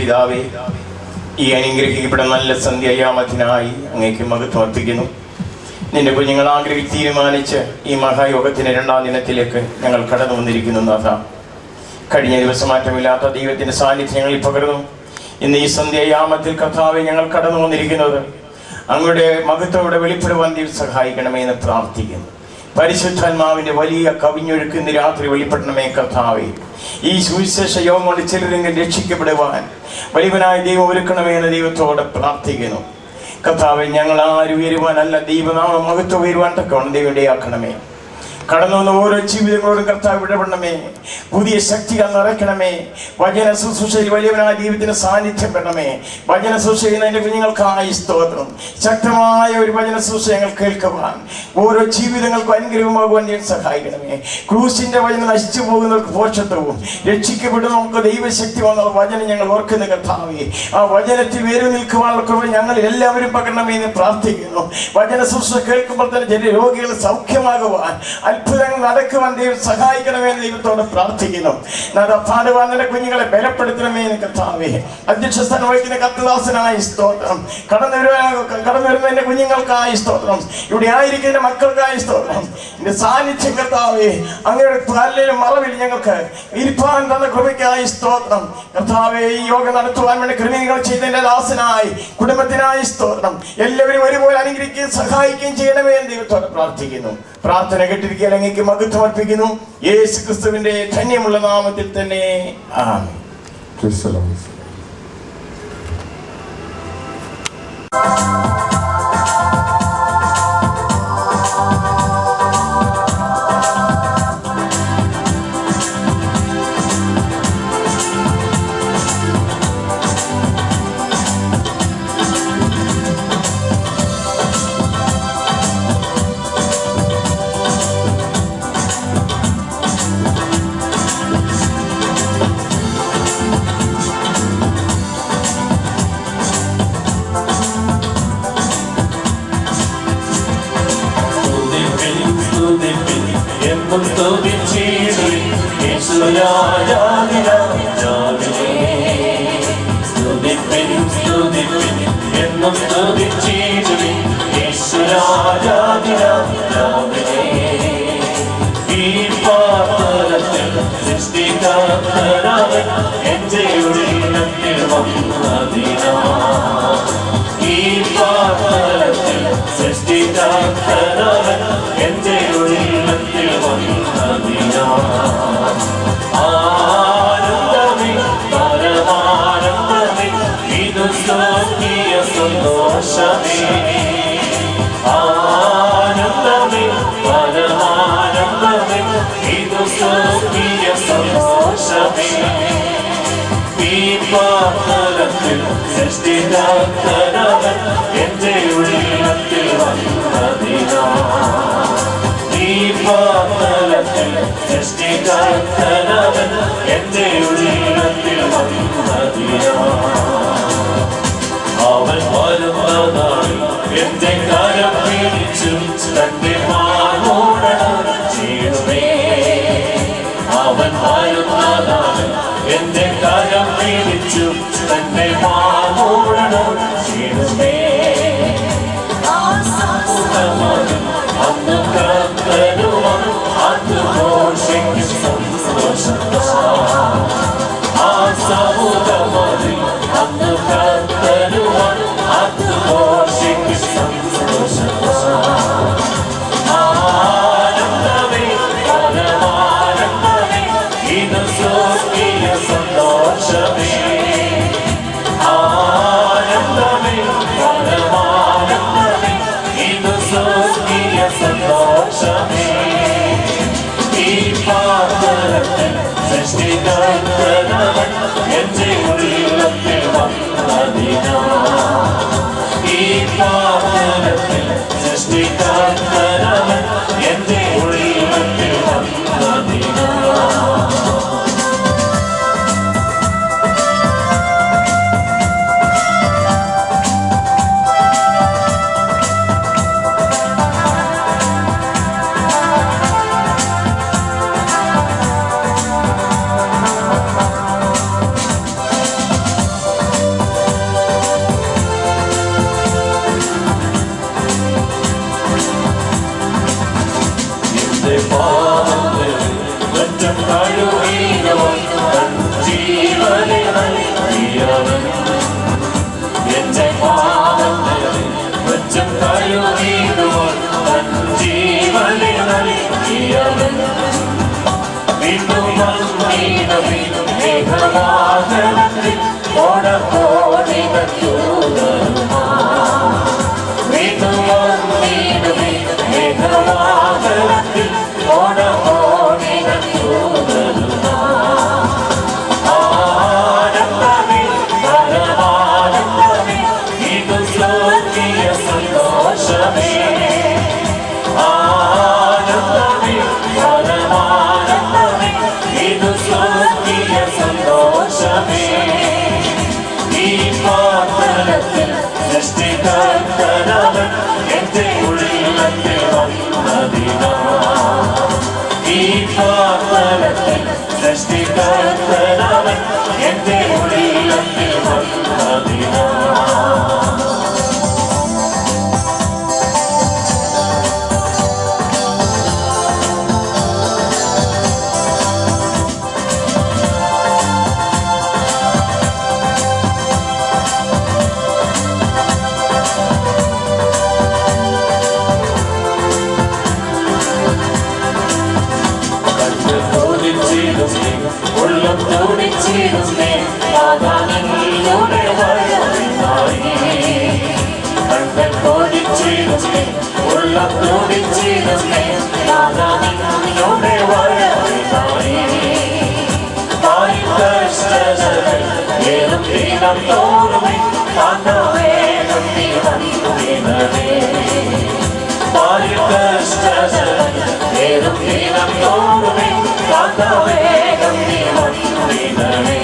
പിതാവേ, ഈ അനുഗ്രഹിക്കപ്പെട്ട നല്ല സന്ധ്യായാമത്തിനായി അങ്ങേക്ക് മഹത്വം അർപ്പിക്കുന്നു. നിന്റെ കുഞ്ഞുങ്ങൾ ആഗ്രഹിച്ച് തീരുമാനിച്ച് ഈ മഹായോഗത്തിന് 2ാം ദിനത്തിലേക്ക് ഞങ്ങൾ കടന്നു വന്നിരിക്കുന്നു. നാഥ, കഴിഞ്ഞ ദിവസം മാറ്റമില്ലാത്ത ദൈവത്തിൻ്റെ സാന്നിധ്യം ഞങ്ങളിൽ പകർന്നു. ഇന്ന് ഈ സന്ധ്യായാമത്തിൽ കർത്താവെ ഞങ്ങൾ കടന്നു വന്നിരിക്കുന്നത് അങ്ങയുടെ മഹത്വത്തോടെ വെളിപ്പെടുവാൻ ദൈവം സഹായിക്കണമേ എന്ന് പ്രാർത്ഥിക്കുന്നു. പരിശുദ്ധാത്മാവിൻ്റെ വലിയ കവിഞ്ഞൊഴുക്ക് ഇന്ന് രാത്രി വെളിപ്പെടണമേ കർത്താവേ. ഈ സുവിശേഷ യോഗം കൊണ്ട് ചിലരെങ്കിലും രക്ഷിക്കപ്പെടുവാൻ വലിയവനായ ദൈവം ഒരുക്കണമേ എന്ന് ദൈവത്തോടെ പ്രാർത്ഥിക്കുന്നു. കർത്താവെ, ഞങ്ങൾ ആരും ഉയരുവാനല്ല, ദൈവനാമം മഹത്വം ഉയരുവാൻ തക്കവണ്ണം ദൈവം ഇടയാക്കണമേ. കടന്നു വന്ന ഓരോ ജീവിതങ്ങളോടും കർത്താവ് ഇടപെടണമേ. പുതിയ ശക്തികൾ നിറയ്ക്കണമേ. വചന ശുശ്രൂഷയിൽ വലിയവനായ ദൈവത്തിന് സാന്നിധ്യം പെടണമേ. വചന ശുശ്രൂഷ ചെയ്യുന്ന എൻ്റെ കുഞ്ഞുങ്ങൾക്കായി സ്തോത്രം. ശക്തമായ ഒരു വചന ശുശ്രൂഷ ഞങ്ങൾ കേൾക്കുവാൻ, ഓരോ ജീവിതങ്ങൾക്കും അനുഗ്രഹമാകുവാൻ ഞാൻ സഹായിക്കണമേ. ക്രൂസിന്റെ വചനം നശിച്ചു പോകുന്നവർക്ക് പോഷത്വവും, രക്ഷിക്കപ്പെടുന്ന നമുക്ക് ദൈവശക്തി വന്നുള്ള വചനം ഞങ്ങൾ ഓർക്കുന്ന കർത്താവേ, ആ വചനത്തിൽ വേര് നിൽക്കുവാനുള്ള കൃപ ഞങ്ങൾ എല്ലാവരും പകരണമേ എന്ന് പ്രാർത്ഥിക്കുന്നു. വചന ശുശ്രൂഷ കേൾക്കുമ്പോൾ തന്നെ ചില രോഗികൾ സൗഖ്യമാകുവാൻ, അത്ഭുതങ്ങൾ നടക്കുവാൻ ദൈവം സഹായിക്കണമെന്ന് ദൈവത്തോട് പ്രാർത്ഥിക്കുന്നു. പാടുവാൻ തന്നെ കുഞ്ഞുങ്ങളെ ബലപ്പെടുത്തണമേ എന്ന് കർത്താവേ. അധ്യക്ഷ സ്ഥാനം വഹിക്കുന്ന കർത്തദാസനായി സ്തോത്രം. കടന്നു വരുന്ന എൻ്റെ കുഞ്ഞുങ്ങൾക്കായി സ്തോത്രം. ഇവിടെ ആയിരിക്കുന്ന മക്കൾക്കായി സ്തോത്രം. എൻ്റെ സാന്നിധ്യം കർത്താവേ, അങ്ങയുടെ തലയിലും മറവിൽ ഞങ്ങൾക്ക് ഇരിപ്പാൻ തന്ന കൃപയ്ക്കായി സ്തോത്രം. കർത്താവേ, ഈ യോഗം നടത്തുവാൻ വേണ്ടി ക്രമീകരണം ചെയ്തതിൻ്റെ ദാസനായി കുടുംബത്തിനായി സ്തോത്രം. എല്ലാവരും ഒരുപോലെ അനുഗ്രഹിക്കുകയും സഹായിക്കുകയും ചെയ്യണമേ എന്ന് ദൈവത്തോട് പ്രാർത്ഥിക്കുന്നു. പ്രാർത്ഥന കേട്ടിരിക്കാൻ അങ്ങേക്ക് മഹത്വം അർപ്പിക്കുന്നു. യേശു ക്രിസ്തുവിന്റെ ധന്യമുള്ള നാമത്തിൽ തന്നെ ആമേൻ. അവൻ വരുന്ന നാളിൽ എന്റെ കരം പിടിച്ചു തന്റെ മാറോടണം ചെയ്യുമേ. അവൻ വരുന്ന നാളിൽ എന്റെ കരം പിടിച്ചു തന്റെ മാറോടണം ചെയ്യുമേ. അന്ന് കർത്തരുവാൻ അത് ഘോഷിക്കും സന്തോഷം. ആ സമുദ്രമതിൽ അന്ന് കർത്തരുവാൻ അത് ഘോഷിക്കും സന്തോഷം. ആനന്ദമേ പരമാനന്ദമേ ഇത് സ്വർഗീയ സന്തോഷമേ. ആനന്ദമേ സൃഷ്ടികർത്തനവൻ എന്റെ ഉള്ളിൽ വന്നതിനാൽ ഈ പാതലത്തിൽ സൃഷ്ടികർത്തനവൻ എന്റെ ഉള്ളിൽ വന്നതിനാൽ ഉള്ളം തുടിച്ചിരുന്നേ ആകാശങ്ങളുടെ വരവിനായി കണ്ണൻ കൊതിച്ചിരുന്നേ ഉള്ളം തുടിച്ചിരുന്നേ ആകാശങ്ങളുടെ വരവിനായി കഷ്ടതകൾ ഏതും ദീനം തോറുമേ വേഗം ദീനമേ കഷ്ടതകൾ ഏതും ദീനം തോറുമേ വേഗം ദീനമേ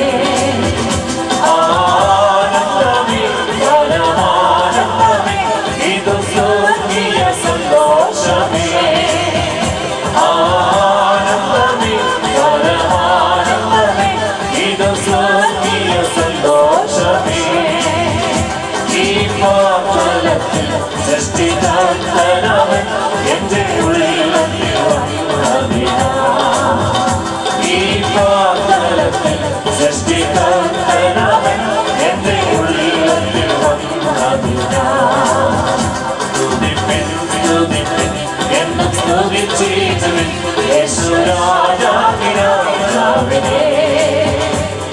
ആനന്ദമേ പരമാനന്ദമേ ഇതു സ്വർഗീയ സന്തോഷമേ ആനന്ദമേ പരമാനന്ദമേ ഇതു സ്വർഗീയ സന്തോഷമേ ഈ പാതലത്തിൽ സൃഷ്ടികർത്തനവൻ എന്റെ ഉള്ളിൽ സൃഷ്ടികർത്തനവൻ എന്റെ ഉള്ളിൽ സ്തുതിപ്പിൻ സ്തുതിപ്പിൻ എന്നും സ്തുതിച്ചിടുവിൻ യേശുരാജാവിനെ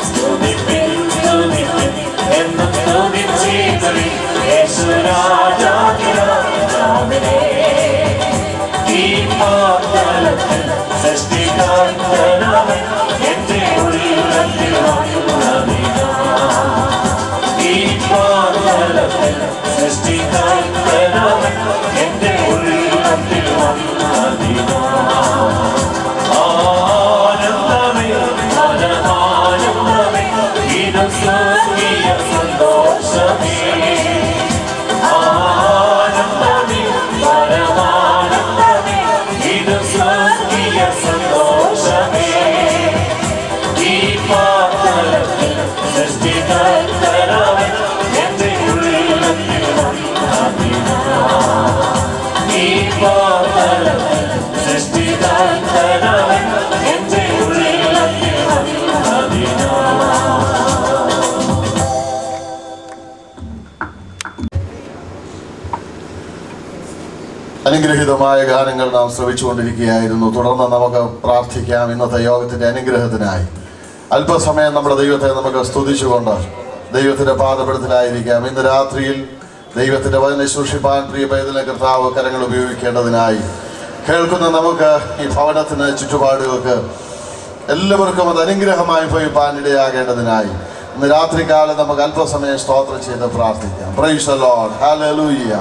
സ്തുതിപ്പിൻ സ്തുതിപ്പിൻ എന്നും സ്തുതിച്ചിടുവിൻ യേശുരാജാവിനെ ഈ പാതലത്തിൽ സൃഷ്ടികർത്തനവൻ എന്റെ ഉള്ളിൽ ഈ പാതലത്തിൽ സൃഷ്ടികർത്തനവൻ എന്റെ ഉള്ളിൽ ആനന്ദമേ പരമാനന്ദമേ ഇത് സ്വർഗീയ സന്തോഷമേ ആനന്ദമേ പരമാനന്ദമേ ഇത് സ്വർഗീയ സന്തോഷമേ ഈ പാതലത്തിൽ സൃഷ്ടികർത്തനവൻ എന്റെ ഉള്ളിൽ ഈ പാതലത്തിൽ സൃഷ്ടികർത്തനവൻ എന്റെ ഉള്ളിൽ അനുഗ്രഹീതമായ ഗാനങ്ങൾ നാം ശ്രവിച്ചുകൊണ്ടിരിക്കുകയായിരുന്നു. തുടർന്ന് നമുക്ക് പ്രാർത്ഥിക്കാം. ഇന്നത്തെ യോഗത്തിന്റെ അനുഗ്രഹത്തിനായി അല്പസമയം നമ്മുടെ ദൈവത്തെ നമുക്ക് സ്തുതിച്ചുകൊണ്ട് ദൈവത്തിന്റെ പാദപീഠത്തിലായിരിക്കാം. ഇന്ന് രാത്രിയിൽ ദൈവത്തിന്റെ വചനം ശുശ്രൂഷിപ്പാൻ പ്രിയ പൈതലിനെ കർത്താവ് കരങ്ങൾ ഉപയോഗിക്കേണ്ടതിനായി കേൾക്കുന്ന നമുക്ക് ഈ ഭവനത്തിന് ചുറ്റുപാടുകൾക്ക് എല്ലാവർക്കും അത് അനുഗ്രഹമായി പോയി പാനിടയാകേണ്ടതിനായി ഇന്ന് രാത്രികാലം നമുക്ക് അല്പസമയം സ്തോത്രം ചെയ്ത് പ്രാർത്ഥിക്കാം. Praise the Lord. ഹല്ലേലൂയ,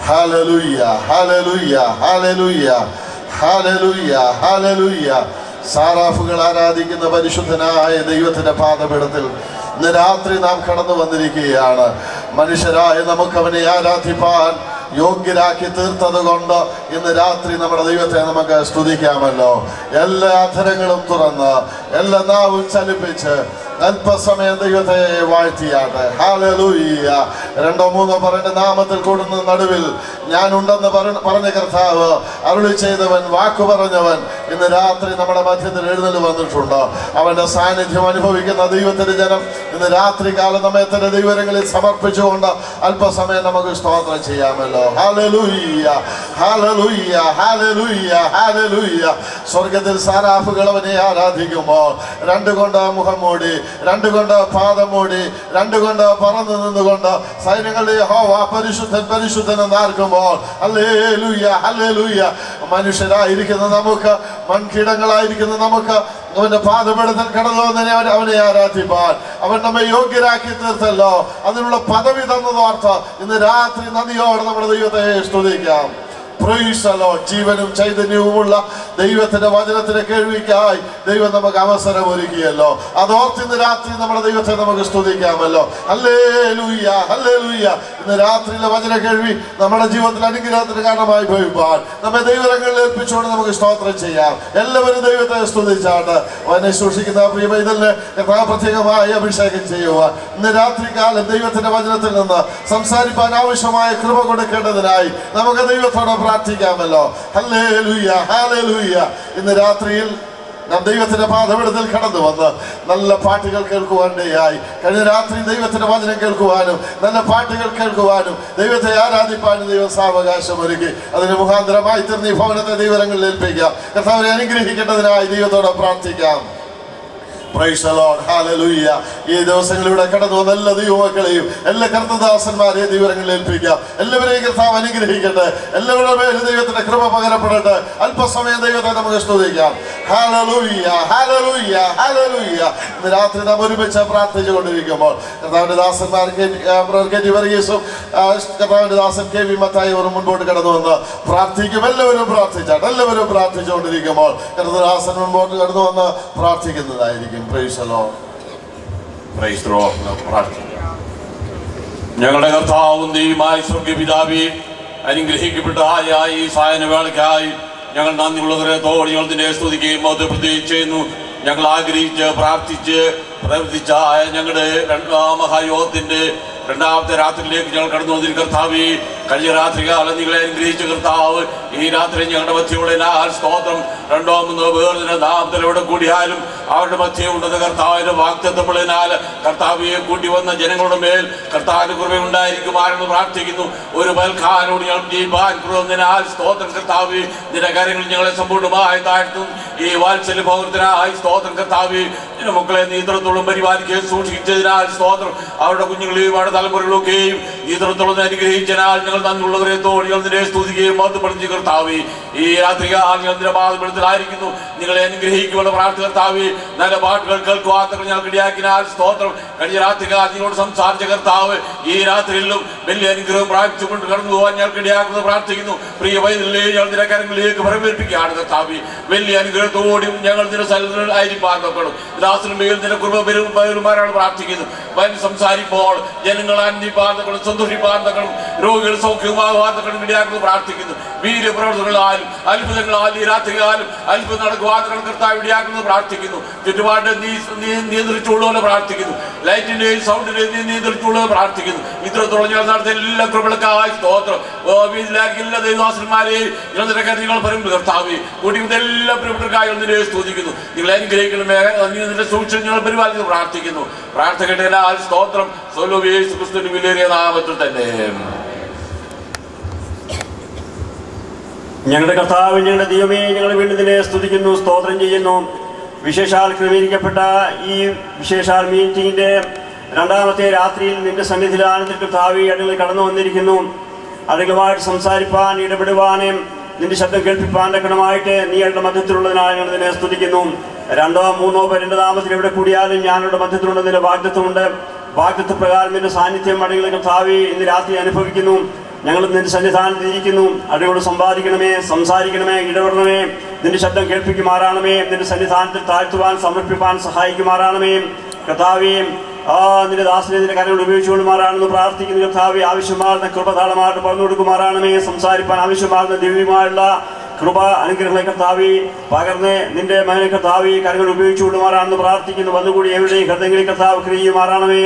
ഹല്ലേലൂയ, ഹല്ലേലൂയ, ഹല്ലേലൂയ, ഹല്ലേലൂയ, ഹല്ലേലൂയ. സാറാഫുകൾ ആരാധിക്കുന്ന പരിശുദ്ധനായ ദൈവത്തിന്റെ പാദപീഠത്തിൽ ഇന്ന് രാത്രി നാം കടന്നു വന്നിരിക്കുകയാണ്. മനുഷ്യരായ നമുക്ക് അവനെ ആരാധിപ്പാൻ യോഗ്യരാക്കി തീർത്തത് കൊണ്ട് ഇന്ന് രാത്രി നമ്മുടെ ദൈവത്തെ നമുക്ക് സ്തുതിക്കാമല്ലോ. എല്ലാ അധരങ്ങളും തുറന്ന് എല്ലാ നാവും ചലിപ്പിച്ച് അല്പസമയം ദൈവത്തെ വാഴ്ത്തിയാട്ടെ. ഹല്ലേലൂയ. രണ്ടോ മൂന്നോ പറയേണ്ട നാമത്തിൽ കൂടുന്ന നടുവിൽ ഞാനുണ്ടെന്ന് പറഞ്ഞ കർത്താവ് അരുളി ചെയ്തവൻ, വാക്കു പറഞ്ഞവൻ ഇന്ന് രാത്രി നമ്മുടെ മധ്യത്തിൽ എഴുന്നള്ളി വന്നിട്ടുണ്ട്. അവന്റെ സാന്നിധ്യം അനുഭവിക്കുന്ന ദൈവത്തിന്റെ ജനം ഇന്ന് രാത്രി കാലം നമ്മെ തന്നെ ദൈവങ്ങളിൽ സമർപ്പിച്ചുകൊണ്ട് അല്പസമയം നമുക്ക് സ്തോത്രം ചെയ്യാമല്ലോ. ഹല്ലേലൂയ, ഹല്ലേലൂയ, ഹല്ലേലൂയ, ഹല്ലേലൂയ. സ്വർഗത്തിൽ സാറാഫുകൾ അവനെ ആരാധിക്കുമ്പോൾ രണ്ടുകൊണ്ട് മുഖം മൂടി, രണ്ടുകൊണ്ട് പാദം മൂടി, രണ്ടുകൊണ്ട് പറന്നു നിന്നുകൊണ്ട് സൈന്യങ്ങളുടെ യഹോവ പരിശുദ്ധൻ പരിശുദ്ധൻ എന്നാർക്കുമ്പോൾ ഹല്ലേലൂയ, ഹല്ലേലൂയ. മനുഷ്യരായിരിക്കുന്ന നമുക്ക്, മൺകീടങ്ങളായിരിക്കുന്ന നമുക്ക് അവന്റെ പാദപീഠത്തിൽ കടന്നു വന്നതിനെ അവനെ ആരാധിപ്പാൻ അവൻ നമ്മെ യോഗ്യരാക്കി തീർത്തല്ലോ. അതിനുള്ള പദവി തന്നതോർത്ത് ഇന്ന് രാത്രി നന്ദിയോടെ നമ്മുടെ ദൈവത്തെ സ്തുതിക്കാം. Price the Lord. ജീവനും ചൈതന്യവുമുള്ള ദൈവത്തിന്റെ വചനത്തിന്റെ കേൾവിക്കായി ദൈവം നമുക്ക് അവസരം ഒരുക്കിയല്ലോ. അതോർത്ത് ഇന്ന് രാത്രി നമ്മുടെ ദൈവത്തെ നമുക്ക് സ്തുതിക്കാമല്ലോ. Hallelujah, hallelujah. ഇന്ന് രാത്രിയിലെ വചന കേൾവി നമ്മുടെ ജീവിതത്തിൽ അനുഗ്രഹത്തിന് കാരണമായി ഭവിപ്പാൻ നമ്മെ ദൈവങ്ങളിൽ ഏൽപ്പിച്ചുകൊണ്ട് നമുക്ക് സ്തോത്രം ചെയ്യാം. എല്ലാവരും ദൈവത്തെ സ്തുതിച്ചാണ് അവനെ സൂക്ഷിക്കുന്ന പ്രിയ പൈതലിനെ പ്രത്യേകമായി അഭിഷേകം ചെയ്യുക. ഇന്ന് രാത്രികാലം ദൈവത്തിന്റെ വചനത്തിൽ നിന്ന് സംസാരിപ്പാൻ ആവശ്യമായ കൃപ കൊടുക്കേണ്ടതിനായി നമുക്ക് ദൈവത്തോട് പ്രാർത്ഥിക്കാമല്ലോ. Hallelujah, hallelujah. ഇന്ന് രാത്രിയിൽ നാം ദൈവത്തിന്റെ പാദപീഠത്തിൽ കടന്നു വന്ന് നല്ല പാട്ടുകൾ കേൾക്കുവാനിടയായി. കഴിഞ്ഞ രാത്രി ദൈവത്തിന്റെ വചനം കേൾക്കുവാനും നല്ല പാട്ടുകൾ കേൾക്കുവാനും ദൈവത്തെ ആരാധിപ്പാനും ദൈവം സാവകാശം ഒരുക്കി. അതിന് മുഖാന്തരമായി തീർന്ന ഈ ഭവനത്തെ ദൈവങ്ങളിൽ ഏൽപ്പിക്കാം. കർത്താവിനെ അനുഗ്രഹിക്കേണ്ടതിനായി ദൈവത്തോട് പ്രാർത്ഥിക്കാം. Praise the Lord. Hallelujah. ഈ ദിവസങ്ങളിലൂടെ കടന്നു വന്ന എല്ലാ ദൈവമക്കളെയും എല്ലാ കർത്തദാസന്മാരെയും ദൈവങ്ങളിൽ ഏൽപ്പിക്കാം. എല്ലാവരെയും കർത്താവ് അനുഗ്രഹിക്കട്ടെ. എല്ലാവരുടെ മേലും ദൈവത്തിന്റെ കൃപ പകരപ്പെടട്ടെ. അല്പസമയം ദൈവത്തെ നമുക്ക് സ്തുതിക്കാം. Hallelujah, hallelujah, hallelujah. ഇന്ന് രാത്രി നാം ഒരുമിച്ച് പ്രാർത്ഥിച്ചുകൊണ്ടിരിക്കുമ്പോൾ കർത്താവിന്റെ ദാസന്മാർ കെ.ടി. വർഗീസും കർത്താവിന്റെ ദാസൻ കെ.വി. മത്തായി അവർ മുൻപോട്ട് കടന്നു വന്ന് പ്രാർത്ഥിക്കും. എല്ലാവരും പ്രാർത്ഥിച്ചാട്ട് എല്ലാവരും പ്രാർത്ഥിച്ചുകൊണ്ടിരിക്കുമ്പോൾ കർത്തദാസൻ മുൻപോട്ട് കടന്നു വന്ന് പ്രാർത്ഥിക്കുന്നതായിരിക്കും. Praise the Lord. Praise the Lord. പ്രാർത്ഥിക്കാം. ഞങ്ങളുടെ കർത്താവും ദൈവമായ സ്വർഗ്ഗപിതാവേ, അനുഗ്രഹിക്കപ്പെട്ട ഈ സായനവേളയ്ക്കായി ഞങ്ങൾ നന്ദിയുള്ളവരത്തോട് ഞങ്ങൾ നിന്നെ സ്തുതിക്കുകയും അത് പ്രത്യേകിച്ച് ചെയ്യുന്നു. ഞങ്ങൾ ആഗ്രഹിച്ച് പ്രാർത്ഥിച്ച് പ്രവർത്തിച്ച ഞങ്ങളുടെ മഹായോഗത്തിന്റെ രണ്ടാമത്തെ രാത്രിയിലേക്ക് ഞങ്ങൾ കടന്നു വന്നിരി കർത്താവേ. കഴിഞ്ഞ രാത്രികാലം നിങ്ങളെ അനുഗ്രഹിച്ച കർത്താവ് ഈ രാത്രി ഞങ്ങളുടെ മധ്യമുള്ള സ്തോത്രം. രണ്ടോ മൂന്നോ പേർ നാമത്തിൽ എവിടെ കൂടിയാലും അവരുടെ മധ്യ ഉണ്ടെന്ന് കർത്താവിന്റെ വാഗ്ദത്തമുള്ളതിനാൽ കർത്താവിയെ കൂട്ടി വന്ന ജനങ്ങളുടെ മേൽ കർത്താവിന്റെ കൃപ ഉണ്ടായിരിക്കുമാരെന്ന് പ്രാർത്ഥിക്കുന്നു. ഒരു പൽക്കാരോട് ഞങ്ങൾ ജീവിക്കാൻ കൃപതിനാൽ സ്തോത്രം കർത്താവേ. നിന്റെ കാര്യങ്ങളിൽ ഞങ്ങളെ സമ്പൂർണ്ണമായി താഴ്ത്തും. ഈ വാത്സല്യ ഭൗരത്തിനായി സ്തോത്രം കർത്താവേ. നിന്റെ മക്കളെ നീത്രത്തോളം പരിപാലിക്കുകയും സൂക്ഷിച്ചതിനാൽ സ്തോത്രം. അവരുടെ കുഞ്ഞുങ്ങളെയും അവരുടെ തലമുറകളൊക്കെയും നീത്രത്തോളം അനുഗ്രഹിച്ചതിനാൽ ഞങ്ങൾ നന്ദിയുള്ളവരെ തോടികൾ നിന്നെ സ്തുതിക്കുകയും മഹത്വപ്പെടുത്തി കർത്താവേ. ഈ രാത്രികാൽ ഞങ്ങൾ നിന്റെ പാദപീഠത്തിലായിരിക്കുന്നു. നിങ്ങളെ അനുഗ്രഹിക്കുവാനുള്ള പ്രാർത്ഥന കർത്താവേ. നല്ല പാട്ടുകൾ കേൾക്കുവാത്തകൾ ഞങ്ങൾക്ക് ഇടയാക്കിനാൽ സ്തോത്രം. കഴിഞ്ഞ രാത്രികാൽ നിങ്ങളോട് സംസാരിച്ച കർത്താവ് ഈ രാത്രിയിലും വലിയ അനുഗ്രഹം പ്രാപിച്ചുകൊണ്ട് കടന്നു പോകാൻ ഞങ്ങൾക്ക് ഇടയാക്കുന്നത് പ്രാർത്ഥിക്കുന്നു. പ്രിയ വൈദ്യുതിയെ ഞങ്ങൾ നിന്റെ കരങ്ങളിലേക്ക് പ്രവേശിപ്പിക്കുകയാണ് കർത്താവേ. വലിയ അനുഗ്രഹത്തോടും ഞങ്ങൾ നിന്റെ സ്ഥലത്തിലായിരിക്കാൻ നോക്കണം. ദാസനും മേൽ നിന്റെ കൃപ പെരുമാറാണ് പ്രാർത്ഥിക്കുന്നു. വൻ സംസാരിപ്പോൾ ജനങ്ങൾ അന്യപാന്തകളും സന്തോഷിപ്പാന്തകളും രോഗികൾ സൗഖ്യമാകാത്തകളും ഇടയാക്കുന്നത് പ്രാർത്ഥിക്കുന്നു. വീര്യപ്രവർത്തനങ്ങളാലും അത്ഭുതങ്ങളാലും ഈ രാത്രികാലം അത്ഭുതം നടക്കുവാത്തകളും കർത്താവ് ഇടയാക്കുന്നത് പ്രാർത്ഥിക്കുന്നു. ചുറ്റുപാട് നിയന്ത്രിച്ചുള്ളവരെ പ്രാർത്ഥിക്കുന്നു. ലൈറ്റിന്റെയും സൗണ്ടിന്റെയും നിയന്ത്രിച്ചുള്ളവരെ പ്രാർത്ഥിക്കുന്നു. ഇത്രത്തോളം ഞങ്ങൾ നടത്തിയ എല്ലാ കൃപകൾക്കായി സ്തോത്രം. എല്ലാ ദൈവദാസന്മാരെയും നിങ്ങളുടെ കാര്യങ്ങൾ പറയുമ്പോൾ കർത്താവേ കൂടി എല്ലാ പ്രിയപ്പെട്ടവർക്കായി നിന്നെ സ്തുതിക്കുന്നു. നിങ്ങൾ അനുഗ്രഹിക്കണമേ. നിന്റെ സൂക്ഷിച്ച് ഞങ്ങൾ പരിപാലിക്കുന്നു പ്രാർത്ഥിക്കുന്നു. പ്രാർത്ഥനയുടെ സ്തോത്രം യേശു ക്രിസ്തുവിന്റെ വിലയേറിയ നാമത്തിൽ തന്നെ. ഞങ്ങളുടെ കർത്താവ് ഞങ്ങളുടെ ദൈവമേ, ഞങ്ങൾ വീണ്ടും നിന്നെ സ്തുതിക്കുന്നു, സ്തോത്രം ചെയ്യുന്നു. വിശേഷാൽ ക്രമീകരിക്കപ്പെട്ട ഈ വിശേഷാൽ മീറ്റിംഗിന്റെ രണ്ടാമത്തെ രാത്രിയിൽ നിന്റെ സന്നിധിയിലാണ് കർത്താവ് അടികൾ കടന്നു വന്നിരിക്കുന്നു. അടികളുമായിട്ട് സംസാരിപ്പാൻ ഇടപെടുവാനും നിന്റെ ശബ്ദം കേൾപ്പിപ്പാൻ തക്കണമായിട്ട് നീ അവരുടെ മധ്യത്തിലുള്ളതിനാൽ ഞങ്ങൾ നിന്നെ സ്തുതിക്കുന്നു. രണ്ടോ മൂന്നോ പേരുടെ നാമത്തിൽ എവിടെ കൂടിയാലും ഞാനുടെ മധ്യത്തിലുള്ളതിന്റെ വാഗ്ദത്വമുണ്ട്. വാഗ്ദത്വ പ്രകാരം നിന്റെ സാന്നിധ്യം അടികളെ കർത്താവേ ഇന്ന് രാത്രി അനുഭവിക്കുന്നു. ഞങ്ങൾ നിന്റെ സന്നിധാനത്തിൽ ഇരിക്കുന്നു. അടിയോട് സമ്പാദിക്കണമേ, സംസാരിക്കണമേ, ഇടപെടണമേ. നിന്റെ ശബ്ദം കേൾപ്പിക്കുമാറാണമേ. നിന്റെ സന്നിധാനത്തിൽ താഴ്ത്തുവാൻ സമർപ്പിപ്പാൻ സഹായിക്കുമാറാണമേ കർത്താവേ. നിന്റെ ദാസനെ നിന്റെ കാര്യങ്ങൾ ഉപയോഗിച്ചുകൊള്ളുമാറാണെന്ന് പ്രാർത്ഥിക്കുന്നു കർത്താവേ. ആവശ്യമാർന്ന കൃപ ധാരാളമായിട്ട് പറഞ്ഞു കൊടുക്കുമാറാണമേ. സംസാരിപ്പാൻ ആവശ്യമാർന്ന ദിവ്യമായുള്ള കൃപ അനുഗ്രഹങ്ങളെ കർത്താവേ പകർന്ന് നിന്റെ മകനെ കർത്താവേ കാര്യങ്ങൾ ഉപയോഗിച്ചുകൊള്ളുമാറാണെന്ന് പ്രാർത്ഥിക്കുന്നു. വന്നുകൂടി എവിടെയും ഹൃദയങ്ങളിൽ കർത്താവ് ക്രിയമാറാണമേ.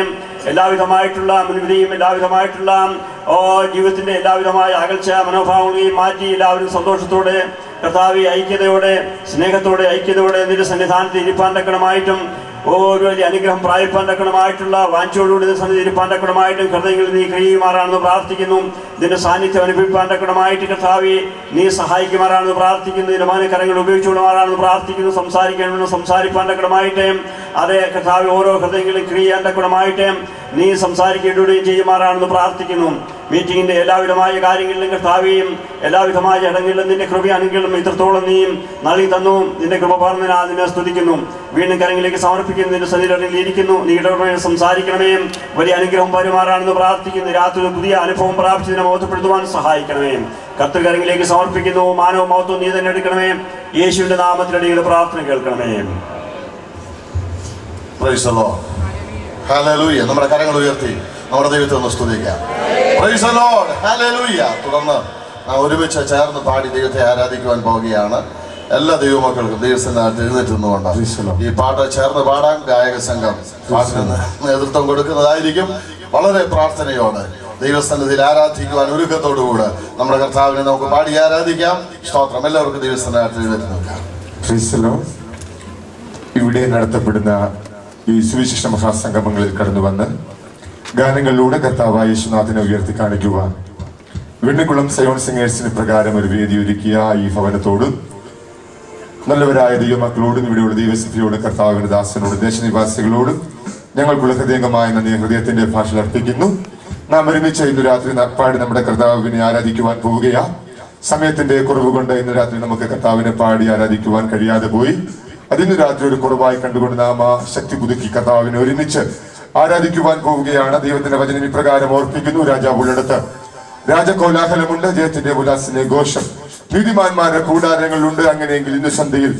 എല്ലാവിധമായിട്ടുള്ള മുൻവിധിയും എല്ലാവിധമായിട്ടുള്ള ജീവിതത്തിന്റെ എല്ലാവിധമായ അകൽച്ച മനോഭാവങ്ങളെയും മാറ്റി എല്ലാവരും സന്തോഷത്തോടെ കർത്താവെ ഐക്യതയോടെ സ്നേഹത്തോടെ ഐക്യതയോടെ നിന്റെ സന്നിധാനത്തിൽ ഇരിപ്പാൻ തക്കണമായിട്ടും ഒരു വലിയ അനുഗ്രഹം പ്രാപിപ്പാൻ തക്കണമായിട്ടുള്ള വാഞ്ചോടുകൂടി സന്നിധി ഇരിപ്പാൻ തക്കണമായിട്ടും ഹൃദയങ്ങളിൽ നീ ക്രിയമാറാണെന്ന് പ്രാർത്ഥിക്കുന്നു. നിന്റെ സാന്നിധ്യം അനുഭവിപ്പാൻ തക്കണമായിട്ട് കർത്താവെ നീ സഹായിക്കുമാറാണെന്ന് പ്രാർത്ഥിക്കുന്നു. നിന്റെ മകനെ കരങ്ങൾ ഉപയോഗിച്ചുകൊള്ളുമാറാണെന്ന് പ്രാർത്ഥിക്കുന്നു. സംസാരിക്കണമെന്ന് സംസാരിപ്പാൻ തക്കണമായിട്ട് അതേ കർത്താവെ ഓരോ ഹൃദയങ്ങളിലും ക്രിയാൻ തക്കണമായിട്ട് നീ സംസാരിക്കേണ്ടതും ചെയ്യുമാറാണെന്ന് പ്രാർത്ഥിക്കുന്നു. മീറ്റിങ്ങിന്റെ എല്ലാവിധമായ കാര്യങ്ങളിലും കർത്താവെയും എല്ലാവിധമായ ചടങ്ങുകളിലും നിന്റെ കൃപ അനുഗ്രഹം ഇത്രത്തോളം നീ നൽകി തന്നു. നിന്റെ കൃപ പറഞ്ഞാൽ നിന്നെ സ്തുതിക്കുന്നു. വീണ്ടും കരങ്ങളിലേക്ക് സമർപ്പിക്കുന്നു. നിന്റെ സന്നിധിയിൽ ഇരിക്കുന്നു. നീ ഇടപെടൽ സംസാരിക്കണമേ. വലിയ അനുഗ്രഹം പെരുമാറാണെന്ന് പ്രാർത്ഥിക്കുന്നു. രാത്രി പുതിയ അനുഭവം പ്രാപിച്ചതിനെ മഹത്വപ്പെടുത്തുവാൻ സഹായിക്കണമേ. കർത്തൃകരങ്ങളിലേക്ക് സമർപ്പിക്കുന്നു. മാനവ മഹത്വം നീ തന്നെ എടുക്കണമേ. യേശുവിന്റെ നാമത്തിലടിയുടെ പ്രാർത്ഥന കേൾക്കണമേ. Praise the Lord. Hallelujah. നമ്മുടെ കരങ്ങൾ ഉയർത്തി നമ്മുടെ ദൈവത്തെ ഒന്ന് സ്തുതിക്കാം. Praise the Lord. Hallelujah. തുടർന്ന് നാം ഒരുമിച്ച് ചേർന്ന് പാടി ദൈവത്തെ ആരാധിക്കുവാൻ പോവുകയാണ്. എല്ലാ ദൈവമക്കൾക്കും ദൈവസ്ഥാനത്ത് എഴുന്നേറ്റ് നിന്നുകൊണ്ട് ഈ പാട്ട് ചേർന്ന് പാടാൻ ഗായക സംഘം പാട്ടിന് നേതൃത്വം കൊടുക്കുന്നതായിരിക്കും. വളരെ പ്രാർത്ഥനയോടെ ദൈവസ്ഥാനത്തിൽ ആരാധിക്കുവാൻ ഒരുക്കത്തോടുകൂടെ നമ്മുടെ കർത്താവിനെ നമുക്ക് പാടി ആരാധിക്കാം. സ്തോത്രം. എല്ലാവർക്കും ദൈവസ്ഥാനത്ത് എഴുന്നേറ്റ് നിൽക്കാം. ഇവിടെ നടത്തപ്പെടുന്ന ഈ സുവിശേഷ മഹാസംഗമങ്ങളിൽ കടന്നു വന്ന് ഗാനങ്ങളിലൂടെ കർത്താവായ യേശുനാഥനെ ഉയർത്തി കാണിക്കുവാൻ വെണ്ണിക്കുളം സയോൺ സിംഗേഴ്സിന് പ്രകാരം ഒരു വേദി ഒരുക്കിയ ഈ ഭവനത്തോടും നല്ലവരായ ദൈവമക്കളോടും ഇവിടെയുള്ള ദൈവസഭയോടും കർത്താവിന്റെ ദാസനോടും ദേശനിവാസികളോടും ഞങ്ങൾക്കുള്ള ഹൃദയംഗമായ നന്ദി ഹൃദയത്തിന്റെ ഭാഷയിൽ അർപ്പിക്കുന്നു. നാം ഒരുമിച്ച് ഇന്ന് രാത്രി പാടി നമ്മുടെ കർത്താവിനെ ആരാധിക്കുവാൻ പോവുകയാ. സമയത്തിന്റെ കുറവ് കൊണ്ട് ഇന്ന് രാത്രി നമുക്ക് കർത്താവിനെ പാടി ആരാധിക്കുവാൻ കഴിയാതെ പോയി. അതിന് രാത്രി ഒരു കുറവായി കണ്ടുകൊണ്ട് നാം ആ ശക്തി പുതുക്കി കർത്താവിനെ ഒരുമിച്ച് ആരാധിക്കുവാൻ പോവുകയാണ്. ദൈവത്തിന്റെ വചനം ഇപ്രകാരം ഓർപ്പിക്കുന്നു. രാജാവുള്ളിടത്ത് രാജകോലാഹലമുണ്ട്, ജയത്തിന്റെ ഉല്ലാസിന്റെ ഘോഷം, നീതിമാന്മാരുടെ കൂടാരങ്ങളുണ്ട്. അങ്ങനെയെങ്കിൽ ഇന്ന് സന്ധ്യയിൽ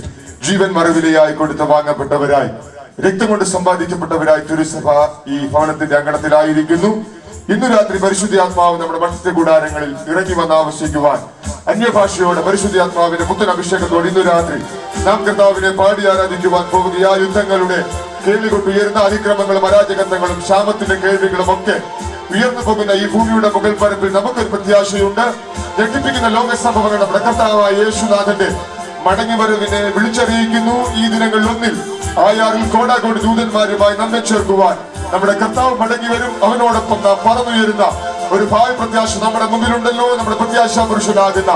ജീവൻ മറുവിലയായി കൊടുത്ത് വാങ്ങപ്പെട്ടവരായി രക്തം കൊണ്ട് സമ്പാദിക്കപ്പെട്ടവരായി തിരുസഭ ഈ ഭവനത്തിന്റെ അങ്കണത്തിലായിരിക്കുന്നു. ഇന്നു രാത്രി പരിശുദ്ധാത്മാവ് നമ്മുടെ മധ്യത്തെ കൂടാരങ്ങളിൽ ഇറങ്ങി വന്ന് ആവശ്യിക്കുവാൻ അന്യഭാഷയോടെ പരിശുദ്ധാത്മാവിന്റെ പുത്തൻ അഭിഷേകത്തോടെ ഇന്നു രാത്രി നാം കർത്താവിനെ പാടി ആരാധിക്കുവാൻ പോകുക. ആ യുദ്ധങ്ങളുടെ കേൾവി കൊണ്ട് ഉയർന്ന അതിക്രമങ്ങളും അരാജകത്വങ്ങളും ക്ഷാമത്തിന്റെ കേൾവികളും ഒക്കെ ഉയർന്നു പോകുന്ന ഈ ഭൂമിയുടെ മുകൾ പരപ്പിൽ നമുക്കൊരു പ്രത്യാശയുണ്ട്. ഞെട്ടിപ്പിക്കുന്ന ലോക സംഭവങ്ങൾ നമ്മുടെ കർത്താവായ യേശുനാഥന്റെ മടങ്ങി വരവിനെ വിളിച്ചറിയിക്കുന്നു. ഈ ദിനങ്ങളിലൊന്നിൽ ആയാറിൽ കോടാകോടി ദൂതന്മാരുമായി നമ്മെ ചേർക്കുവാൻ നമ്മുടെ കർത്താവ് മടങ്ങി വരും. അവനോടൊപ്പം നാം പറന്നുയരുന്ന ഒരു ഭാവി പ്രത്യാശ നമ്മുടെ മുമ്പിലുണ്ടല്ലോ. നമ്മുടെ പ്രത്യാശ പുരുഷനാകുന്ന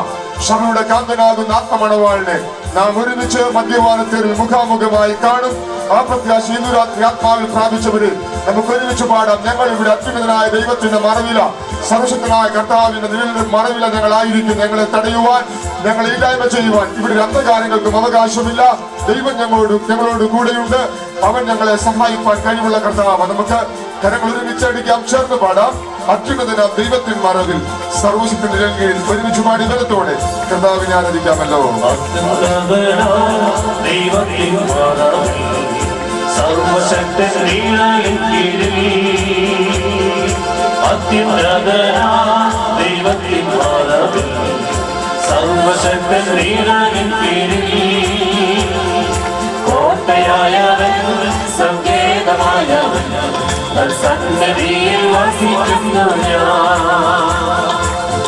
സഭയുടെ കാന്തനാകുന്ന ആത്മമണവാളിനെ നാം ഒരുമിച്ച് മദ്യപാനത്തേരിൽ മുഖാമുഖമായി കാണും. ആ പ്രത്യാശ ഇന്നു രാത്രി ആത്മാവിൽ പ്രാപിച്ചവരിൽ നമുക്ക് ഒരുമിച്ച് പാടാം. ഞങ്ങൾ ഇവിടെ അത്യുന്നതനായ ദൈവത്തിന്റെ മറവില, സർവശക്തനായ കർത്താവിന്റെ നിഴലിന്റെ മറവില ഞങ്ങളായിരിക്കും. ഞങ്ങളെ തടയുവാൻ, ഞങ്ങളെ ഇല്ലായ്മ ചെയ്യുവാൻ ഇവിടെ അന്ധകാരങ്ങൾക്കും അവകാശമില്ല. ദൈവം ഞങ്ങളോട് കൂടെയുണ്ട്. അവൻ ഞങ്ങളെ സഹായിപ്പാൻ കഴിവുള്ള കർത്താവ്. നമുക്ക് കരങ്ങൾ ഒരുമിച്ചടിക്കാം, ചേർന്ന് പാടാം. അത്യുന്നതനാം ദൈവത്തിൻ മറവിൽ സർവശക്തന്റെ കീഴിൽ ഒരുമിച്ച് പാടി ബലത്തോടെ കർത്താവിനെ ആരാധിക്കാമല്ലോ. സർവശക്തൻ നീളാലിൻ കീഴിൽ അത്യുന്നതനാം ദൈവത്തിൻ മറവിൽ സർവശക്തൻ നീളാലിൻ കീഴിൽ കോട്ടയായവൻ സങ്കേതമായവൻ സന്നദ്ധിയിൽ വസിക്കുന്നു ഞാൻ.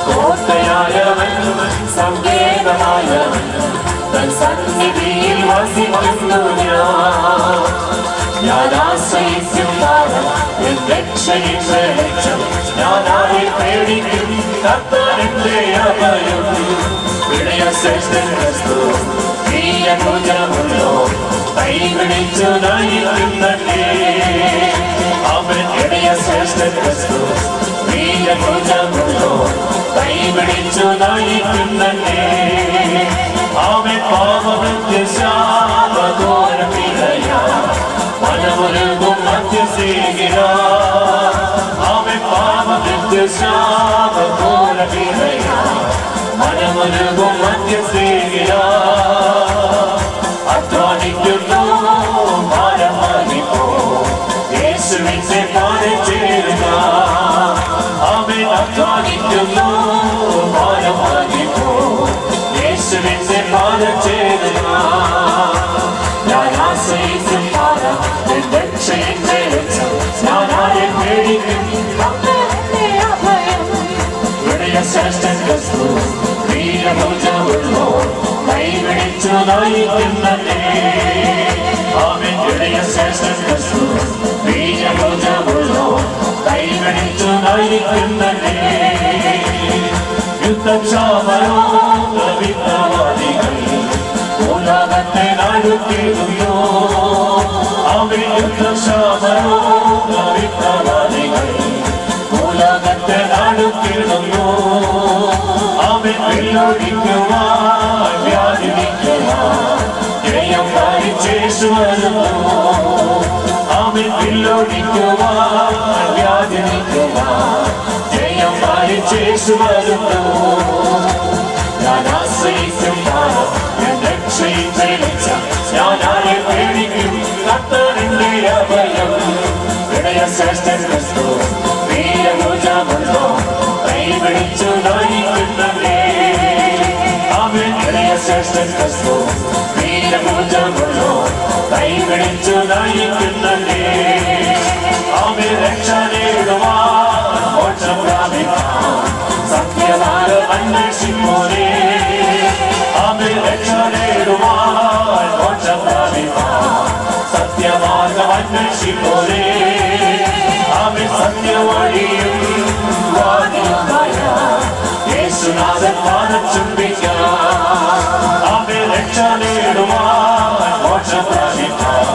കോട്ടയായവൻ സങ്കേതമായവൻ സന്നിധിയിൽ വസിക്കുന്നു ഞാൻ ആശ്രയിക്കും നാഥൻ എൻ രക്ഷയിൻ വെളിച്ചം. ഞാൻ ആരെ പേടിക്കും, കർത്താവിന്റെ അഭയം. വിടയശ്രേഷ്ഠൻ ക്രിസ്തു പ്രിയനുജമുള്ളോ കൈപിടിച്ചു നയിക്കുന്നേ. അവൻ ഇടയശ്രേഷ്ഠൻ ക്രിസ്തു പ്രിയനുജമുള്ളോ കൈപിടിച്ചു നയിക്കുന്നേ. അവൻ പാപമധ്യശാപഘോരമിടയ മനമുരുകും മധ്യസേകിര. അവൻ പാപമധ്യശാപഘോരമിടയ മനമുരുകും മധ്യസേകിര. അധ്വാനിക്കുന്നു ഭാരമാനിപ്പോ യേശുവിന്റെ പാദം ചേരുക. അവൻ അധ്വാനിക്കുന്നു ഭാരമാനിപ്പോ യേശുവിന്റെ പാദം ചേരുക. ഞാൻ ആശ്രയിക്കും പാദം എൻ രക്ഷയിൻ വെളിച്ചം. ഞാൻ ആരെ പേടിക്കും, വിടയശ്രേഷ്ഠൻ ക്രിസ്തു പ്രിയനുജമുള്ളോ കൈപിടിച്ചു നയിക്കുന്നേ. അവൻ വിടയശ്രേഷ്ഠൻ ക്രിസ്തു പ്രിയനുജമുള്ളോ കൈപിടിച്ചു നയിക്കുന്നേ. യുദ്ധക്ഷാമരോഗവിത്തവാദികൾ ഉലകത്തെ നടുക്കിടുന്നു. അവൻ യുദ്ധക്ഷാമരോഗവിത്തവാദികൾ ഉലകത്തെ നടുക്കിടുന്നു. അവൻ വില്ലൊടിക്കുവാൻ വ്യാധിക്കുവാൻ ജയം ഭരിച്ചേശു വരുന്നു. അവൻ വില്ലൊടിക്കുവാൻ വ്യാധിക്കുവാൻ ജയം ഭരിച്ചേശു വരുന്നു. ഞാൻ ആശ്രയിക്കും പാദം എൻ രക്ഷയിൻ വെളിച്ചം. ഞാൻ ആരെ പേടിക്കും, കർത്താവിന്റെ അഭയം. വിടയശ്രേഷ്ഠൻ ക്രിസ്തു പ്രിയനുജമുള്ളോ ക്രിസ്തു വീരഭുജമുള്ളോ കൈപിടിച്ചു നയിക്കുന്നതേ ആമേൻ രക്ഷ നേടുവാൻ മോക്ഷം പ്രാപിക്കാം സത്യമാർഗം അന്വേഷിപ്പോരേ ആമേൻ രക്ഷ നേടുവാൻ മോക്ഷം പ്രാപിക്കാം സത്യമാർഗം അന്വേഷിപ്പോരേ ആമേൻ സത്യവഴിയും വാദിയുമായ യേശുനാഥൻ പാദം ചുംബിക്കാം ആമേൻ രക്ഷ നേടുവാൻ മോക്ഷം പ്രാപിക്കാം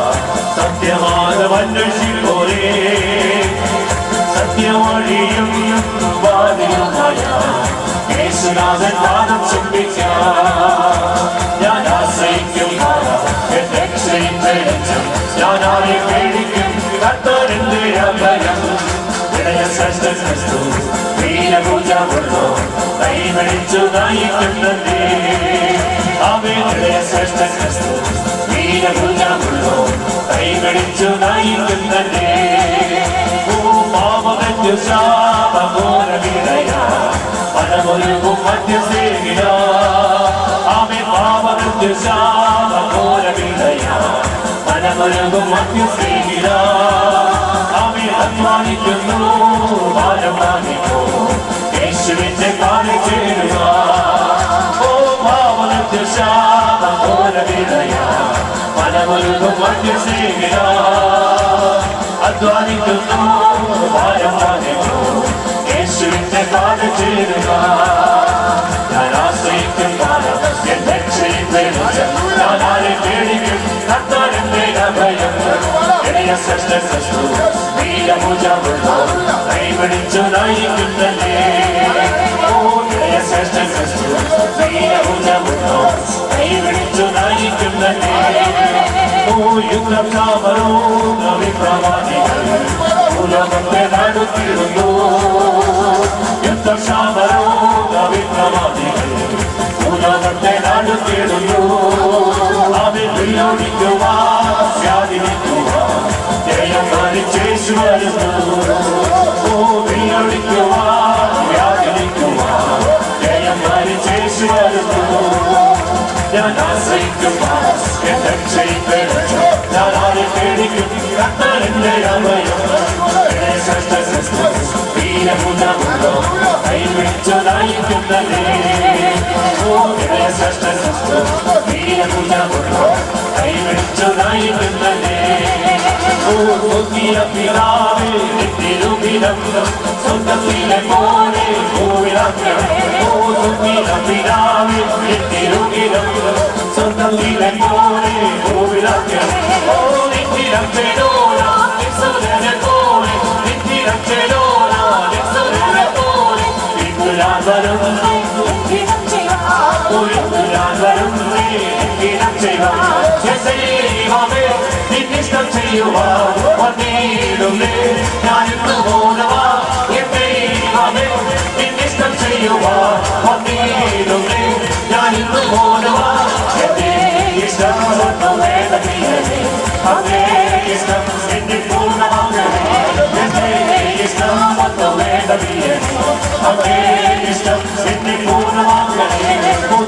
സത്യമാർഗം അന്വേഷിപ്പോരേ സത്യവഴിയും വാദിയുമായ യേശുനാഥൻ പാദം ചുംബിക്കാം ഞാൻ ആശ്രയിക്കും രക്ഷയും തെളിച്ചം ഞാൻ ആരെ പേടിക്കും കർത്താവിന്റെ അഭയം ഇടയ ശ്രേഷ്ഠ ക്രിസ്തു വീരഭുജമുള്ളോ കൈപിടിച്ചു നയിക്കുന്നതേ ആമേൻ ഇടയ ശ്രേഷ്ഠ ക്രിസ്തു വീരഭുജമുള്ളോ കൈപിടിച്ചു നയിക്കുന്നതേ ഓ പാപമറ്റു ശാപഘോരവിടയ പരമൊരുകും മധ്യസേവിട ആമേൻ പാപമറ്റു ശാപഘോരവിടയ പരമൊരുകും മധ്യസേവിട ആമേൻ അധ്വാനിക്കുന്നു ഭാരം വാങ്ങിക്കോ യേശുവിന്റെ കാലിൽ ചേരുക ഓ പാപമറ്റു ശാപഘോരവിടയ പരമൊരുകും മധ്യസേവിട അധ്വാനിക്കുന്നു ഭാരം വാങ്ങിക്കോ യേശുവിന്റെ കാലിൽ ചേരുക ഞാൻ ആശ്രയിക്കും കാലം എന്റെ ഞാൻ ആരെ പേടിക്കും കർത്താവിന്റെ അഭയം ഇടയ ശ്രേഷ്ഠ ക്രിസ്തു വീരഭുജമുള്ളോ കൈപിടിച്ചു നയിക്കുന്നതേ ഓ ഇടയ ശ്രേഷ്ഠ ക്രിസ്തു വീരഭുജമുള്ളോ കൈപിടിച്ചു നയിക്കുന്നതേ ഓ യുദ്ധക്ഷാമരോ വിപ്രവാദികൾ ഭൂലോകത്തെ നടുക്കിടുന്നു യുദ്ധക്ഷാമരോ വിപ്രവാദികൾ ഭൂലോകത്തെ നടുക്കിടുന്നു അവൻ വില്ലോടിക്കുവാൻ സ്വാധീനിക്കുവാൻ ജയം മരിച്ചേശു വരുന്നു ഓ വില്ലോടിക്കുവാൻ സ്വാധീനിക്കുവാൻ ജയം മരിച്ചേശു വരുന്നു ഞാൻ ആശ്രയിക്കും ഞാൻ ആരെ പേടിക്കും കർത്താവിന്റെ അഭയം ശ്രേഷ്ഠ ക്രിസ്തു വീരഭുജമുള്ളോ കൈപിടിച്ചു നയിക്കുന്നതേ ഓ ശ്രേഷ്ഠ ക്രിസ്തു വീരഭുജമുള്ളോ കൈപിടിച്ചു നയിക്കുന്നതേ ഓ നോക്കിയ പിതാവേ തിരുവിധം സ്വന്തത്തിലെ പോലെ ഭൂവിലാക്കണം ഓ നോക്കിയ പിതാവേ തിരുവിധം സ്വന്തത്തിലെ പോലെ ഭൂവിലാക്കണം ഓ നിത്യം ചേരോരാ നിസ്സുരനെ പോലെ നിത്യം ചേരോരാ നിസ്സുരനെ പോലെ വിപുലാൻ വരുന്നു വിപുലാൻ വരുന്നു വിപുലാൻ ചെയ്യാം നിന്നിഷ്ടം ചെയ്യുവാൻ വന്നിടുന്നേ ഞാനിന്ന് പോലവാ എന്റെ നിന്നിഷ്ടം ചെയ്യുവാൻ വന്നിടുന്നേ ഞാനിന്ന് പോലവാ എന്റെ ഇഷ്ടം വേദനീയേ അതേ ഇഷ്ടം എന്റെ പൂർണ്ണമാകണേ എന്റെ ഇഷ്ടം വേദനീയേ അതേ ഇഷ്ടം എന്റെ പൂർണ്ണമാകണേ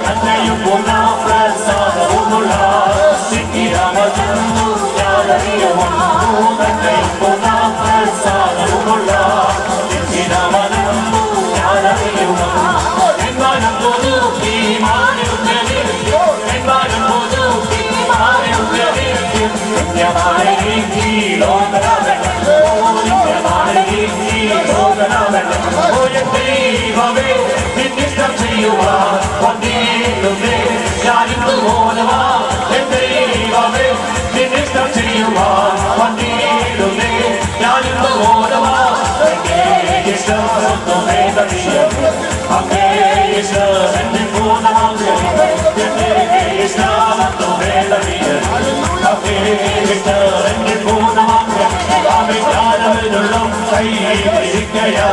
തന്നെയും പൂർണ്ണ പ്രസാദവുമുള്ള സിദ്ധിരാമചന്ദ്രു ഞാനറിയുവാൻ തന്നെയും പൂർണ്ണ പ്രസാദവുമുള്ള സിദ്ധിരാമചന്ദ്രു ഞാനറിയുവാൻ എന്നാലും പുതുക്കി മാറിയുന്നതിരിക്കും എന്നാലും പുതുക്കി മാറിയുന്നതിരിക്കും നിത്യമായ രീതി ലോകനാവണം നിത്യമായ രീതി ലോകനാവണം ദൈവമേ നിന്നിഷ്ടം ചെയ്യുവാൻ വന്നിടുന്നേ ഞാനിന്ന് പോലവാ എന്റെ ദൈവമേ നിന്നിഷ്ടം ചെയ്യുവാൻ വന്നിടുന്നേ ഞാനിന്ന് പോലവാ എന്റെ ഇഷ്ടം വേദനീയം അങ്ങേ ഇഷ്ടം എന്റെ പൂർണ്ണമാകണേ എന്റെ ഇഷ്ടം വേദനീയം അങ്ങേ ഇഷ്ടം എന്റെ പൂർണ്ണമാകണേ അവൻ ഞാനവനുള്ള കൈയിരിക്കയാ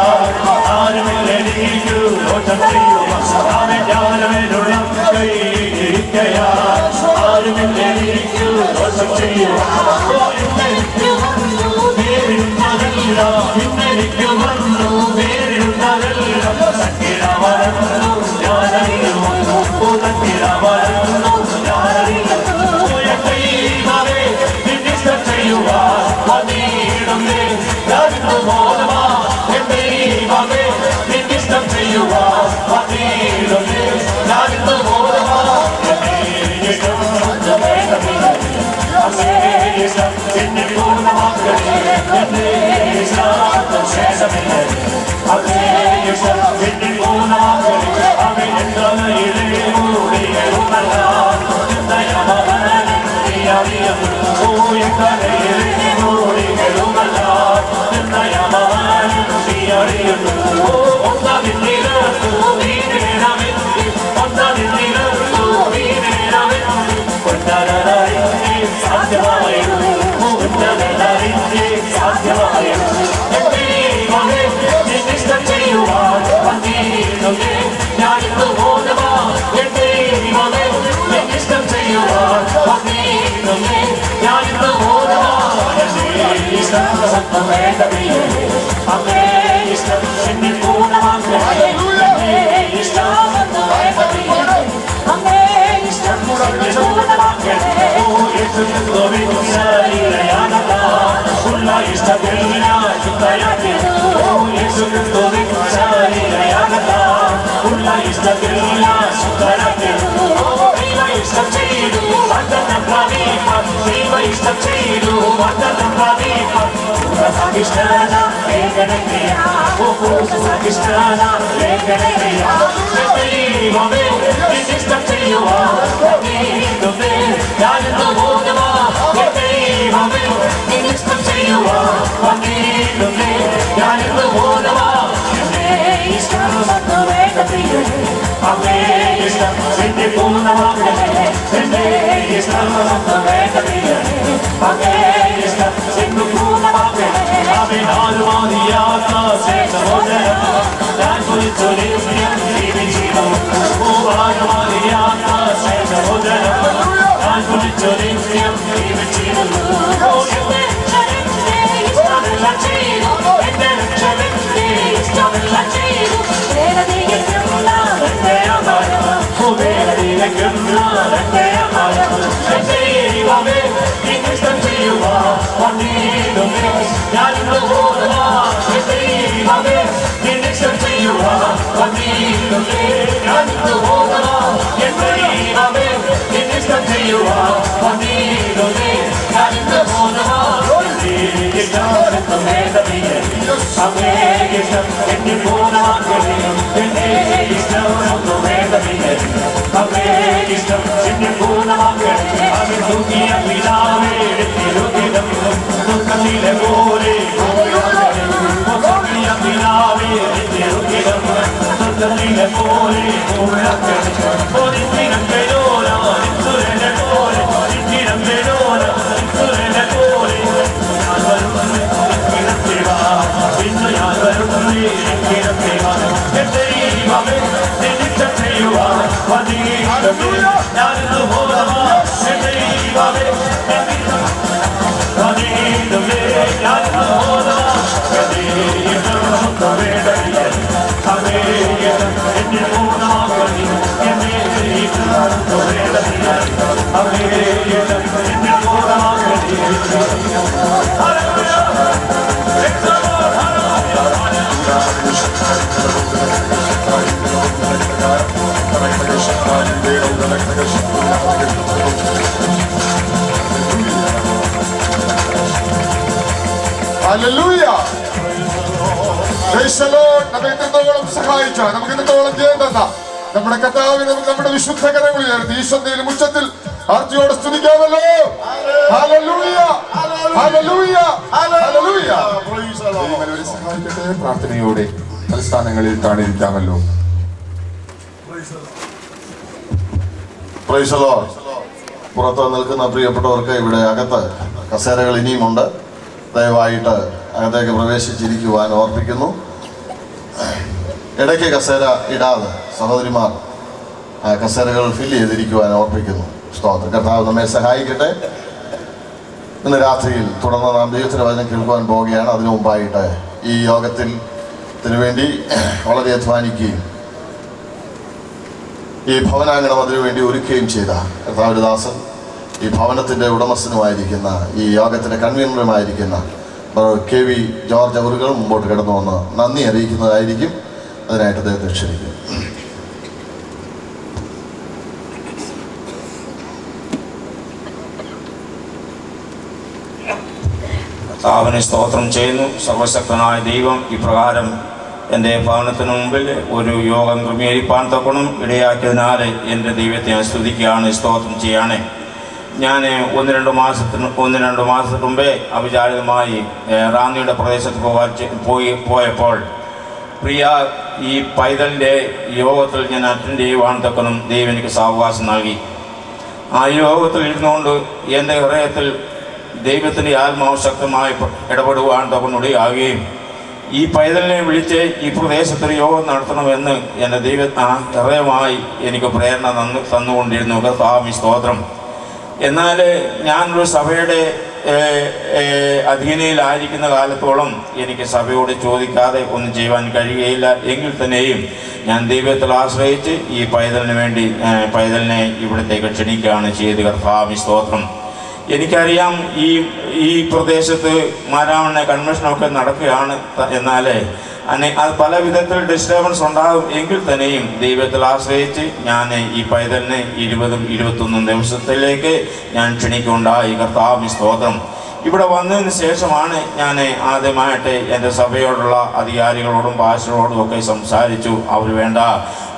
ആരുമില്ലെനിക്കു ദോഷം ചെയ്യുവാൻ അവൻ ഞാനവനുള്ള കൈയിരിക്കയാ ആരുമില്ലെനിക്കു ദോഷം ചെയ്യുവാൻ ഇന്നെനിക്ക് വന്നു നേരിടുന്നതെല്ലാം സഖിരാമരന്നു ഞാനറിയുന്നു സഖിരാമരന്നു Hallelujah. Praise the Lord. നമ്മെ ഇത്രത്തോളം സഹായിച്ച, നമുക്ക് ഇത്രത്തോളം ചെയ്യേണ്ട നമ്മുടെ കർത്താവിനെ നമുക്ക് നമ്മുടെ വിശുദ്ധ കരങ്ങളിൽ ഉയർത്തി ഈ സന്ധ്യയിൽ ഉച്ചത്തിൽ ആർത്തിയോടെ സ്തുതിക്കാമല്ലോ. Hallelujah. Hallelujah. Hallelujah. ദൈവമേ സഹായിക്കട്ടെ. പ്രാർത്ഥനയോടെ തലസ്ഥാനങ്ങളിൽ താണിരിക്കാമല്ലോ. Praise the Lord. പുറത്ത് നിൽക്കുന്ന പ്രിയപ്പെട്ടവർക്ക് ഇവിടെ അകത്ത് കസേരകൾ ഇനിയുമുണ്ട്. ദയവായിട്ട് അകത്തേക്ക് പ്രവേശിച്ചിരിക്കുവാൻ ഓർപ്പിക്കുന്നു. ഇടയ്ക്ക് കസേര ഇടാതെ സഹോദരിമാർ കസേരകൾ ഫില്ല് ചെയ്തിരിക്കുവാൻ ഓർപ്പിക്കുന്നു. സ്തോത്രം. കർത്താവ് നമ്മെ സഹായിക്കട്ടെ. ഇന്ന് രാത്രിയിൽ തുടർന്ന് നാം ദൈവത്തിൻ്റെ വചനം കേൾക്കുവാൻ പോവുകയാണ്. അതിനു മുമ്പായിട്ട് ഈ യോഗത്തിന് വേണ്ടി വളരെ അധ്വാനിക്കുകയും ഈ ഭവനാങ്കണം അതിനു വേണ്ടി ഒരുക്കുകയും ചെയ്ത കർത്താവിൻ്റെ ദാസൻ, ഈ ഭവനത്തിൻ്റെ ഉടമസ്ഥനുമായിരിക്കുന്ന, ഈ യോഗത്തിൻ്റെ കൺവീനറുമായിരിക്കുന്ന KV ജോർജ് അവറുകൾ മുമ്പോട്ട് കിടന്നു വന്ന് നന്ദി അറിയിക്കുന്നതായിരിക്കും. അതിനായിട്ട് അദ്ദേഹത്തെ ക്ഷണിക്കുന്നു. കർത്താവിനെ സ്തോത്രം ചെയ്യുന്നു. സർവശക്തനായ ദൈവം ഇപ്രകാരം എൻ്റെ ഭവനത്തിന് മുമ്പിൽ ഒരു യോഗം ക്രമീകരിപ്പാൻ തക്കണം ഇടയാക്കിയതിനാൽ എൻ്റെ ദൈവത്തെ ഞാൻ സ്തുതിക്കുകയാണ്, സ്തോത്രം ചെയ്യാണ്. ഞാൻ ഒന്ന് രണ്ട് മാസത്തിന് മുമ്പേ അവിചാരിതമായി റാന്നിയുടെ പ്രദേശത്ത് പോയപ്പോൾ പ്രിയ ഈ പൈതലിൻ്റെ യോഗത്തിൽ ഞാൻ അറ്റൻഡ് ചെയ്യുവാൻ തക്കണം ദൈവം എനിക്ക് സാവകാശം നൽകി. ആ യോഗത്തിൽ ഇരുന്നുകൊണ്ട് എൻ്റെ ഹൃദയത്തിൽ ദൈവത്തിൻ്റെ ആത്മാവ് ശക്തമായി ഇടപെടുവാൻ തക്കനുടയാകുകയും ഈ പൈതലിനെ വിളിച്ച് ഈ പ്രദേശത്തൊരു യോഗം നടത്തണമെന്ന് എൻ്റെ ഹൃദയമായി എനിക്ക് പ്രേരണ തന്നുകൊണ്ടിരുന്നു. കർത്താവേ സ്തോത്രം. എന്നാൽ ഞാനൊരു സഭയുടെ അധീനയിലായിരിക്കുന്ന കാലത്തോളം എനിക്ക് സഭയോട് ചോദിക്കാതെ ഒന്നും ചെയ്യുവാൻ കഴിയുകയില്ല. എങ്കിൽ തന്നെയും ഞാൻ ദൈവത്തിൽ ആശ്രയിച്ച് ഈ പൈതലിനെ ഇവിടത്തേക്ക് ക്ഷണിക്കുകയാണ് ചെയ്ത്. കർത്താവേ സ്തോത്രം. എനിക്കറിയാം ഈ പ്രദേശത്ത് മാരാമണ്ണ കൺവെൻഷനൊക്കെ നടക്കുകയാണ്. എന്നാൽ അത് പല വിധത്തിൽ ഡിസ്റ്റർബൻസ് ഉണ്ടാകും. എങ്കിൽ തന്നെയും ദൈവത്തിൽ ആശ്രയിച്ച് ഞാൻ ഈ പൈതലിനെ 20-21 ദിവസത്തിലേക്ക് ഞാൻ ക്ഷണിക്കുണ്ടായി. കർത്താവേ സ്തോത്രം. ഇവിടെ വന്നതിന് ശേഷമാണ് ഞാൻ ആദ്യമായിട്ട് എൻ്റെ സഭയോടുള്ള അധികാരികളോടും പാസ്റ്ററോടും ഒക്കെ സംസാരിച്ചു. അവർ വേണ്ട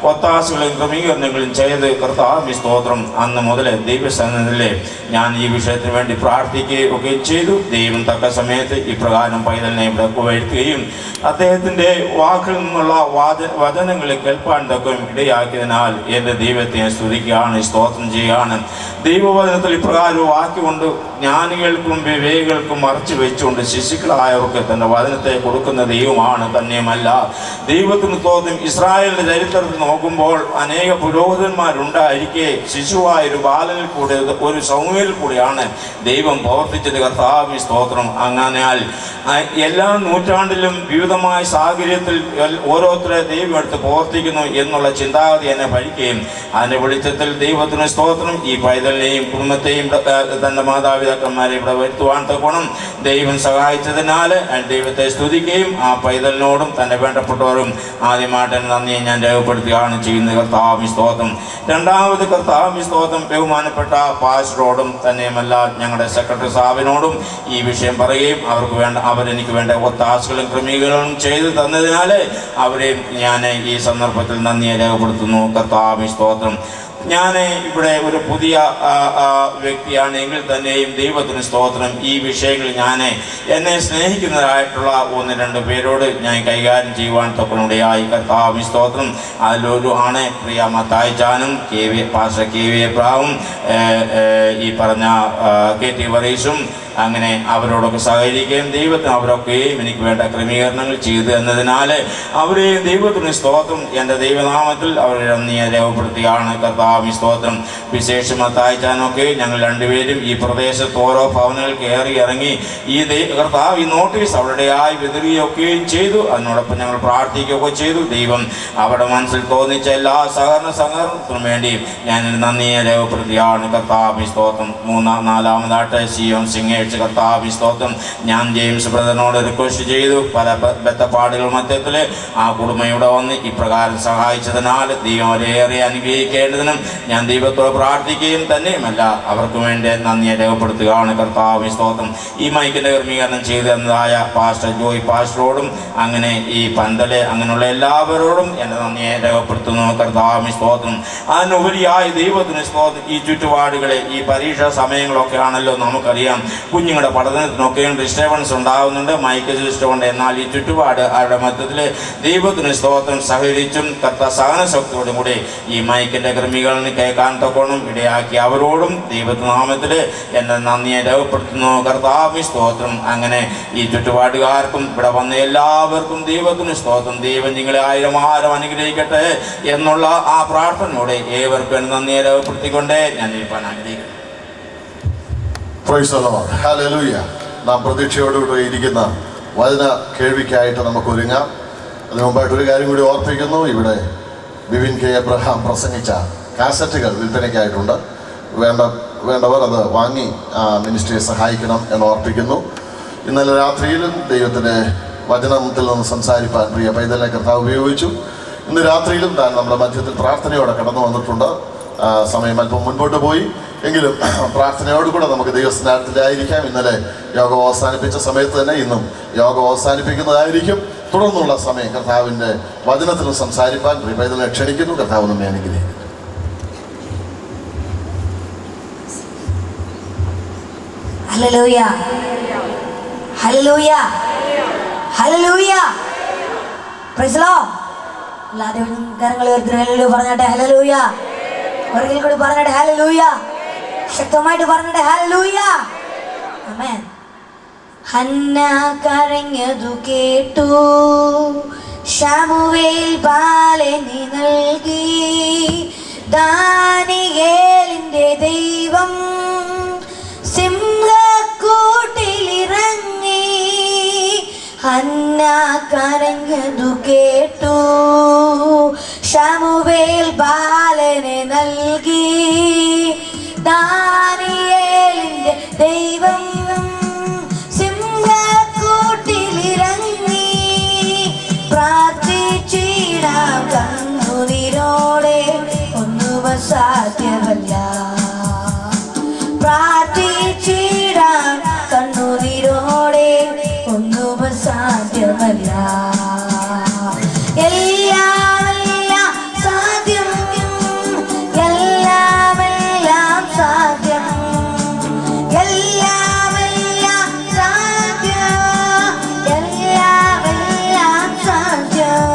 ഒത്താശകളും ക്രമീകരണങ്ങളും ചെയ്ത്. കർത്താവേ സ്തോത്രം. അന്ന് മുതൽ ദൈവസന്നിധിയിൽ ഞാൻ ഈ വിഷയത്തിന് വേണ്ടി പ്രാർത്ഥിക്കുകയൊക്കെ ചെയ്തു. ദൈവം തക്ക സമയത്ത് ഇപ്രകാരം പൈതലിനെ ഇവിടെ വരുത്തുകയും അദ്ദേഹത്തിൻ്റെ വാക്കിൽ നിന്നുള്ള വചനങ്ങൾ കേൾപ്പാൻ തക്ക ഇടയാക്കിയതിനാൽ എൻ്റെ ദൈവത്തെ സ്തുതിക്കുകയാണ്, സ്തോത്രം ചെയ്യുകയാണ്. ദൈവവചനത്തിൽ ഇപ്രകാരം വാക്കുകൊണ്ട് ജ്ഞാനികൾക്കും വിവേകികൾക്കും മറച്ചു വെച്ചുകൊണ്ട് ശിശുക്കളായവർക്ക് തൻ്റെ വചനത്തെ കൊടുക്കുന്ന ദൈവമാണ്. തന്നെയുമല്ല ദൈവത്തിന് തോന്നും ഇസ്രായേലിൻ്റെ ചരിത്രത്തിൽ നോക്കുമ്പോൾ അനേക പുരോഹിതന്മാരുണ്ടായിരിക്കെ ശിശുവായൊരു ബാലനിൽ കൂടെ ഒരു സമൂഹയിൽ കൂടിയാണ് ദൈവം പ്രവർത്തിച്ചത്. കർത്താവേ സ്തോത്രം. അങ്ങനെയാൽ എല്ലാ നൂറ്റാണ്ടിലും വിവിധമായ സാഹചര്യത്തിൽ ഓരോരുത്തരെ ദൈവം എടുത്ത് പ്രവർത്തിക്കുന്നു എന്നുള്ള ചിന്താഗതി എന്നെ ഭരിക്കുകയും അതിൻ്റെ വെളിച്ചത്തിൽ ദൈവത്തിന് സ്തോത്രം ഈ പൈതലിനെയും കുടുംബത്തെയും തൻ്റെ മാതാപിതാക്കന്മാരെ ഇവിടെ വരുത്തുവാൻ തക്കോണം ദൈവം സഹായിച്ചതിനാൽ ദൈവത്തെ സ്തുതിക്കുകയും ആ പൈതലിനോടും തൻ്റെ വേണ്ടപ്പെട്ടവരും ആദ്യമായിട്ട് നന്ദിയെ ഞാൻ രേഖപ്പെടുത്തുകയാണ് ചെയ്യുന്നത്. കർത്താവേ സ്തോത്രം. രണ്ടാമത് കർത്താവേ സ്തോത്രം ബഹുമാനപ്പെട്ട പാസ്റ്ററോടും തന്നെയുമല്ല ഞങ്ങളുടെ സെക്രട്ടറി സാഹിബിനോടും ഈ വിഷയം പറയുകയും അവരെനിക്ക് വേണ്ട ഒത്താശകളും ക്രമീകരണവും ചെയ്തു തന്നതിനാൽ അവരെയും ഞാൻ ഈ സന്ദർഭത്തിൽ നന്ദിയെ രേഖപ്പെടുത്തുന്നു. കർത്താവേ സ്തോത്രം. ഞാൻ ഇവിടെ ഒരു പുതിയ വ്യക്തിയാണെങ്കിൽ തന്നെയും ദൈവത്തിന് സ്തോത്രം ഈ വിഷയങ്ങൾ ഞാൻ എന്നെ സ്നേഹിക്കുന്നതായിട്ടുള്ള 1-2 പേരോട് ഞാൻ കൈകാര്യം ചെയ്യുവാൻ തക്കനുടയായി. കർത്താവേ സ്തോത്രം. അതിലൊരു ആണ് പ്രിയ മത്തായിച്ചാനും പാസ്റ്റർ KV എബ്രഹാമും ഈ പറഞ്ഞ KT വറീസും. അങ്ങനെ അവരോടൊക്കെ സഹകരിക്കുകയും ദൈവത്തിന് അവരൊക്കെയും എനിക്ക് വേണ്ട ക്രമീകരണങ്ങൾ ചെയ്തു എന്നതിനാൽ അവരെയും ദൈവത്തിന് സ്തോത്രം എൻ്റെ ദൈവനാമത്തിൽ അവരെ നന്ദിയെ രേഖപ്പെടുത്തുകയാണ്. കർത്താവേ സ്തോത്രം. വിശേഷം മത്തായിച്ചാനൊക്കെ ഞങ്ങൾ രണ്ടുപേരും ഈ പ്രദേശത്ത് ഓരോ ഭവനങ്ങൾ കയറി ഇറങ്ങി ഈ കർത്താവ് ഈ നോട്ടീസ് അവരുടെയായി വിതറുകയൊക്കെയും ചെയ്തു. അതിനോടൊപ്പം ഞങ്ങൾ പ്രാർത്ഥിക്കുകയൊക്കെ ചെയ്തു. ദൈവം അവരുടെ മനസ്സിൽ തോന്നിച്ച എല്ലാ സഹകരണത്തിനും വേണ്ടി ഞാൻ നന്ദിയെ രേഖപ്പെടുത്തുകയാണ്. കർത്താവേ സ്തോത്രം. നാലാമതായിട്ട് സിയോൺ സിംഗേഴ്സ്. കർത്താവേ സ്തോത്രം. ഞാൻ ജെയിംസ് ബ്രദറിനോട് റിക്വസ്റ്റ് ചെയ്തു. പല ബന്ധപ്പാടുകൾ മധ്യത്തിൽ ആ കുടുംബം ഇവിടെ വന്ന് ഇപ്രകാരം സഹായിച്ചതിനാൽ ദൈവം അവരേറെ അനുഗ്രഹിക്കേണ്ടതിനും ഞാൻ ദൈവത്തോട് പ്രാർത്ഥിക്കുകയും തന്നെയുമല്ല അവർക്ക് വേണ്ടി നന്ദിയെ രേഖപ്പെടുത്തുകയാണ്. കർത്താവേ സ്തോത്രം. ഈ മൈക്കിൻ്റെ ക്രമീകരണം ചെയ്തു തന്നതായ പാസ്റ്റർ ജോയ് പാസ്റ്ററോടും അങ്ങനെ ഈ പന്തല് അങ്ങനെയുള്ള എല്ലാവരോടും എൻ്റെ നന്ദിയെ രേഖപ്പെടുത്തുന്നു. കർത്താവേ സ്തോത്രം. അതിനുപരിയായി ദൈവത്തിന് സ്തോത്രം. ഈ ചുറ്റുപാടുകളെ ഈ പരീക്ഷാ സമയങ്ങളൊക്കെ ആണല്ലോ നമുക്കറിയാം. കുഞ്ഞുങ്ങളുടെ പഠനത്തിനൊക്കെയും ഡിസ്റ്റർബൻസ് ഉണ്ടാകുന്നുണ്ട്. മൈക്ക് സിസ്റ്റം ഉണ്ട്. എന്നാൽ ഈ ചുറ്റുപാട് അവരുടെ മധ്യത്തിൽ ദൈവത്തിന് സ്തോത്രം സഹകരിച്ചും സഹനശക്തിയോടും കൂടി ഈ മൈക്കിൻ്റെ ക്രമീകരണം കേൾക്കാൻ തക്കോണം ഇടയാക്കി അവരോടും ദൈവനാമത്തിൽ എൻ്റെ നന്ദിയെ രേഖപ്പെടുത്തുന്നു. കർത്താവേ സ്തോത്രം. അങ്ങനെ ഈ ചുറ്റുപാടുകാർക്കും ഇവിടെ വന്ന എല്ലാവർക്കും ദൈവത്തിന് സ്തോത്രം. ദൈവം നിങ്ങളെ 1000 അനുഗ്രഹിക്കട്ടെ എന്നുള്ള ആ പ്രാർത്ഥനയോടെ ഏവർക്കും നന്ദിയെ രേഖപ്പെടുത്തിക്കൊണ്ട് ഞാൻ ഇരിക്കാൻ ആഗ്രഹിക്കുന്നു. Price the Lord. ഹല്ലേലൂയ. നാം പ്രതീക്ഷയോടുകൂടി ഇരിക്കുന്ന വചന കേൾവിക്കായിട്ട് നമുക്ക് ഒരുങ്ങാം. അതിനു മുമ്പായിട്ട് ഒരു കാര്യം കൂടി ഓർപ്പിക്കുന്നു. ഇവിടെ ബിബിൻ K. എബ്രഹാം പ്രസംഗിച്ച കാസറ്റുകൾ വിൽപ്പനയ്ക്കായിട്ടുണ്ട്. വേണ്ടവർ അത് വാങ്ങി മിനിസ്ട്രിയെ സഹായിക്കണം എന്ന് ഓർപ്പിക്കുന്നു. ഇന്നലെ രാത്രിയിലും ദൈവത്തിൻ്റെ വചനത്തിൽ നിന്ന് സംസാരിപ്പാൻ പ്രിയ പൈതലിനെ കർത്താവ് ഉപയോഗിച്ചു. ഇന്ന് രാത്രിയിലും താൻ നമ്മുടെ മധ്യത്തിൽ പ്രാർത്ഥനയോടെ കടന്നു വന്നിട്ടുണ്ട്. സമയം അല്പം മുൻപോട്ട് പോയി എങ്കിലും പ്രാർത്ഥനയോടുകൂടെ നമുക്ക് ദൈവസ്നാനത്തിലായിരിക്കാം. ഇന്നലെ യോഗം അവസാനിപ്പിച്ച സമയത്ത് തന്നെ ഇന്നും യോഗം അവസാനിപ്പിക്കുന്നതായിരിക്കും. തുടർന്നുള്ള സമയം കർത്താവിൻ്റെ വചനത്തിൽ സംസാരിപ്പാൻ പ്രിയ പൈതലിനെ ക്ഷണിക്കുന്നു. കർത്താവ് നമ്മെ അനുഗ്രഹിക്കുന്നു. ഹല്ലേലൂയ, ഹല്ലേലൂയ, ഹല്ലേലൂയ. Praise the Lord. എല്ലാവരും കരങ്ങൾ ഉയർത്തി ഹല്ലേലൂയ പറഞ്ഞാട്ടെ. ഹല്ലേലൂയ. ഒരിക്കൽ കൂടി പറഞ്ഞാട്ടെ ഹല്ലേലൂയ. ശക്തമായിട്ട് പറഞ്ഞാട്ടെ ഹല്ലേലൂയ. ആമേൻ. ഹന്ന കരഞ്ഞതു കേട്ടു, ശമൂവേൽ ബാലന് നൽകി. ദാനിയേലിന്റെ ദൈവം സിംഹക്കൂട്ടിലിറങ്ങി. ഹന്ന കരഞ്ഞതു കേട്ടു, ശമൂവേൽ ബാലന് നൽകി. ദാനിയേലിന്റെ ദൈവം സിംഹക്കൂട്ടിലിറങ്ങി. പ്രാർത്ഥിച്ചിടാം കണ്ണുനീരോടെ, ഒന്നും അസാധ്യമല്ല. പ്രാർത്ഥിച്ചിടാം കണ്ണുനീരോടെ, ഒന്നും അസാധ്യമല്ല. എല്ലാമെല്ലാം സാധ്യം, എല്ലാമെല്ലാം സാധ്യം, എല്ലാമെല്ലാം സാധ്യം, എല്ലാമെല്ലാം സാധ്യം.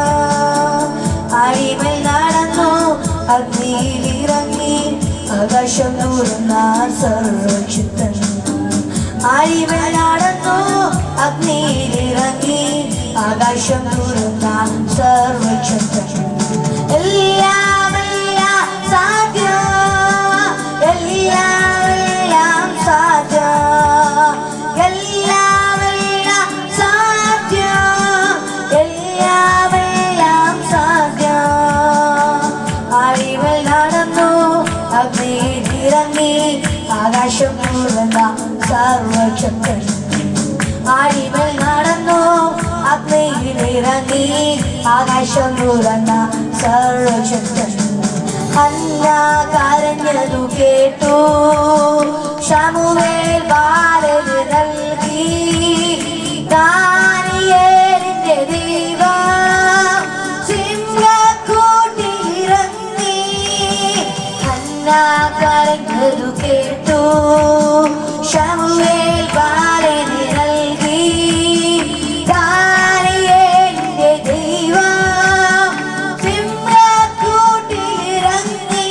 അടിമൽ നടന്നു, അഗ്നിയിലിറങ്ങി, ആകാശം തുറന്ന സർവശക്തൻ. അടിമൽ നടന്നു, അഗ്നിയിലിറങ്ങി, ആകാശം തുറന്ന സർവശക്തൻ. എല്ലാമെല്ലാം സാധ്യം, എല്ലാമെല്ലാം സാധ്യം, എല്ലാമെല്ലാം സാധ്യം, എല്ലാമെല്ലാം സാധ്യം. അടിമൽ നടന്നു, അഗ്നിയിലിറങ്ങി, ആകാശം തുറന്ന സർവശക്തൻ. അടിമൽ നടന്നു, അഗ്നിയിലിറങ്ങി, ആകാശം തുറന്ന സർവശക്തൻ. ഹന്ന കരഞ്ഞതു കേട്ടു, ശമൂവേൽ ബാലന് നൽകി. ദാനിയേലിന്റെ ദൈവം സിംഹക്കൂട്ടിലിറങ്ങി. ഹന്ന കരഞ്ഞതു കേട്ടു, ശമൂവേൽ ബാലന് നൽകി. ദാനിയേലിന്റെ ദൈവം സിംഹക്കൂട്ടിലിറങ്ങി.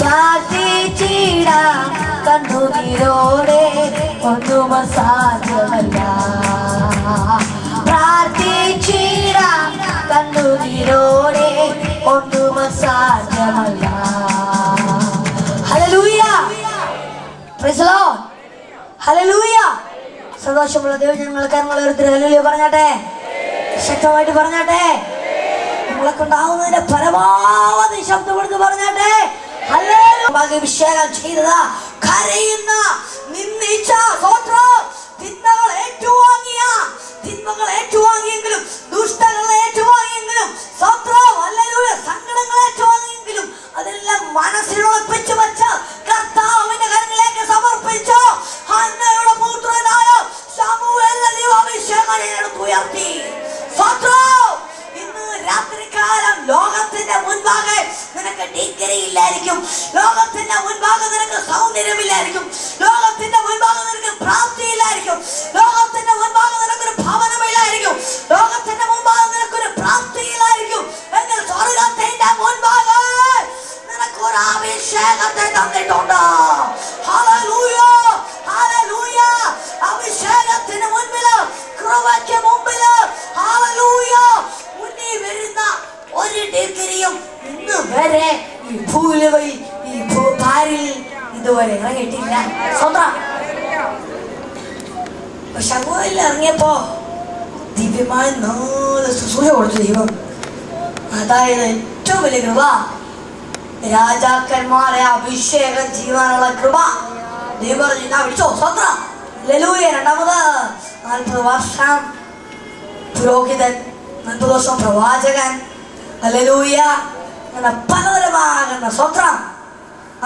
പ്രാർത്ഥിച്ചിടാം കണ്ണുനീരോടെ, ഒന്നും അസാധ്യമല്ല. പ്രാർത്ഥിച്ചിടാം കണ്ണുനീരോടെ, ഒന്നും അസാധ്യമല്ല. ഹല്ലേലൂയ. Praise the Lord. ഹല്ലേലൂയ. സന്തോഷമുള്ള ദൈവജനങ്ങൾ കരങ്ങൾ ഉയർത്തി ഹല്ലേലൂയ പറഞ്ഞാട്ടെ. ശക്തമായിട്ട് പറഞ്ഞാട്ടെ. നമ്മളെ കൊണ്ടാവുന്നതിന്റെ പരമാവധി ശബ്ദം കൊടുത്ത് പറഞ്ഞാട്ടെ ഹല്ലേലൂയ. അഭിഷേകം ചെയ്തതാ കരയുന്ന, നിന്ദിച്ച, തിന്മകൾ ഏറ്റുവാങ്ങിയെങ്കിലും, ദുഷ്ടങ്ങൾ ഏറ്റുവാങ്ങിയെങ്കിലും, ഹല്ലേലൂയ, സങ്കടങ്ങൾ ഏറ്റുവാങ്ങിയെങ്കിലും അതെല്ലാം മനസ്സിലുറപ്പിച്ചു വെച്ച് കർത്താവിന്റെ കരങ്ങളിലേക്ക് സമർപ്പിച്ചു. ഹന്നയുടെ പുത്രനായ ശമൂവേലിനെ ദൈവം അഭിഷേകം ഉയർത്തി. ഇന്ന് രാത്രികാലം ലോകത്തിന്റെ മുൻപാകെ നിനക്ക് ഡിഗ്രി ഇല്ലായിരിക്കും, ലോകത്തിന്റെ മുൻപാകെ നിനക്ക് സൗന്ദര്യമില്ലായിരിക്കും, ലോകത്തിന്റെ മുൻപാകെ നിനക്ക് പ്രാപ്തിയില്ലായിരിക്കും, ലോകത്തിന്റെ മുൻപാകെ നിനക്കൊരു ഭവനമില്ലായിരിക്കും, ലോകത്തിന്റെ മുൻപാകെ നിനക്കൊരു പ്രാപ്തിയില്ലായിരിക്കും. എങ്കിൽ സ്വർഗത്തിന്റെ മുൻപാകെ നിനക്കൊരു അഭിഷേകത്തെ തന്നിട്ടുണ്ട്. Hallelujah, hallelujah. അഭിഷേകത്തിന് മുൻപില്, കൃപയ്ക്ക് മുമ്പില്, ഹല്ലേലൂയ, മുന്നിൽ വരുന്ന ഒരു ഡിഗ്രിയും ഇന്ന് വരെ ഈ ഭൂമിയിൽ, ഈ ഭൂപാരിൽ ഇതുവരെ ഇറങ്ങിയിട്ടില്ല. സ്വന്തം ശമൂവേലിൽ ഇറങ്ങിയപ്പോ ദിവ്യമായ 4 ശുശ്രൂഷ കൊടുത്തു ദൈവം. അതായത് ഏറ്റവും വലിയ കൃപ, രാജാക്കന്മാരെ അഭിഷേകം ചെയ്യാനുള്ള കൃപ. ദൈവം പറഞ്ഞു, ഞാൻ വിളിച്ചോ സ്വന്തം. ഹല്ലേലൂയ. രണ്ടാമത് 40 വർഷം പുരോഹിതൻ, 40 വർഷം പ്രവാചകൻ. ഹല്ലേലൂയ. അങ്ങനെ പലതരമാകുന്ന സ്വത്രം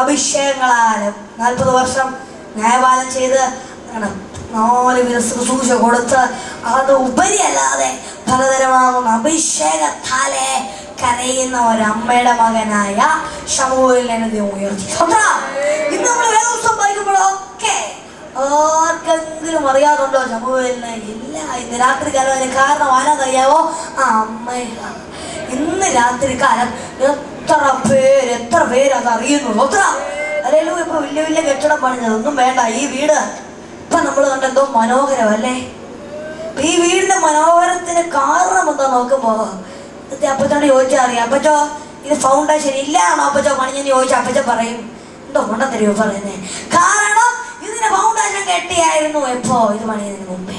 അഭിഷേകങ്ങളാലും 40 വർഷം ന്യായപാലനം ചെയ്ത് അങ്ങനെ 4 വിധ ശുശ്രൂഷ കൊടുത്ത് അത് ഉപരിയല്ലാതെ പലതരമാകുന്ന അഭിഷേകത്താലെ കരയുന്ന ഒരമ്മയുടെ മകനായ ശമൂവേലിനെ ദൈവം ഉയർത്തി. ഇന്ന് നമ്മൾ വേദപുസ്തകം വായിക്കുമ്പോഴൊക്കെ ആർക്കെങ്കിലും അറിയാതുണ്ടോ ശമൂവേലിനെ? ഇല്ല. ഇന്ന് രാത്രികാലം അതിന് കാരണം ആരാന്നറിയാവോ? ആ അമ്മയാണ്. ഇന്ന് രാത്രികാലം എത്ര പേര് അത് അറിയുന്നു? ഒത്ര അല്ലേലും ഇപ്പൊ വലിയ വലിയ കെട്ടിടം പണിഞ്ഞതൊന്നും വേണ്ട. ഈ വീട് ഇപ്പൊ നമ്മൾ കണ്ടെന്തോ മനോഹരമല്ലേ? ഈ വീടിന്റെ മനോഹരത്തിന് കാരണം എന്താ നോക്കുമ്പോ അപ്പച്ചോട് ചോദിച്ചാൽ അറിയാം. അപ്പച്ചോ ഇത് ഫൗണ്ടേഷൻ ഇല്ലാണോ അപ്പച്ചോ പണിഞ്ഞെന്ന് ചോദിച്ചാൽ അപ്പച്ചോ പറയും എന്തോ കൊണ്ടത്തരുമോ പറയുന്നേ. കാരണം ഇതിന് ഫൗണ്ടേഷൻ കെട്ടിയായിരുന്നു എപ്പോ? ഇത് പണിയുന്നതിന് മുമ്പേ.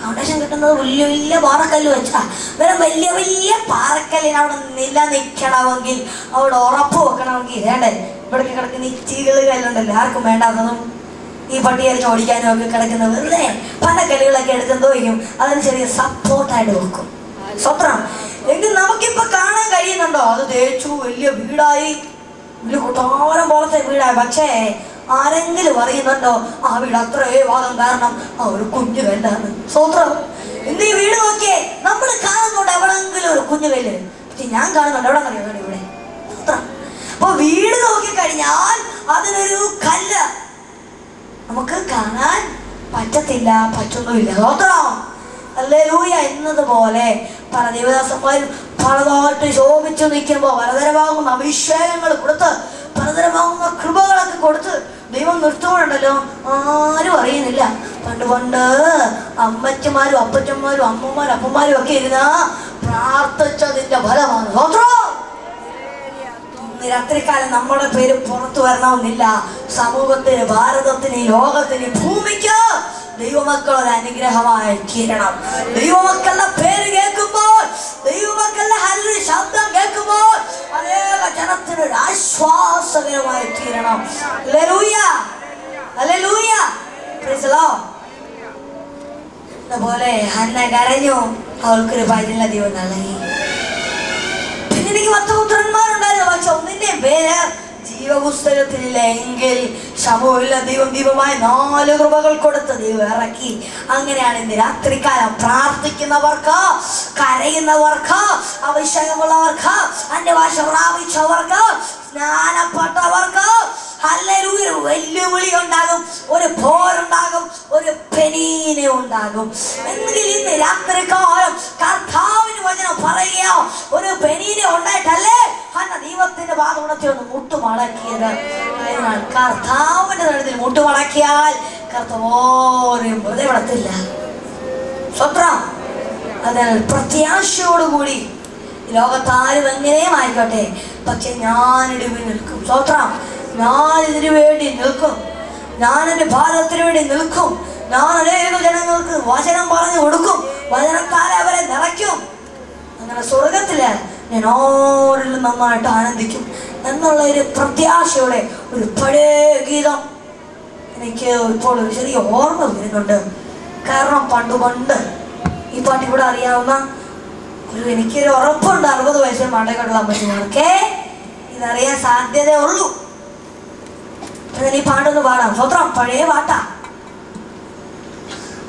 ഫൗണ്ടേഷൻ കിട്ടുന്നത് വലിയ വലിയ പാറക്കല്ല് വെച്ചാ. വേറെ വലിയ വലിയ പാറക്കല്ലിന് അവിടെ നിലനിൽക്കണമെങ്കിൽ, അവിടെ ഉറപ്പ് വെക്കണമെങ്കിൽ വേണ്ടേ ഇവിടേക്ക് കിടക്കുന്ന ഈ ചീകള് കല്ലുണ്ടല്ലോ, ആർക്കും വേണ്ടാത്തതും ഈ പട്ടിയരിച്ച് ഓടിക്കാനും ഒക്കെ കിടക്കുന്ന വെറുതെ പല കല്ലുകളൊക്കെ എടുത്തെന്തോ ചെയ്യും, അതിന് ചെറിയ സപ്പോർട്ടായിട്ട് വെക്കും. സ്വത്രം എങ്കിൽ നമുക്കിപ്പോ കാണാൻ കഴിയുന്നുണ്ടോ? അത് തേച്ചു വലിയ വീടായി, വലിയ കൊട്ടാരം പോലത്തെ വീടായി. പക്ഷേ ആരെങ്കിലും അറിയുന്നുണ്ടോ ആ വീട് അത്രേ ഭാഗം കാരണം ആ ഒരു കുഞ്ഞു കല്ലാണ്? സ്വത്രം ഇന്ന് ഈ വീട് നോക്കിയേ, നമ്മൾ കാണുന്നുണ്ട് എവിടെങ്കിലും ഒരു കുഞ്ഞു കല്ല്. പക്ഷെ ഞാൻ കാണുന്നുണ്ട് എവിടെ അറിയാം ഇവിടെ. സ്വത്രം അപ്പൊ വീട് നോക്കിക്കഴിഞ്ഞാൽ അതിനൊരു കല്ല് നമുക്ക് കാണാൻ പറ്റത്തില്ല, പറ്റുന്നുമില്ല. സ്വത്രം ഹല്ലേലൂയ. എന്നതുപോലെ പല ദേവദാസന്മാരും പലതായിട്ട് ശോഭിച്ചു നിൽക്കുമ്പോൾ പലതരമാകുന്ന അഭിഷേകങ്ങൾ കൊടുത്ത് പലതരമാകുന്ന കൃപകളൊക്കെ കൊടുത്ത് ദൈവം നിർത്തുമ്പോഴുണ്ടല്ലോ ആരും അറിയുന്നില്ല. പണ്ട് അമ്മച്ചമാരും അപ്പച്ചന്മാരും അമ്മമാരും അപ്പന്മാരും ഒക്കെ ഇരുന്ന പ്രാർത്ഥിച്ചതിന്റെ ഫലമാണ്. രാത്രികാലം നമ്മുടെ പേര് പുറത്തു വരണമെന്നില്ല. സമൂഹത്തിന്, ഭാരതത്തിന്, ലോകത്തിന്, ഭൂമിക്ക് ദൈവമക്കൾ ഒരു അനുഗ്രഹമായി തീരണം. ദൈവമക്കളുടെ പേര് കേൾക്കുമ്പോൾ, ദൈവമക്കളുടെ ഹല്ലേലൂയ ശബ്ദം കേൾക്കുമ്പോൾ അനേക ജനത്തിന് ഒരു ആശ്വാസകരമായി തീരണം. Hallelujah, hallelujah, praise the Lord. അതുപോലെ ഹന്ന കരഞ്ഞു, അവൾക്കൊരു പൈതലിനെ ദൈവം നൽകി. പിന്നെ എനിക്ക് 10 പുത്രന്മാരുണ്ടായിരുന്നു, പക്ഷെ ഒന്നിന്റെ പേര് ജീവപുസ്തകത്തിലില്ല. എങ്കിൽ ശമൂവേലിന് ദൈവം ദീപമായ 4 കൃപകൾ കൊടുത്ത് ദൈവം ഇറക്കി. അങ്ങനെയാണ് ഇന്ന് രാത്രികാലം പ്രാർത്ഥിക്കുന്നവർക്ക്, കരയുന്നവർക്ക്, അഭിഷേകമുള്ളവർക്ക്, അന്യഭാഷ പ്രാപിച്ചവർക്ക്, സ്നാനപ്പെട്ടവർക്ക് ഹല്ലേലൂയ വെല്ലുവിളി ഉണ്ടാകും, ഒരു പോരുണ്ടാകും, ഒരു പെനീന ഉണ്ടാകും. എങ്കിൽ ഇന്ന് രാത്രികാലം കർത്താവിന് വചനം പറയുകയോ ഒരു പെനീന ഉണ്ടായിട്ടല്ലേ ഹന്ന ദൈവത്തിന്റെ പാദമുണത്തി ഒന്ന് മുട്ടുമടക്കിയത്. അതിനാൽ കർത്താവിന്റെ നടത്തിൽ മുട്ടുമടക്കിയാൽ കർത്താവോരെയും വെറുതെ വിടത്തില്ല. സ്വത്രം അതിനാൽ പ്രത്യാശയോടുകൂടി ലോകത്താരും എങ്ങനെയും ആയിക്കോട്ടെ, പക്ഷെ ഞാനിടിവിൽ നിൽക്കും. സ്വത്രം ഞാൻ ഇതിനു വേണ്ടി നിൽക്കും, ഞാൻ എൻ്റെ ഭാരതത്തിന് വേണ്ടി നിൽക്കും. ഞാൻ അനേക ജനങ്ങൾക്ക് വചനം പറഞ്ഞു കൊടുക്കും, വചനത്താലെ അവരെ നിറയ്ക്കും. അങ്ങനെ സ്വർഗത്തില് ഞാൻ ഓരോരും നന്നായിട്ട് ആനന്ദിക്കും എന്നുള്ള ഒരു പ്രത്യാശയോടെ ഒരു പഴയ ഗീതം എനിക്ക് ഇപ്പോൾ ഒരു ചെറിയ ഓർമ്മ വരുന്നുണ്ട്. കാരണം പണ്ട് ഈ പാട്ട് ഇവിടെ അറിയാവുന്ന എനിക്കൊരു ഉറപ്പുണ്ട്, 60 വയസ്സിൽ മണ്ടക്കെട്ടുള്ള അമ്മച്ചിമാർക്ക് ഇതറിയാൻ സാധ്യത ഉള്ളൂ. ഈ പാട്ടൊന്ന് പാടാം. സ്വത്രം പഴയ പാട്ടാ.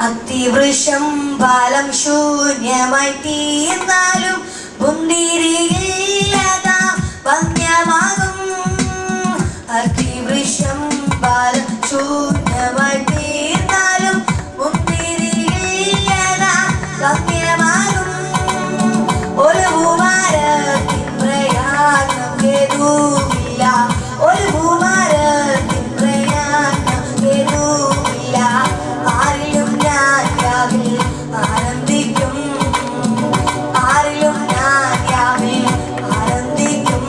അതിവൃക്ഷം ഫലം ശൂന്യമായി തീർന്നാലും മുന്തിരിയില്ലതാ വന്യമാകും. അതിവൃക്ഷം ഫലം ശൂന്യമായി തീർന്നാലും മുന്തിരിയില്ലതാ വന്യമാകും. ഒരു ഭൂമാരത്തിൻ പ്രയാണം കേതുമില്ല, ഒരു ഭൂമാരത്തിൻ പ്രയാണം കേതുമില്ല. ആരിലും ഞാൻ യാവിൽ ആനന്ദിക്കും, ആരിലും ഞാൻ യാവിൽ ആനന്ദിക്കും.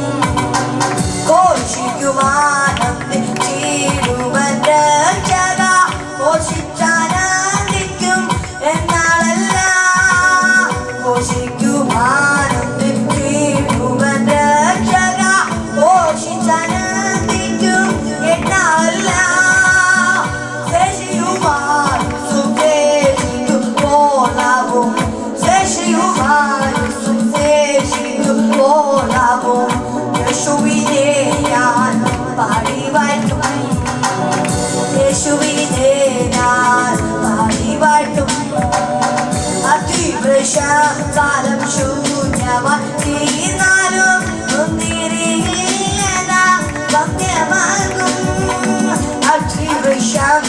ഘോഷിക്കുമാനന്ദിച്ചിടുമെന്റെ രക്ഷക, ഘോഷിച്ചാനന്ദിക്കും എന്നാളല്ല. ഘോഷിക്കുമാനന്ദിച്ചിടുമെന്റെ രക്ഷക, ഘോഷിച്ചാനന്ദിക്കും എന്നാളല്ല. ശേഷിയുമായി സുശേഷിക്കു പോലാവും, ശേഷിയുമായി സുശേഷിക്കു പോലാവും. യേശുവിനെ ഞാൻ പാടി വാഴ്ത്തും, യേശുവിനെ ഞാൻ പാടി വാഴ്ത്തും. അതിവൃക്ഷകാലം ശൂന്യമായി തീർന്നാലും മുന്തിരിയില്ലതാ വന്യമാകും. അതിവൃക്ഷം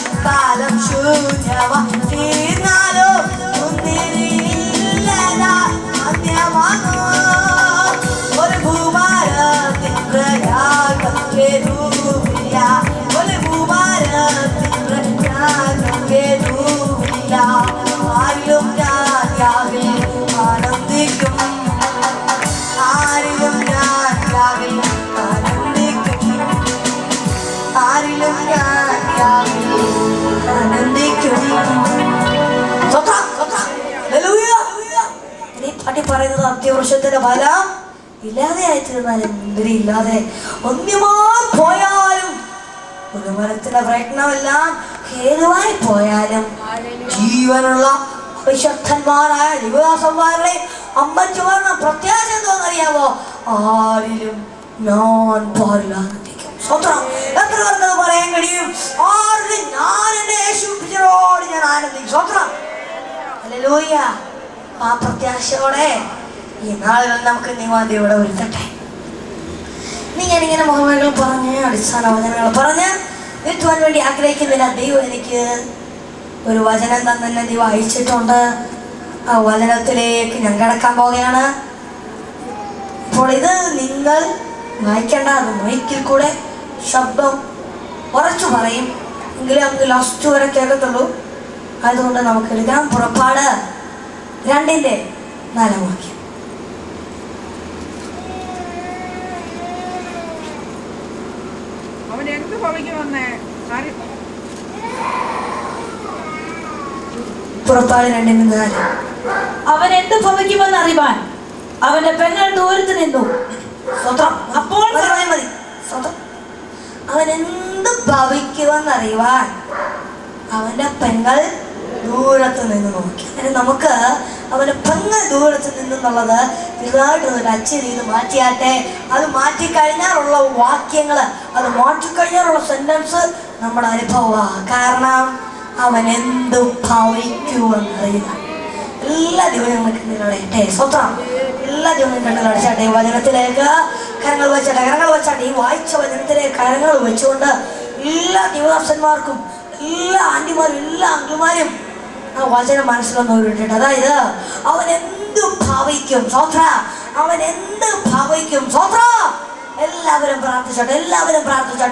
അട്ടി പറയുന്നത് അത്യവൃക്ഷത്തിന്റെ ഫലം ഇല്ലാതെ ആയിത്തീർന്നാലും മുന്തിരി ഇല്ലാതെ ഒന്യമായി പോയാലും ഒരു മരത്തിന്റെ പ്രയത്നമെല്ലാം ഹേതുവായി പോയാലും ജീവനുള്ള വിശുദ്ധന്മാരായ ദിവദാസന്മാരുടെ അമ്മച്ചുമാരുടെ പ്രത്യാശ എന്താണെന്നറിയാമോ? ആരിലും ഞാൻ പാടില്ലാതിരിക്കും. സ്വത്രം എത്ര പേർക്ക് പറയാൻ കഴിയും? ആരിലും ഞാൻ എന്റെ യേശുവിനോട് ഞാൻ ആനന്ദിക്കും. സ്വത്രം ഹല്ലേലൂയ. ആ പ്രത്യാശയോടെ ഈ നാളുകൾ നമുക്ക് നിവാദിയോടെ വരുത്തട്ടെ. ഞാനിങ്ങനെ മുഖമകൾ പറഞ്ഞ് അടിസ്ഥാന വചനങ്ങൾ പറഞ്ഞ് എത്തുവാൻ വേണ്ടി ആഗ്രഹിക്കുന്നില്ല. ദൈവം എനിക്ക് ഒരു വചനം തന്നെ ദൈവം അയച്ചിട്ടുണ്ട്. ആ വചനത്തിലേക്ക് ഞാൻ കിടക്കാൻ പോവുകയാണ്. അപ്പോൾ ഇത് നിങ്ങൾ വായിക്കേണ്ട, അത് മൈക്കിൽ കൂടെ ശബ്ദം ഉറച്ചു പറയും, എങ്കിലും നമുക്ക് ലാസ്റ്റ് വരെ കേൾക്കത്തുള്ളൂ. അതുകൊണ്ട് നമുക്ക് എടുക്കാം. പുറപ്പാട് 2:4 വാക്യം. അവൻ എന്ത് ഭവിക്കുമെന്ന് പുറപ്പാട് 2:4. അവൻ എന്ത് ഭവിക്കുമെന്ന് അറിവാൻ അവന്റെ പെങ്ങൾ ദൂരത്ത് നിന്നു. അപ്പോൾ മതി. അവൻ എന്ത് ഭവിക്കുമെന്നറിയുവാൻ അവന്റെ പെങ്ങൾ ദൂരത്ത് നിന്ന് നോക്കി. അങ്ങനെ നമുക്ക് അവന്റെ പെങ്ങൾ ദൂരത്ത് നിന്നുള്ളത് ഇതായിട്ടൊന്ന് ടച്ച് ചെയ്ത് മാറ്റിയാട്ടെ. അത് മാറ്റിക്കഴിഞ്ഞാലുള്ള വാക്യങ്ങൾ, അത് മാറ്റിക്കഴിഞ്ഞാലുള്ള സെന്റൻസ് നമ്മുടെ അനുഭവമാണ്. കാരണം അവൻ എന്ത് ഭവിക്കുമെന്നറിയുക. എല്ലാ ദിവസവും കണ്ണിലടയട്ടെ. സ്വത്രം എല്ലാ ദിവസവും കണ്ണിലടച്ചാട്ടെ. വചനത്തിലേക്ക് കരങ്ങൾ വെച്ചാട്ടെ. ഈ വായിച്ച വചനത്തിലേക്ക് കരങ്ങൾ വെച്ചുകൊണ്ട് എല്ലാ ദിവദാസന്മാർക്കും, എല്ലാ ആന്റിമാരും, എല്ലാ അങ്കിൾമാരും ആ വചനം മനസ്സിലൊന്നുവിട്ടിട്ട്, അതായത് അവൻ എന്ത് ഭാവിക്കും. സ്വത്ര അവൻ എന്ത് ഭാവിക്കും. സ്വത്ര എല്ലാവരും പ്രാർത്ഥിച്ചോട്ടെ.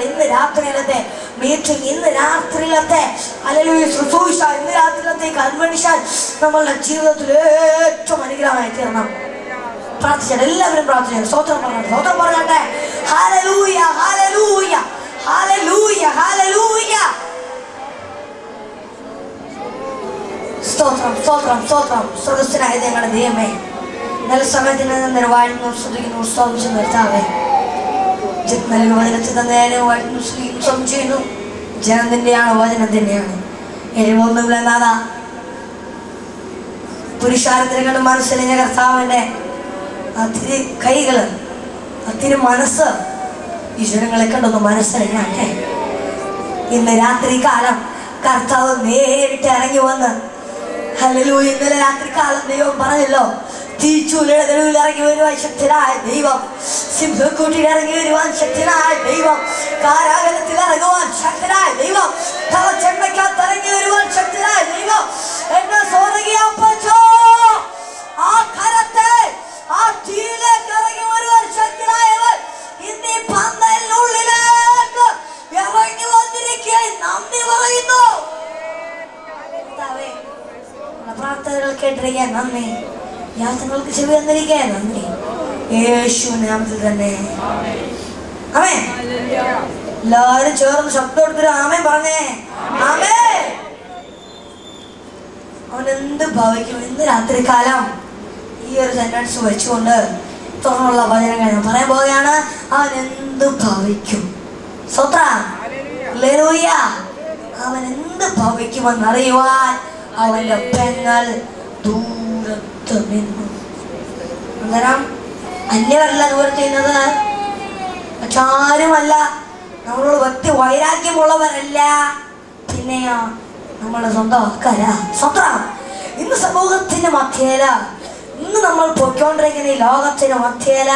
ഇന്ന് രാത്രിയിലത്തെ മീറ്റിംഗ്, ഇന്ന് രാത്രിയിലത്തെ ഹല്ലേലൂയ ശുശ്രൂഷ, ഇന്ന് രാത്രിയിലത്തെ കൺവെൻഷൻ നമ്മളുടെ ജീവിതത്തിൽ ഏറ്റവും അനുഗ്രഹമായി തീരണം. പ്രാർത്ഥിച്ചോട്ടെ. എല്ലാവരും പ്രാർത്ഥിച്ചോട്ടെ. സ്തോത്രം പറഞ്ഞോട്ടെ. ഹല്ലേലൂയ, ഹല്ലേലൂയ, ഹല്ലേലൂയ, ഹല്ലേലൂയ. സ്തോത്രം. സ്വർഗ്ഗസ്ഥനായ ഞങ്ങളുടെ ദൈവമേ, നല്ല സമയത്തിന് നിന്ന് വാഴ്ന്നു സ്തുതിക്കുന്നു, സ്തോത്രം നിർത്താവേ. നൽകിയ വചനത്തിൽ തന്നെ വാഴ്ന്നു സ്തുതിക്കുന്നു ചെയ്യുന്നു. ജനം തന്നെയാണ്, വചനം തന്നെയാണ്. എരിവൊന്നുമില്ല നാഥാ. പുരുഷാരത്തിനെ കണ്ട് മനസ്സിലിഞ്ഞ കർത്താവിൻ്റെ അത്തിരി കൈകള്, അത്തിരി മനസ്സ് ഈ ജനങ്ങളെ കണ്ടൊന്ന് മനസ്സിലിഞ്ഞാട്ടെ. ഇന്ന് രാത്രി കാലം കർത്താവ് നേരിട്ട് ഇറങ്ങി വന്ന് ഹല്ലേലൂയ. ഇന്നലെ രാത്രി കാലം ദൈവം പറഞ്ഞല്ലോ, തീച്ചൂലയുടെ തെരുവിൽ ഇറങ്ങി വരുവാൻ ശക്തനായ ദൈവം, സിംഹക്കൂട്ടിൽ ഇറങ്ങി വരുവാൻ ശക്തനായ ദൈവം, കാരാഗരത്തിൽ ഇറങ്ങുവാൻ ശക്തനായ ദൈവം, ചെണ്ടയ്ക്കകത്ത് ഇറങ്ങി വരുവാൻ ശക്തനായ ദൈവം. എന്നെ സ്വർഗ്ഗീയപ്പച്ചോ, ആ കരത്തെ ആ തീയിലേക്ക് ഇറങ്ങി വരുവാൻ ശക്തനായവൻ ഇന്ന് ഈ പന്തലിനുള്ളിലേക്ക് ഇറങ്ങി വന്നിരിക്കാൻ നന്ദി പറയുന്നു. പ്രാർത്ഥനകൾ കേട്ടിരിക്കാൻ നന്ദി, യാത്രകൾക്ക് ചെവി തന്നിരിക്കാൻ നന്ദി. യേശുവിന്റെ നാമത്തിൽ തന്നെ ആമേൻ. എല്ലാവരും ചേർന്ന് ശബ്ദം കൊടുത്തിട്ട് ആമേൻ പറഞ്ഞേ. ആമേൻ. അവൻ എന്ത് ഭാവിക്കും. ഇന്ന് രാത്രി കാലം ഈ ഒരു സെന്റൻസ് വെച്ചുകൊണ്ട് തുറന്നുള്ള വചനങ്ങൾ ഞാൻ പറയാൻ പോവുകയാണ്. അവൻ എന്ത് ഭാവിക്കും. സ്വത്രം ഹല്ലേലൂയ. അവൻ എന്ത് ഭാവിക്കുമെന്നറിയുവാൻ അവന്റെ പെങ്ങൾ ദൂരത്ത് നിന്നു. അന്നേരം അന്യരല്ല ദൂരത്ത് നിന്നത്, മറ്റാരുമല്ല, നമ്മളോട് വ്യക്തി വൈരാഗ്യമുള്ളവരല്ല, പിന്നെയോ നമ്മുടെ സ്വന്തം ആൾക്കാരാ. സ്വത്രം ഇന്ന് സമൂഹത്തിന്റെ മധ്യേല, ഇന്ന് നമ്മൾ പൊയ്ക്കൊണ്ടിരിക്കുന്ന ഈ ലോകത്തിന്റെ മധ്യേല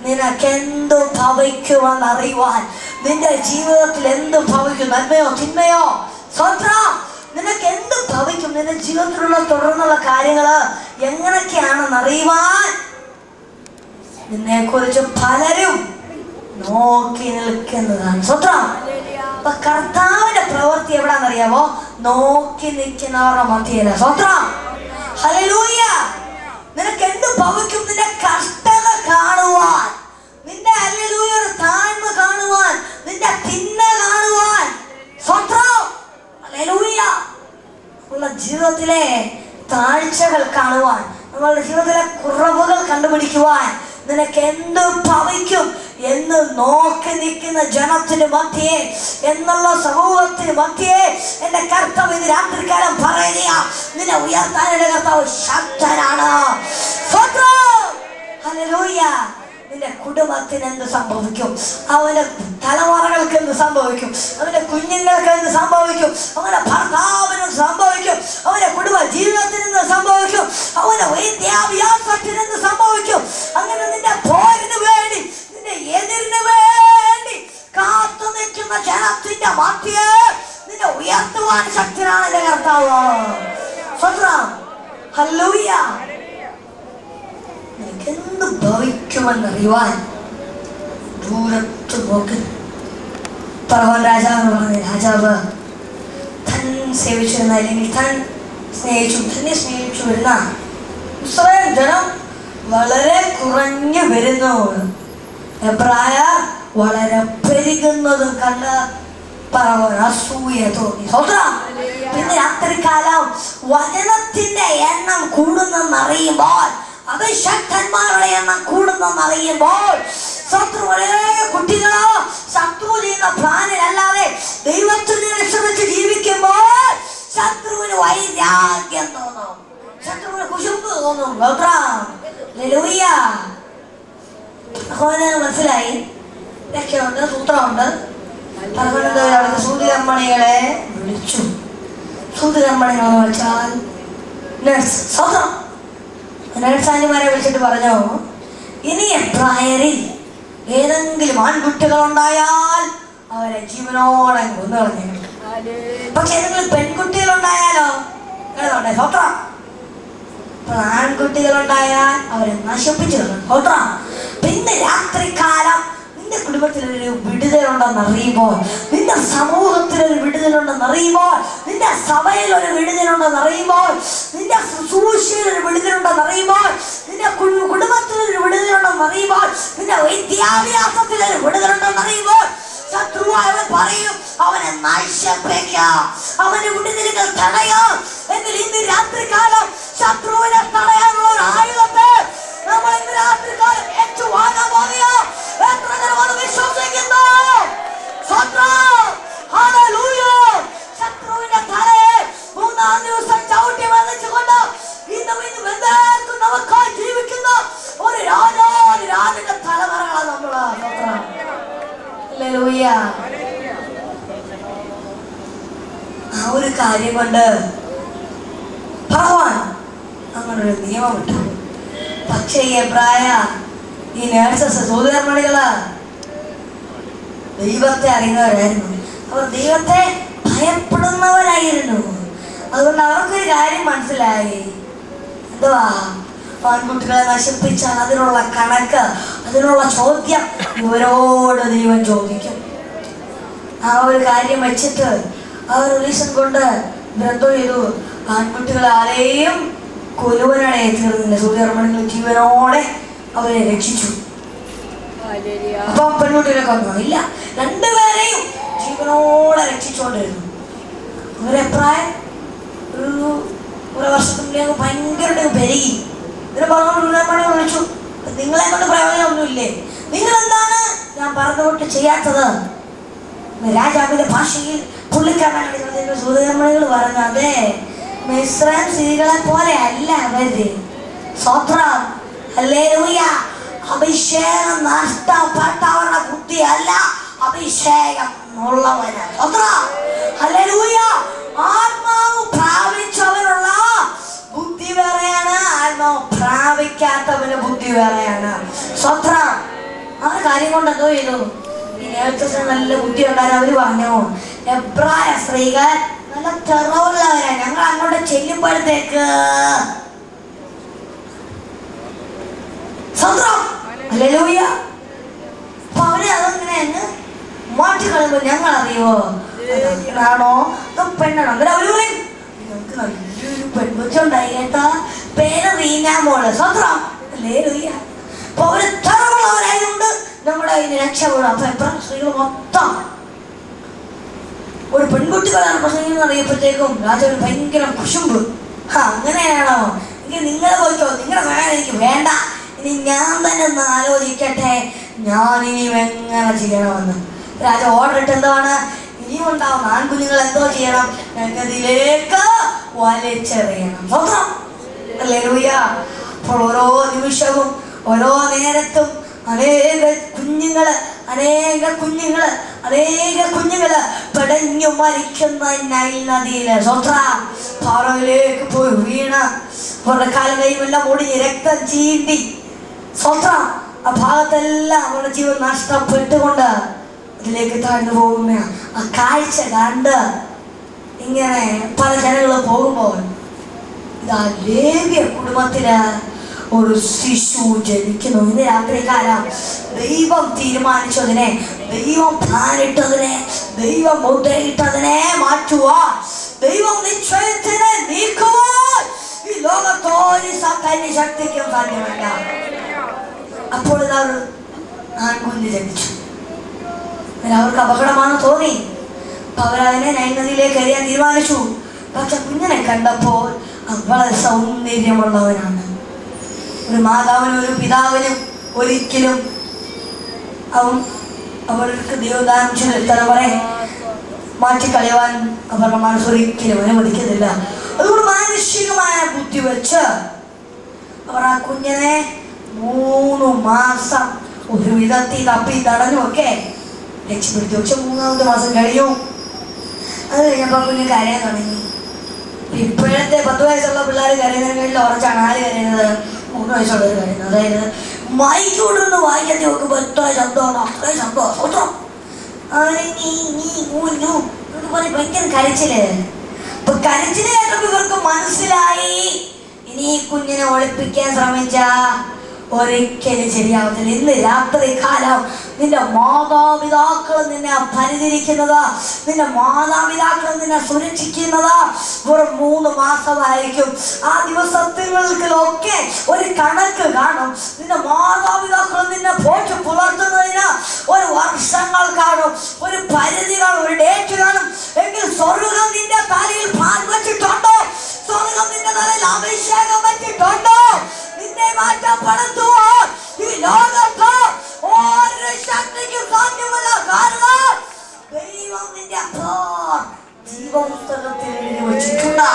നിനക്കെന്തു ഭവിക്കുമെന്നറിയുവാൻ, നിന്റെ ജീവിതത്തിൽ എന്ത് ഭവിക്കും, നന്മയോ തിന്മയോ, സ്വത്രം നിനക്ക് എന്ത് ഭവിക്കും, നിന്റെ ജീവിതത്തിലുള്ള തുടർന്നുള്ള കാര്യങ്ങള് എങ്ങനെയൊക്കെയാണെന്ന് അറിയുവാൻ നിന്നെ കുറിച്ച് പലരും നോക്കി നിൽക്കുന്നതാണ്. സ്വത്രം അപ്പൊ കർത്താവിന്റെ പ്രവൃത്തി എവിടാന്നറിയാമോ? നോക്കി നിൽക്കുന്നവരുടെ മധ്യയില. സ്വത്രം ഹല്ലേലൂയ. നിനക്ക് എന്ത് ഭവിക്കും? നിന്റെ കഷ്ടത കാണുവാൻ, നിന്റെ ഹല്ലേലൂയ താഴ്മ കാണുവാൻ, നിന്റെ തിന്മ കാണുവാൻ, സ്വത്രം ഹല്ലേലൂയ ഉള്ള ജീവിതത്തിലെ താഴ്ചകൾ കാണുവാൻ നമ്മളുടെ ജീവിതത്തിലെ കുറവുകൾ കണ്ടുപിടിക്കുവാൻ നിനക്ക് എന്ത് ഭവിക്കും എന്ന് നോക്കി നിൽക്കുന്ന ജനത്തിന് മധ്യേ, എന്നുള്ള സമൂഹത്തിന് മധ്യേ എന്റെ കർത്താവ് ഇത് രാത്രികാലം പറയുക, നിന്നെ ഉയർത്താൻ എന്റെ കർത്താവ് ശക്തനാണ്. ഹല്ലേലൂയ. നിന്റെ കുടുംബത്തിന് എന്ത് സംഭവിക്കും, അവന്റെ തലമുറകൾക്ക് എന്ത് സംഭവിക്കും, അവന്റെ കുഞ്ഞുങ്ങൾക്ക് എന്ത് സംഭവിക്കും, അവന്റെ ഭർത്താവിന് സംഭവിക്കും, അവന്റെ കുടുംബ ജീവിതത്തിന് എന്ത് സംഭവിക്കും, അവന്റെ വിദ്യാഭ്യാസത്തിന് എന്ത് സംഭവിക്കും. അങ്ങനെ നിന്റെ പോരിന് വേണ്ടി, നിന്റെ എതിരിന് വേണ്ടി കാത്തു നിൽക്കുന്ന ജനത്തിന്റെ മധ്യേ നിന്നെ ഉയർത്തുവാൻ ശക്തനാണ് എന്റെ കർത്താവ്. ഹല്ലേലൂയ. എന്ത് ഭവിക്കുമെന്നറിയുവാൻ ദൂരത്ത് നോക്കി പറവൻ രാജാവ് പറഞ്ഞ രാജാവ് തൻ സേവിച്ചിരുന്ന, അല്ലെങ്കിൽ തന്നെ സ്നേഹിച്ചു വരുന്ന ഇസ്രായേൽ ജനം വളരെ കുറഞ്ഞു വരുന്നു, എബ്രായ വളരെ പെരുകുന്നതും കണ്ട് പറവൻ അസൂയ തോന്നി. പിന്നെ രാത്രികാലം വചനത്തിന്റെ എണ്ണം കൂടുന്നെന്നറിയുമ്പോൾ, അഭിഷക്തന്മാരുടെ എണ്ണം കൂടുന്നെന്നറിയുമ്പോൾ, കുട്ടികളോ ശത്രു ചെയ്യുന്ന പ്ലാനിലല്ലാതെ ദൈവത്തിന് വിശ്രമിച്ച് ജീവിക്കുമ്പോൾ ശത്രുവിന് വൈരാഗ്യം തോന്നും, ശത്രുവിന് കുശുമ്പ് തോന്നും. മനസ്സിലായി, രക്ഷയുണ്ട്, സൂത്രമുണ്ട്. അവിടുത്തെ സൂതികർമ്മണികളെ വിളിച്ചു. സൂതികർമ്മണികളെന്ന് വെച്ചാൽ നേഴ്സാനിമാരെ വിളിച്ചിട്ട് പറഞ്ഞു, ഇനി എബ്രായരിൽ ഏതെങ്കിലും ആൺകുട്ടികളുണ്ടായാൽ അവരെ ജീവനോടെ കൊന്നു കളഞ്ഞു. പക്ഷെ ഏതെങ്കിലും പെൺകുട്ടികളുണ്ടായാലോ, ആൺകുട്ടികളുണ്ടായാൽ അവരെ നശിപ്പിച്ചു കളഞ്ഞു. പിന്നെ രാത്രികാലം നിന്റെ കുടുംബത്തിലൊരു വിടുതലുണ്ടെന്നറിയുമ്പോൾ, നിന്റെ സമൂഹത്തിലൊരു വിടുതലുണ്ടെന്നറിയുമ്പോൾ, നിന്റെ സഭയിൽ ഒരു വിടുതലുണ്ടെന്നറിയുമ്പോൾ, നിന്റെ ശുശ്രൂഷയിൽ ഒരു വിടുതലുണ്ടെന്നറിയുമ്പോൾ, നിന്റെ കുടുംബത്തിലൊരു വിടുതലുണ്ടെന്നറിയുമ്പോൾ, നിന്റെ വിദ്യാഭ്യാസത്തിലൊരു വിടുതലുണ്ടെന്നറിയുമ്പോൾ, ശത്രുവായവൻ പറയും അവനെ നശിപ്പിക്കാം, അവന്റെ വിടുതലുകൾ തടയാം. എങ്കിൽ ഇന്ന് രാത്രികാലം ശത്രുവിനെ തടയാനുള്ള ഒരു ആയുധത്തെ നമ്മൾ ഇന്ന് രാത്രികാലം ഏറ്റുവാങ്ങാൻ പോകുക. എത്ര ജനം അത് വിശ്വസിക്കുന്നു? ശത്രുവിന്റെ തലയെ 3-ാം ദിവസം ചവിട്ടി വധിച്ചുകൊണ്ട് ഇന്നും എന്താക്കും നമുക്കായി ജീവിക്കുന്ന ഒരു രാജന്റെ തലമുറകളാണ് നമ്മള്. ആ ഒരു കാര്യം കൊണ്ട് ഭഗവാൻ അങ്ങനൊരു നിയമം ഇട്ടു. പക്ഷേ ഈ എബ്രായ, ഈ നേഴ്സസ്, സൂതികർമ്മണികള് ദൈവത്തെ അറിയുന്നവരായിരുന്നു, അവർ ദൈവത്തെ ഭയപ്പെടുന്നവരായിരുന്നു. അതുകൊണ്ട് അവർക്കൊരു കാര്യം മനസ്സിലായി, എന്തുവാ, ആൺകുട്ടികളെ നശിപ്പിച്ചാൽ അതിനുള്ള കണക്ക്, അതിനുള്ള ചോദ്യം ഇവരോട് ദൈവം ചോദിക്കും. ആ ഒരു കാര്യം വെച്ചിട്ട് ആ ഒരു റീസൺ കൊണ്ട് ഇവരെന്തോ ചെയ്തു, ആൺകുട്ടികളെ ആരെയും കൊലുവനാടെ തീർന്നില്ല, സൂര്യകർമ്മണികൾ ജീവനോടെ അവരെ രക്ഷിച്ചു. അപ്പൊ പെൺകുട്ടികളെ കൊന്നു ഇല്ല, രണ്ടുപേരെയും ജീവനോടെ രക്ഷിച്ചുകൊണ്ടിരുന്നു. അവരെപ്രായം ഒരു വർഷത്തിന് ഭയങ്കരമായിട്ട് പെരുകി. ഇതിനെ പറഞ്ഞു വിളിച്ചു, നിങ്ങളെ കൊണ്ട് പ്രയോജനമൊന്നുമില്ലേ, നിങ്ങൾ എന്താണ് ഞാൻ പറഞ്ഞുകൊണ്ട് ചെയ്യാത്തത്? രാജാവിന്റെ ഭാഷയിൽ പുള്ളിക്കാരനാണ് സൂര്യകർമ്മണികൾ പറഞ്ഞു, അതെ, മിസ്രൈം സ്ത്രീകളെ പോലെ അല്ല അവര്. സ്വത്രം, ഹല്ലേലൂയ. അഭിഷേകം നഷ്ടപ്പെട്ടവരുടെ ബുദ്ധി അല്ല, അഭിഷേകം ഉള്ളവന്. ഹല്ലേലൂയ. ആത്മാവ് പ്രാപിച്ചവനുള്ള ബുദ്ധി വേറെയാണ്, ആത്മാവ് പ്രാപിക്കാത്തവന് ബുദ്ധി വേറെയാണ്. സ്വത്രം. ആ കാര്യം കൊണ്ട് എന്തോ ചെയ്തു, ഈ നേഴ്സസിന് നല്ല ബുദ്ധി ഉണ്ടാകാൻ അവര് പറഞ്ഞു, എബ്രായ സ്ത്രീകൾ നല്ല തെറവുള്ളവരാ, ഞങ്ങൾ അങ്ങോട്ട് ചെല്ലുമ്പോഴത്തേക്ക് അപ്പൊ അവര് അതങ്ങനെ അങ്ങ് മാറ്റിക്കളയുമ്പോ ഞങ്ങൾ അറിയുമോ ആണോ പെണ്ണാണോ? അങ്ങനെ അവര് പറയും, ഞങ്ങൾക്ക് നല്ലൊരു പെൺകൊച്ച ഉണ്ടായി കേട്ടാ, പേര് റീനാമോള്. സ്വത്രം. ഹല്ലേലൂയ. അപ്പൊ അവര് തെറവുള്ളവരായതുകൊണ്ട് നമ്മുടെ അതിന് രക്ഷപ്പെടും. അപ്പൊ എബ്രായ സ്ത്രീകൾ മൊത്തം ഒരു പെൺകുട്ടികളാണ് പ്രസംഗം അറിയപ്പോഴത്തേക്കും രാജാവിന് ഭയങ്കര കുശുമ്പ്. അങ്ങനെയാണോ? എങ്കിൽ നിങ്ങൾ പോയിക്കോ, നിങ്ങളുടെ സഹായം എനിക്ക് വേണ്ട, ഇനി ഞാൻ തന്നെ ഒന്ന് ആലോചിക്കട്ടെ ഞാൻ ഇനിയും എങ്ങനെ ചെയ്യണമെന്ന്. രാജ ഓർഡർ ഇട്ട് എന്താണ്, ഇനിയും ഉണ്ടാവും ആൺകുഞ്ഞുങ്ങൾ എന്തോ ചെയ്യണം, നദിയിലേക്ക് വലിച്ചെറിയണം. സ്വന്തം ഹല്ലേലൂയ. അപ്പോൾ ഓരോ നിമിഷവും ഓരോ നേരത്തും അനേക കുഞ്ഞുങ്ങള് പെടഞ്ഞു മരിക്കുന്ന നൈൽ നദിയില് പാറയിലേക്ക് പോയി വീണ് അവരുടെ കാലും കൈമെല്ലാം ഒടിഞ്ഞ് രക്തം ചീന്തി ആ ഭാഗത്തെല്ലാം അവരുടെ ജീവൻ നഷ്ടപ്പെട്ടുകൊണ്ട് അതിലേക്ക് താഴ്ന്നു പോകുന്ന ആ കാഴ്ച കണ്ട് ഇങ്ങനെ പല ജനങ്ങൾ പോകുമ്പോൾ ഇതാ ലേവ്യ കുടുംബത്തില് ഒരു ശിശു ജനിക്കുന്നു. ഇന്ന് രാത്രികാലം ദൈവം തീരുമാനിച്ചതിനെ, ദൈവം പ്ലാനിട്ടതിനെ, ദൈവം മുദ്രയിട്ടതിനെ മാറ്റുവാൻ, ദൈവം നിശ്ചയത്തിനെ നീക്കുവാൻ ഈ ലോകത്തോരി ശക്തിക്കും സാധ്യമല്ല. അപ്പോൾ ഇതാ ഒരു ആൺകുഞ്ഞ് ജനിച്ചു. അവർക്ക് അപകടമാണെന്ന് തോന്നി. അവരതിനെ നൈനദിയിലേക്ക് എറിയാൻ തീരുമാനിച്ചു. പക്ഷെ കുഞ്ഞിനെ കണ്ടപ്പോൾ വളരെ സൗന്ദര്യമുള്ളവനാണ്. ഒരു മാതാവിനും ഒരു പിതാവിനും ഒരിക്കലും അവർക്ക് ദൈവദാനം ചെയ്ത തലമുറയെ മാറ്റിക്കളയുവാൻ അവരുടെ മനസ്സൊരിക്കലും അനുവദിക്കുന്നില്ല. അതുകൊണ്ട് മാനുഷികമായ ബുദ്ധി വെച്ച് അവർ ആ കുഞ്ഞിനെ 3 മാസം ഒരു വിധത്തിൽ തപ്പി തടഞ്ഞു ഒക്കെ രക്ഷപ്പെടുത്തി. പക്ഷെ 3ാമത്തെ മാസം കഴിഞ്ഞു. അത് കഴിഞ്ഞപ്പോൾ കുഞ്ഞ് കരയാൻ തുടങ്ങി. ഇപ്പോഴത്തെ 10 വയസ്സുള്ള പിള്ളേർ കരയുന്നതിനെക്കാട്ടിൽ ഉറച്ചാണ് ആര് കരയുന്നത്? 3 വയസ്സുള്ളവർ കരയുന്നത്. അതായത് മൈക്ക് കൊണ്ടൊന്ന് വായിക്കാൻ നോക്കുമ്പോൾ എത്ര ശബ്ദമാണ്, അത്രയും ശബ്ദം. ഭയങ്കര കരച്ചില്. അപ്പൊ കരച്ചില് കേട്ടപ്പോൾ ഇവർക്ക് മനസ്സിലായി, ഇനി ഈ കുഞ്ഞിനെ ഒളിപ്പിക്കാൻ ശ്രമിച്ച ഒരിക്കലും ശരിയാവത്തില്ല. ഇന്ന് രാത്രി കാലം നിന്റെ മാതാപിതാക്കൾ നിന്നെ പരിചരിക്കുന്നത്, നിന്റെ മാതാപിതാക്കൾ നിന്നെ സുരക്ഷിക്കുന്നത് വെറും 3 മാസമായിരിക്കും. ആ ദിവസത്തിലൊക്കെ ഒരു കണക്ക് കാണും. നിന്റെ മാതാപിതാക്കൾ നിന്നെ പോറ്റി പുലർത്തുന്നതിന് ഒരു വർഷങ്ങൾ കാണും, ഒരു പരിധി കാണും, ഒരു ഡേറ്റ് കാണും. എങ്കിൽ സ്വർഗം നിന്റെ തലയിൽ പാൽ വെച്ചിട്ടുണ്ടോ? സ്വർഗം നിന്റെ തലയിൽ അഭിഷേകം വെച്ചിട്ടുണ്ടോ? നിന്നെ മാറ്റപ്പെടുത്തുവാൻ ഈ ലോകത്ത് ഒരു ശക്തിക്കും സാധ്യമല്ല. കാരണം ദൈവം നിന്റെ ജീവപുസ്തകത്തിൽ എഴുതി വച്ചിട്ടുണ്ട്.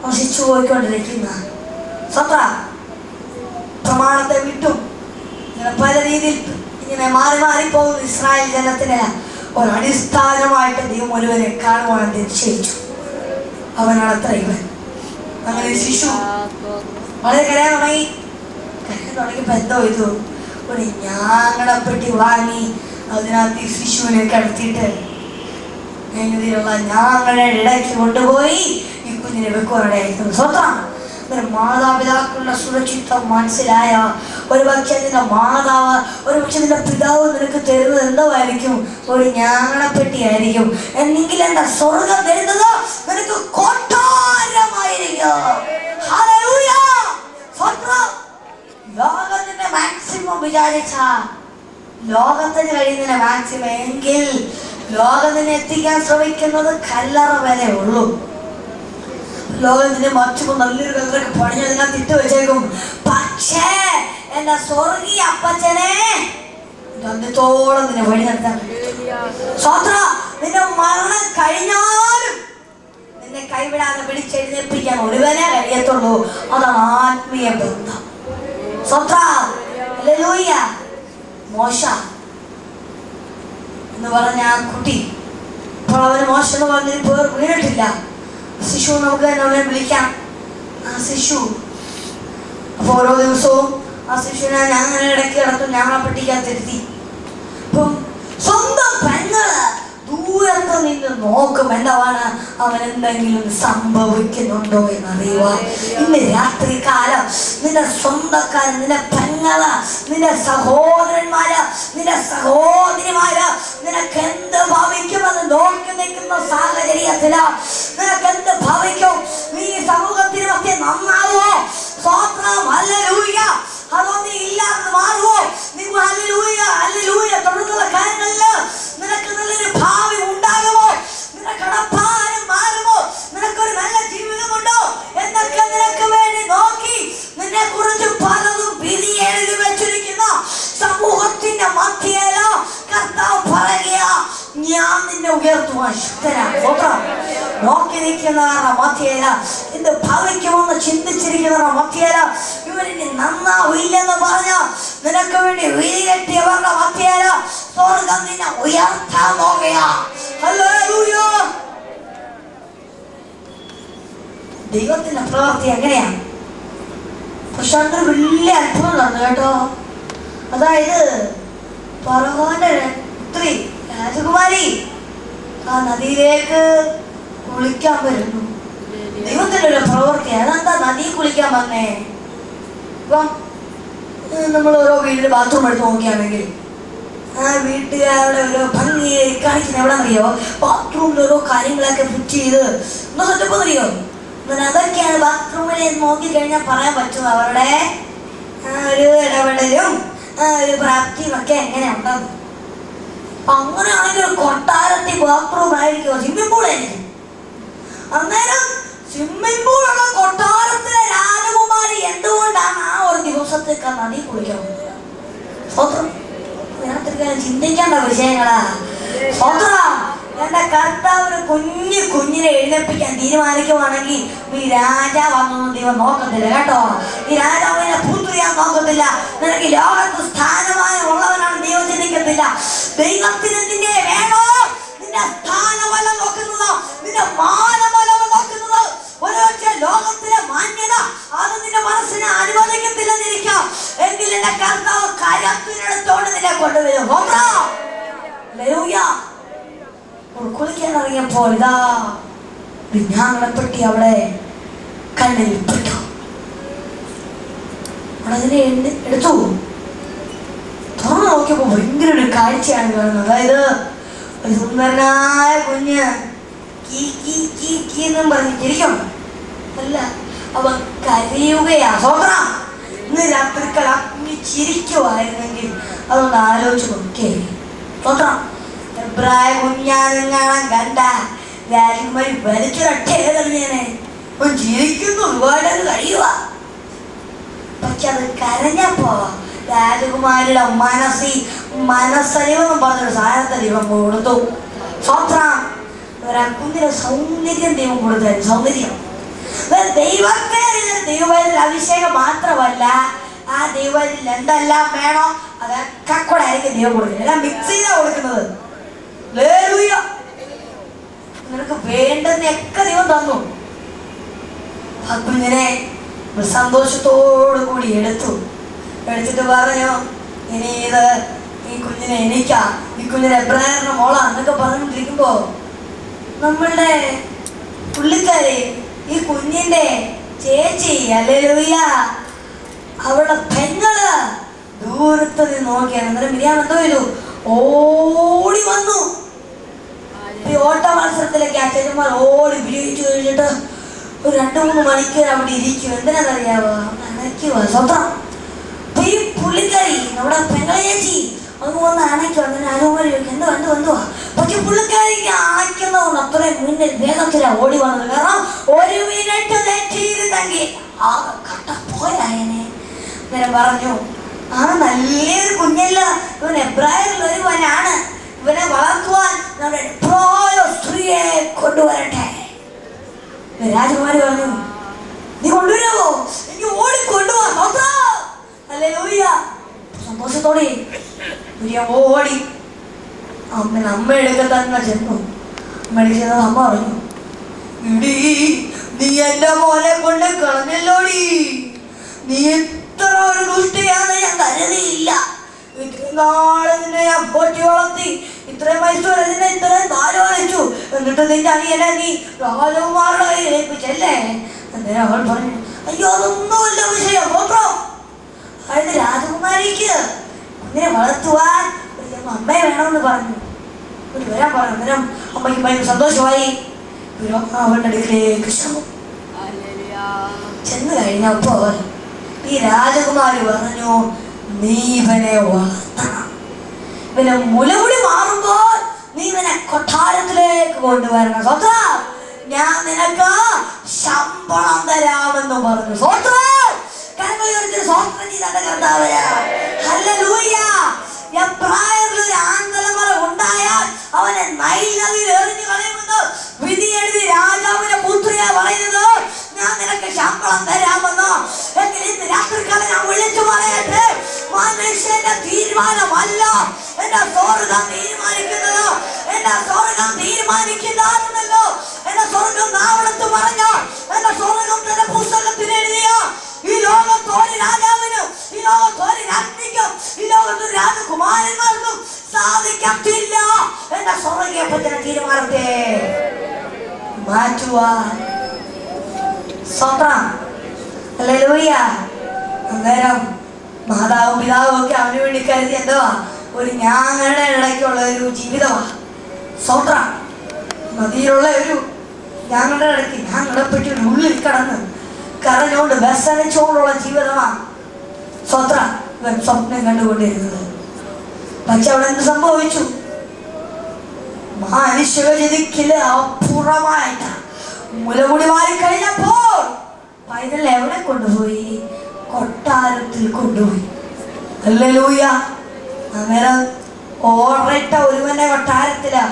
നശിച്ചു പോയിക്കൊണ്ടിരിക്കുന്ന പ്രമാണത്തെ വിട്ടും പല രീതിയിൽ ഇങ്ങനെ മാറിപ്പോകുന്ന ഇസ്രായേൽ ജനത്തിന് ഒരടിസ്ഥാനമായിട്ട് ദൈവം ഒരുവനെ കാണുവാൻ നിശ്ചയിച്ചു. അവനാണ് അത്ര ഇവൻ. അങ്ങനെ ശിശു വളരെ കരയാൻ തുടങ്ങിയപ്പോ എന്തോ ഇത് ഒരു ഞാങ്ങടപ്പെട്ടി വാങ്ങി അതിനകത്ത് ഈ ശിശുവിനെ കിടത്തിയിട്ട് ഇതിലുള്ള ഞാങ്ങളുടെ ഇടയ്ക്ക് കൊണ്ടുപോയി ഈ കുഞ്ഞിനെ വെക്കുവാനായിരുന്നു. സ്വന്തം മാതാപിതാക്കളുടെ സുരക്ഷിതം മനസ്സിലായ ഒരു പക്ഷെ നിന്റെ മാതാവ്, ഒരു പക്ഷെ നിന്റെ പിതാവ് നിനക്ക് തരുന്നത് എന്തായിരിക്കും? ഒരു ഞാങ്ങണപ്പെട്ടി ആയിരിക്കും. എന്നെങ്കിൽ എന്റെ സ്വർഗം തരുന്നത് നിനക്ക് കൊട്ടാരമായിരിക്കും. ലോകത്തിന്റെ മാക്സിമം വിചാരിച്ച ലോകത്തിന് കഴിയുന്നതിന് മാക്സിമം എങ്കിൽ ലോകത്തിന് എത്തിക്കാൻ ശ്രമിക്കുന്നത് കല്ലറ വരെ ഉള്ളൂ. ലോകത്തിന്റെ മറ്റും നല്ലൊരു കല്ലറൊക്കെ പണിഞ്ഞതിനകത്ത് ഇട്ട് വെച്ചേക്കും. പക്ഷേ എന്റെ സ്വർഗീയ അപ്പച്ചനെ അന്ത്യത്തോളം നിന്നെ വഴി നടത്താൻ നിന്റെ മരണം കഴിഞ്ഞാലും നിന്നെ കൈവിടാതെ പിടിച്ചെഴുന്നേൽപ്പിക്കാൻ ഒരുവനെ കഴിയത്തുള്ളൂ. അതാണ് ആത്മീയ ബന്ധം. മോശ എന്ന് പറഞ്ഞ ആ കുട്ടി ഇപ്പോൾ അവന് മോശം എന്ന് പറഞ്ഞതിന് പേർ വീണിട്ടില്ല. ശിശു നമുക്ക് തന്നെ അവനെ വിളിക്കാം. ആ ശിശു അപ്പൊ ഓരോ ദിവസവും ആ ശിശുവിനെ ഞാൻ അങ്ങനെ ഇടയ്ക്ക് കിടത്തും, ഞങ്ങളെ പെട്ടിക്കകത്തിരുത്തി. ഇപ്പം സ്വന്തം പെങ്ങള് ദൂരത്ത് നിന്ന് നോക്കും എന്താണ് അവൻ എന്തെങ്കിലും സംഭവിക്കുന്നുണ്ടോ എന്നറിയുവാൻ. ഇന്ന് രാത്രി കാലം നിന്റെ സ്വന്തക്കാരൻ, നിന്റെ പെങ്ങള്, നിന്റെ സഹോദരന്മാര്, നിന്റെ സഹോദരിമാര് നിനക്ക് എന്ത് ഭവിക്കുമെന്ന് നോക്കി നിൽക്കുന്ന സാഹചര്യത്തില് നിനക്ക് എന്ത് ഭവിക്കും? നീ സമൂഹത്തിന് മധ്യ നന്നാവോ? സ്തോത്രം, ഹല്ലേലൂയ. അതോ നീ ഇല്ലാതെ മാറുവോ? നിങ്ങൾ ഹല്ലേലൂയ ഹല്ലേലൂയ തുടർന്നുള്ള കാര്യങ്ങളില് നിനക്ക് നല്ലൊരു ഭാവി ഉണ്ടാകുമോ? നിനക്ക് കടപ്പാരം മാറുമോ? നിനക്കൊരു നല്ല ജീവിതമുണ്ടോ എന്നൊക്കെ ആഗ്രഹിക്കുന്നവരുടെ മധ്യേല, എന്ത് ഭവിക്കുമെന്ന് ചിന്തിച്ചിരിക്കുന്നവരുടെ മധ്യേല, ഇവരിനി നന്നാവില്ലെന്ന് പറഞ്ഞ നിനക്ക് വേണ്ടി വിരികെട്ടിയവരുടെ മധ്യേല സ്വർഗം നിന്നെ ഉയർത്താൻ നോക്കുകയാ. ഹല്ലേലൂയ. ദൈവത്തിന്റെ പ്രവൃത്തി എങ്ങനെയാണ്? പക്ഷെ അതൊരു വലിയ അത്ഭുതം നടന്നു കേട്ടോ. അതായത് ഫറവോന്റെ പുത്രി രാജകുമാരി ആ നദിയിലേക്ക് കുളിക്കാൻ വരുന്നു. ദൈവത്തിന്റെ ഒരു പ്രവൃത്തി. അതെന്താ നദി കുളിക്കാൻ വന്നേ? ഇപ്പം നമ്മൾ ഓരോ വീട്ടിൽ ബാത്റൂം എടുത്ത് നോക്കിയാണെങ്കിൽ ആ വീട്ടുകാരുടെ ഒരു ഭംഗി കാണിക്കുന്ന എവിടെ അറിയോ? ബാത്റൂമിൽ ഓരോ കാര്യങ്ങളൊക്കെ ഫിറ്റ് ചെയ്ത് ഒന്ന് സെറ്റപ്പ് അറിയോ? അതൊക്കെയാണ് ബാത്റൂമിൽ നോക്കിക്കഴിഞ്ഞാൽ പറയാൻ പറ്റുന്നത് അവരുടെ ഒരു ഇടപെടലും ഒരു പ്രാപ്തിയും ഒക്കെ എങ്ങനെ ഉണ്ടാകും. അങ്ങനെയാണെങ്കിൽ ഒരു കൊട്ടാരത്തിൽ ബാത്റൂം ആയിരിക്കുമോ? സ്വിമ്മിംഗ് പൂൾ ആയിരിക്കും. അന്നേരം സ്വിമ്മിംഗ് പൂളുള്ള കൊട്ടാരത്തിലെ രാജകുമാരി എന്തുകൊണ്ടാണ് ആ ഒരു ദിവസത്തേക്ക് നദി കുളിക്കാൻ സ്വന്തം ചിന്തിക്കേണ്ട വിഷയങ്ങളാ. സ്വന്തം എന്റെ കർത്താവിന് കുഞ്ഞിനെ എഴുന്നേൽപ്പിക്കാൻ തീരുമാനിക്കുവാണെങ്കിൽ ഈ രാജാവൊന്നും ദൈവം നോക്കത്തില്ല കേട്ടോ. ഈ രാജാവിനെ പൂത്തുറിയാൻ നോക്കത്തില്ല. നിനക്ക് ലോകത്ത് സ്ഥാനമായി ഉള്ളവനാണ് ദൈവം ചിന്തിക്കത്തില്ല. ദൈവത്തിന് നിന്നെ വേണോ? നിന്റെ സ്ഥാനമല്ല നോക്കുന്നത്, നിന്റെ മാനമല്ല നോക്കുന്നത്. ഒരുപക്ഷെ ലോകത്തിലെ മാന്യത അത് നിന്റെ മനസ്സിനെ അനുവദിക്കത്തില്ലെന്നിരിക്കാം. എങ്കിൽ എന്റെ കർത്താവ് കരത്തിനെടുത്തോണ്ട് നിന്നെ കൊണ്ടുവരും. കുളിക്കാൻ ഇറങ്ങിയപ്പോൾ ഇതാ വിജ്ഞാനപ്പെട്ടി അവിടെ കണ്ണിൽ പെട്ടു. അതിനെ എടുത്തു തുറന്നു നോക്കിയപ്പോ ഭയങ്കര ഒരു കാഴ്ചയാണ് കാണുന്നത്. അതായത് ഒരു സുന്ദരനായ കുഞ്ഞ് എന്നും പറഞ്ഞിരിക്കും. അല്ല, അവൻ കരയുകയാ. സ്വന്തം ഇന്ന് രാത്രിക്കൽ അഗ്നി ചിരിക്കുമായിരുന്നെങ്കിൽ അതൊന്ന് ആലോചിച്ച് നോക്കേ. സ്വന്തം എബ്രായ കുഞ്ഞാണെങ്ങാണം കണ്ട രാജകുമാരി വലിച്ചൊരൊറ്റേതറിഞ്ഞേനെ. ജീവിക്കുന്നു, ഒരുപാട് കഴിയുക. പക്ഷെ അത് കരഞ്ഞപ്പോ രാജകുമാരിയുടെ മനസ്സലിവെന്ന് പറഞ്ഞൊരു സാധനത്തെ ദൈവം കൊടുത്തു. സ്വത്രം കുഞ്ഞിന് സൗന്ദര്യം ദൈവം കൊടുത്തു. സൗന്ദര്യം ദൈവത്തിൽ അഭിഷേകം മാത്രമല്ല, ആ ദൈവത്തിൽ എന്തെല്ലാം വേണോ അതൊക്കെ കൂടെ ആയിരിക്കും ദൈവം കൊടുക്കുന്നത്. എല്ലാം മിക്സ് ചെയ്താ കൊടുക്കുന്നത്. നിനക്ക് വേണ്ടുന്നൊക്കെ ദൈവം തന്നു. ആ കുഞ്ഞിനെ സന്തോഷത്തോടു കൂടി എടുത്തിട്ട് പറഞ്ഞു, ഇനി ഈ കുഞ്ഞിനെ എനിക്കാ, ഈ കുഞ്ഞിനെ എബ്രായരുടെ മോളാ എന്നൊക്കെ പറഞ്ഞിട്ടിരിക്കുമ്പോ നമ്മളുടെ പുള്ളിക്കാരി ഈ കുഞ്ഞിന്റെ ചേച്ചി ഹല്ലേലൂയ അവളുടെ പെങ്ങള് ദൂരത്ത് നിന്ന് നോക്കിയാണ്. അന്നേരം മിരിയാം എന്തോ ചെയ്തു? ഓടി വന്നു. ഈ ഓട്ട മത്സരത്തിലൊക്കെ അച്ഛന്മാർ ഓടി വിജയിച്ചു കഴിഞ്ഞിട്ട് ഒരു 2-3 മണിക്കൂർ അവിടെ ഇരിക്കും. എന്തിനാണെന്നറിയാവോ? അണയ്ക്കുവാ സ്വന്തം. അപ്പൊ ഈ പുള്ളിക്കാരി നമ്മുടെ പെങ്ങളെ ചേച്ചി ഒന്ന് വന്ന് അണയ്ക്കും. അങ്ങനെ അനുമാരി എന്തുവാ. പക്ഷെ പുള്ളിക്കാരിക്ക് അണയ്ക്കുന്നതുകൊണ്ട് അത്രയും മുന്നിൽ വേഗത്തിലാ ഓടി വന്നത്. കാരണം 1 മിനിറ്റ് തെറ്റിയിരുന്നെങ്കിൽ ആ കട്ട പോയായനെ. ഇങ്ങനെ പറഞ്ഞു, ആ നല്ലൊരു കുഞ്ഞല്ല, ഇവൻ എബ്രായരിൽ ഒരുവനാണ്. ഇവനെ വളർത്തുവാൻ നമ്മുടെ എബ്രായ സ്ത്രീയെ കൊണ്ടുവരട്ടെ. രാജകുമാരി പറഞ്ഞു, നീ കൊണ്ടുവരാമോ? എനിക്ക് ഓടിക്കൊണ്ടുപോവാ. ഹല്ലേലൂയ. സന്തോഷത്തോടെ ഓടി അമ്മ എടുക്ക തന്നെ ചെന്നു. അമ്മ പറഞ്ഞു, ഇടി നീ എന്റെ മോനെ കൊണ്ട് കളഞ്ഞല്ലോടി. നീ ഇത്ര ഒരു ദുഷ്ടിയാന്ന് ഞാൻ കരുതിയില്ല. ഇത്രയും നാളെ നിന്നെ ഞാൻ പോറ്റി വളർത്തി, ഇത്രയും വയസ്സ് വരെ നിന്നെ ഇത്രയും താലോലിച്ചു. എന്നിട്ട് നിന്റെ അനിയനെ നീ രാജകുമാരുടെ കയ്യിൽ ഏൽപ്പിച്ചല്ലേ? അന്നേരം അവൾ പറഞ്ഞു, അയ്യോ അതൊന്നുമല്ല വിഷയം. അതായത് രാജകുമാരിക്ക് കുഞ്ഞിനെ വളർത്തുവാൻ അമ്മയെ വേണമെന്ന് പറഞ്ഞു. വരാൻ പറഞ്ഞു. അന്നേരം അമ്മയ്ക്ക് ഭയങ്കര സന്തോഷമായി. അവളുടെ അടുക്കിലേക്ക് ചെന്ന് കഴിഞ്ഞപ്പോൾ ഈ രാജകുമാരി പറഞ്ഞു, നീ ഇവനെ വളർത്തണം. ഇവനെ മുലമുടി മാറുമ്പോൾ നീ ഇവനെ കൊട്ടാരത്തിലേക്ക് കൊണ്ടുവരണം. സ്വന്തം ഞാൻ നിനക്ക് ശമ്പളം തരാമെന്ന് പറഞ്ഞു. സ്വന്തം എബ്രായരിൽ ഒരു ആൺതലമുറ ഉണ്ടായാൽ അവനെ നൈൽ നദിയിൽ എറിഞ്ഞു കളയുമെന്ന് വിധി എഴുതി രാജാവിനെ പറയുന്നത് ഞാൻ നിനക്ക് ശമ്പളം തരാമെന്ന്. എങ്കിൽ ഇന്ന് രാത്രിക്കാലം ഞാൻ വിളിച്ചു പറയട്ടെ, മനുഷ്യന്റെ തീരുമാനമല്ല എന്റെ സ്വർഗം തീരുമാനിക്കുന്നത്. എന്റെ സ്വർഗം തീരുമാനിക്കുന്നതാണല്ലോ. എന്റെ സ്വർഗം നാവെടുത്ത് പറഞ്ഞ, എന്റെ സ്വർഗം തന്റെ പുസ്തകത്തിൽ എഴുതിയ ഈ ലോകത്ത് ഒരു രാജാവിനും ഈ ലോകത്ത് ഒരു രാജ്ഞിക്കും ഈ ലോകത്ത് രാജകുമാരന്മാർക്കും സാധിക്കത്തില്ല എന്റെ സ്വർഗീയപ്പത്തിന്റെ തീരുമാനത്തെ മാറ്റുവാൻ. സ്വന്തം ഹല്ലേലൂയ. അന്നേരം മാതാവും പിതാവും ഒക്കെ അവന് വേണ്ടി കരുതി എന്തുവാ, ഒരു ഞാങ്ങളുടെ ഇടയ്ക്കുള്ള ഒരു ജീവിതമാണ്. സ്വന്തം നദിയിലുള്ള ഒരു ഞങ്ങളുടെ ഇടയ്ക്ക് ഞങ്ങളെപ്പറ്റി ഒരു ഉള്ളിൽ കിടന്ന് കരഞ്ഞുകൊണ്ട് വ്യസനിച്ചുകൊണ്ടുള്ള ജീവിതമാണ് സ്വത്രം ഇവൻ സ്വപ്നം കണ്ടുകൊണ്ടിരുന്നത്. പക്ഷെ അവിടെ എന്ത് സംഭവിച്ചു? മനുഷ്യഗതിക്കില് അപ്പുറമായിട്ട് മുലമുടി മാറി കഴിഞ്ഞപ്പോൾ പൈതൽ എവിടെ കൊണ്ടുപോയി? കൊട്ടാരത്തിൽ കൊണ്ടുപോയി. ഹല്ലേലൂയ. അന്നേരം ഓർഡറിട്ട ഒരുവന്റെ കൊട്ടാരത്തില്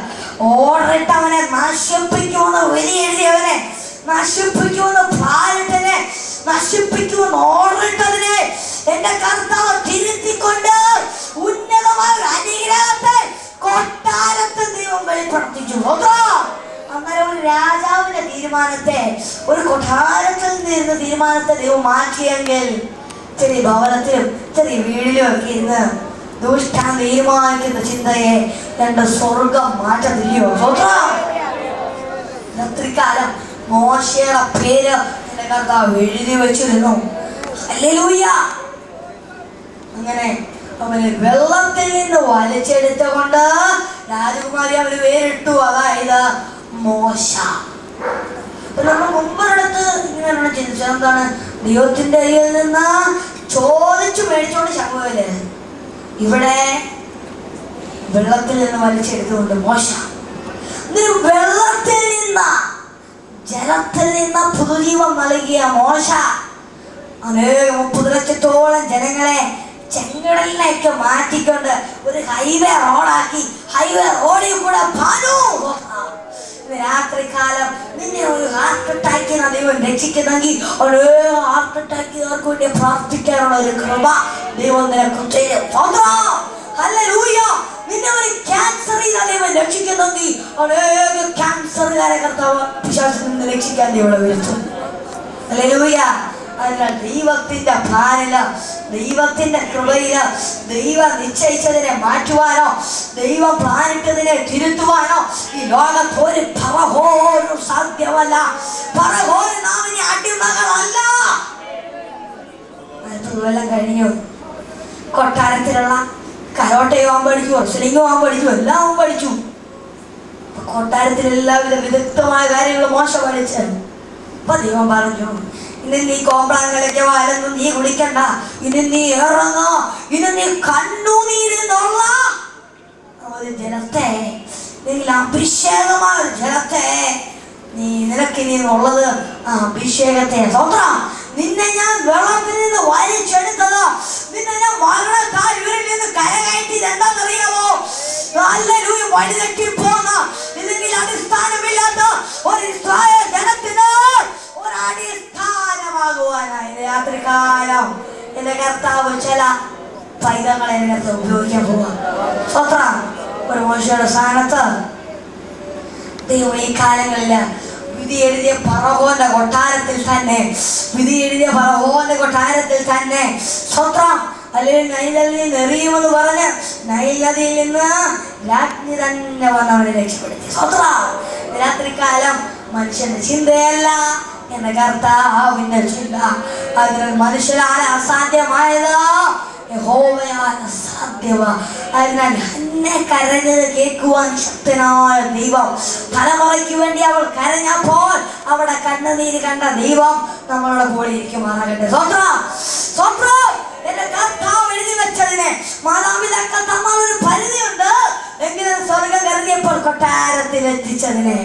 ഓർഡറിട്ട് അവനെ നശിപ്പിക്കുമെന്ന് വിധി എഴുതിയവനെ, നശിപ്പിക്കുമെന്ന് ഭാരതനെ, നശിപ്പിക്കുമെന്ന് ഓർഡറിട്ടതിനെ എന്റെ കർത്താവ് തിരുത്തിക്കൊണ്ട് ഉന്നതമായ അനുഗ്രഹത്തെ കൊട്ടാരത്തിൽ ദൈവം വെളിപ്പെടുത്തിച്ചു. അന്നേരം ഒരു രാജാവിന്റെ തീരുമാനത്തെ, ഒരു കൊട്ടാരത്തിൽ നിന്നിരുന്ന തീരുമാനത്തെ ദൈവം മാറ്റിയെങ്കിൽ ചെറിയ ഭവനത്തിലും ചെറിയ വീടിലും ഒക്കെ ഇരുന്ന് ദുഷ്ടാൻ തീരുമാനിക്കുന്ന ചിന്തയെ രണ്ട് സ്വർഗം മാറ്റത്തില്ലയോ? രാത്രികാലം മോശയുടെ പേര് എന്റെ കർത്താവ് എഴുതി വെച്ചിരുന്നു. ഹല്ലേലൂയ. അങ്ങനെ അവന് വെള്ളത്തിൽ നിന്ന് വലിച്ചെടുത്തുകൊണ്ട് രാജകുമാരി അവന് പേരിട്ടു, അതായത് മോശ. നമ്മൾ മുമ്പൊരിടത്ത് ഇങ്ങനെ ചിന്തിച്ചത് എന്താണ്? ദൈവത്തിന്റെ കയ്യിൽ നിന്ന് ചോദിച്ചു മേടിച്ചോണ്ട് ശമുവേല്, ഇവിടെ വെള്ളത്തിൽ നിന്ന് വലിച്ചെടുത്തുകൊണ്ട് മോശ. വെള്ളത്തിൽ നിന്ന്, ജലത്തിൽ നിന്ന് പുതുജീവൻ നൽകിയ മോശ അനേകം 30 ലക്ഷത്തോളം ജനങ്ങളെ ചെങ്കടലിലേക്ക് മാറ്റിക്കൊണ്ട് ഒരു ഹൈവേ റോഡാക്കി, ഹൈവേ റോഡിൽ കൂടെ രാത്രികാലം നിന്നെ ഒരു ഹാർട്ട് അറ്റാക്കിന് ദൈവം രക്ഷിക്കുന്നെങ്കിൽ അനേകം ഹാർട്ട് അറ്റാക്കിയവർക്ക് വേണ്ടി പ്രാർത്ഥിക്കാനുള്ള ഒരു കൃപ ദൈവം നിനക്ക് തരും. ഹല്ലേലൂയ. നിന്നെ ഒരു ക്യാൻസർ ദൈവം രക്ഷിക്കുന്നെങ്കിൽ അനേകം ക്യാൻസറുകാരെ കർത്താവ് പിശാചിൽ നിന്ന് രക്ഷിക്കാൻ ദൈവം വിളിച്ചു. ഹല്ലേലൂയ. അതിനാൽ ദൈവത്തിന്റെ പ്ലാനില്, ദൈവത്തിന്റെ കൃപയില്, ദൈവം നിശ്ചയിച്ചതിനെ മാറ്റുവാനോ ദൈവം പ്ലാനിട്ടതിനെ തിരുത്തുവാനോ ഈ ലോകത്ത് ഒരു പറഹോരും സാധ്യമല്ല. പറഹോര് നാം ഇനി അടിമകളല്ല. എല്ലാം കഴിഞ്ഞു. കൊട്ടാരത്തിലുള്ള കരോട്ടയും അവൻ പഠിച്ചു, റെസ്ലിംഗും അവൻ പഠിച്ചു, എല്ലാം അവൻ പഠിച്ചു. കൊട്ടാരത്തിൽ എല്ലാവിധ വിദഗ്ധമായ കാര്യങ്ങൾ മോശം പഠിച്ചു. അപ്പൊ ദൈവം പറഞ്ഞു, ഇനി നീ കോമ്പ്രാങ്ങളിലേക്ക് വാരൊന്നും നീ കുടിക്കണ്ട, ഇനി നീ ഇറങ്ങോ, ഇനി നീ കണ്ണുനീരുന്നുള്ള ഒരു ജലത്തെ, അല്ലെങ്കിൽ അഭിഷേകമായ ഒരു ജലത്തെ നീ നിനക്കിനി ഉള്ളത് ആ അഭിഷേകത്തെ. സ്വന്തം നിന്നെ ഞാൻ വെള്ളത്തിൽ നിന്ന് വലിച്ചെടുത്തത്, നിന്നെ ഞാൻ മരണത്താൽ ഇവരിൽ നിന്ന് കരകയറ്റിയത് എന്താണെന്നറിയാമോ? ഹല്ലേലൂയ. വഴിതെറ്റിപ്പോന്ന ഇല്ലെങ്കിൽ അടിസ്ഥാനമില്ലാത്ത ഒരു ഇസ്രായേൽ ജനത്തിന് ഒരു അടിസ്ഥാനമാകുവാനായി രാത്രികാലം എന്റെ കർത്താവ് ചില പൈതങ്ങളെ ഇതിനകത്ത് ഉപയോഗിക്കാൻ പോവാ. സ്വത്രം ഒരു മോശയുടെ സ്ഥാനത്ത് ദൈവം ഈ കാലങ്ങളില് വിധി എഴുതിയ ഫറവോന്റെ കൊട്ടാരത്തിൽ തന്നെ, വിധി എഴുതിയ ഫറവോന്റെ കൊട്ടാരത്തിൽ തന്നെ സ്വത്രം അല്ലെങ്കിൽ നൈൽ നദിയിൽ നിന്ന് എറിയുമെന്ന് പറഞ്ഞ് നൈൽ നദിയിൽ നിന്ന് രാജ്ഞി തന്നെ വന്നവനെ രക്ഷപ്പെടുത്തി. സ്വത്രം രാത്രികാലം മനുഷ്യന്റെ ചിന്തയല്ല എന്റെ കർത്താവിന്റെ ചിന്ത. അതിനാൽ മനുഷ്യരാണ് അസാധ്യമായത്, യഹോവയാണ് സാധ്യമാ. അതിനാൽ എന്നെ കരഞ്ഞത് കേൾക്കുവാൻ ശക്തനായ ദൈവം, തലമുറയ്ക്ക് വേണ്ടി അവൾ കരഞ്ഞപ്പോൾ അവിടെ കണ്ണുനീര് കണ്ട ദൈവം നമ്മളുടെ കൂടെ ഇരിക്കുമാറാകട്ടെ. എന്റെ കർത്താവ് എഴുതി വെച്ചതിന് മാതാപിതാക്കൾ തമ്മിലൊരു പരിധിയുണ്ട്, എങ്കിലും സ്വർഗം കരുതിയപ്പോൾ കൊട്ടാരത്തിൽ എത്തിച്ചതിനെ.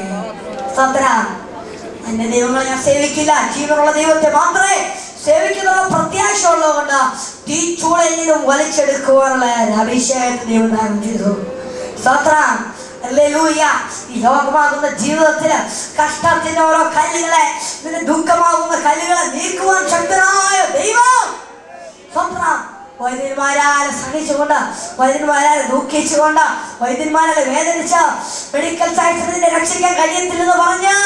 എന്റെ ദൈവങ്ങളെ ഞാൻ സേവിക്കില്ല, ജീവനുള്ള ദൈവത്തെ മാത്രമേ സേവിക്കുന്ന പ്രത്യാശ ഉള്ളതുകൊണ്ട് തീച്ചൂളയിൽ നിന്നും വലിച്ചെടുക്കുവാനുള്ള അഭിഷേകത്തെ ദൈവം ദാനം ചെയ്തു. ഹല്ലേലൂയ. ഈ ലോകമാകുന്ന ജീവിതത്തില് കഷ്ടത്തിന്റെ ഓരോ കല്ലുകളെ, ഇതിന്റെ ദുഃഖമാകുന്ന കല്ലുകളെ നീക്കുവാൻ ശക്തനായ ദൈവം. സ്വന്തം വൈദ്യന്മാരാലെ സഹിച്ചുകൊണ്ട്, വൈദ്യന്മാരാലെ ദുഃഖിച്ചുകൊണ്ട്, വൈദ്യന്മാരെ വേദനിച്ച് മെഡിക്കൽ സയൻസിനെ രക്ഷിക്കാൻ കഴിയത്തില്ലെന്ന് പറഞ്ഞ്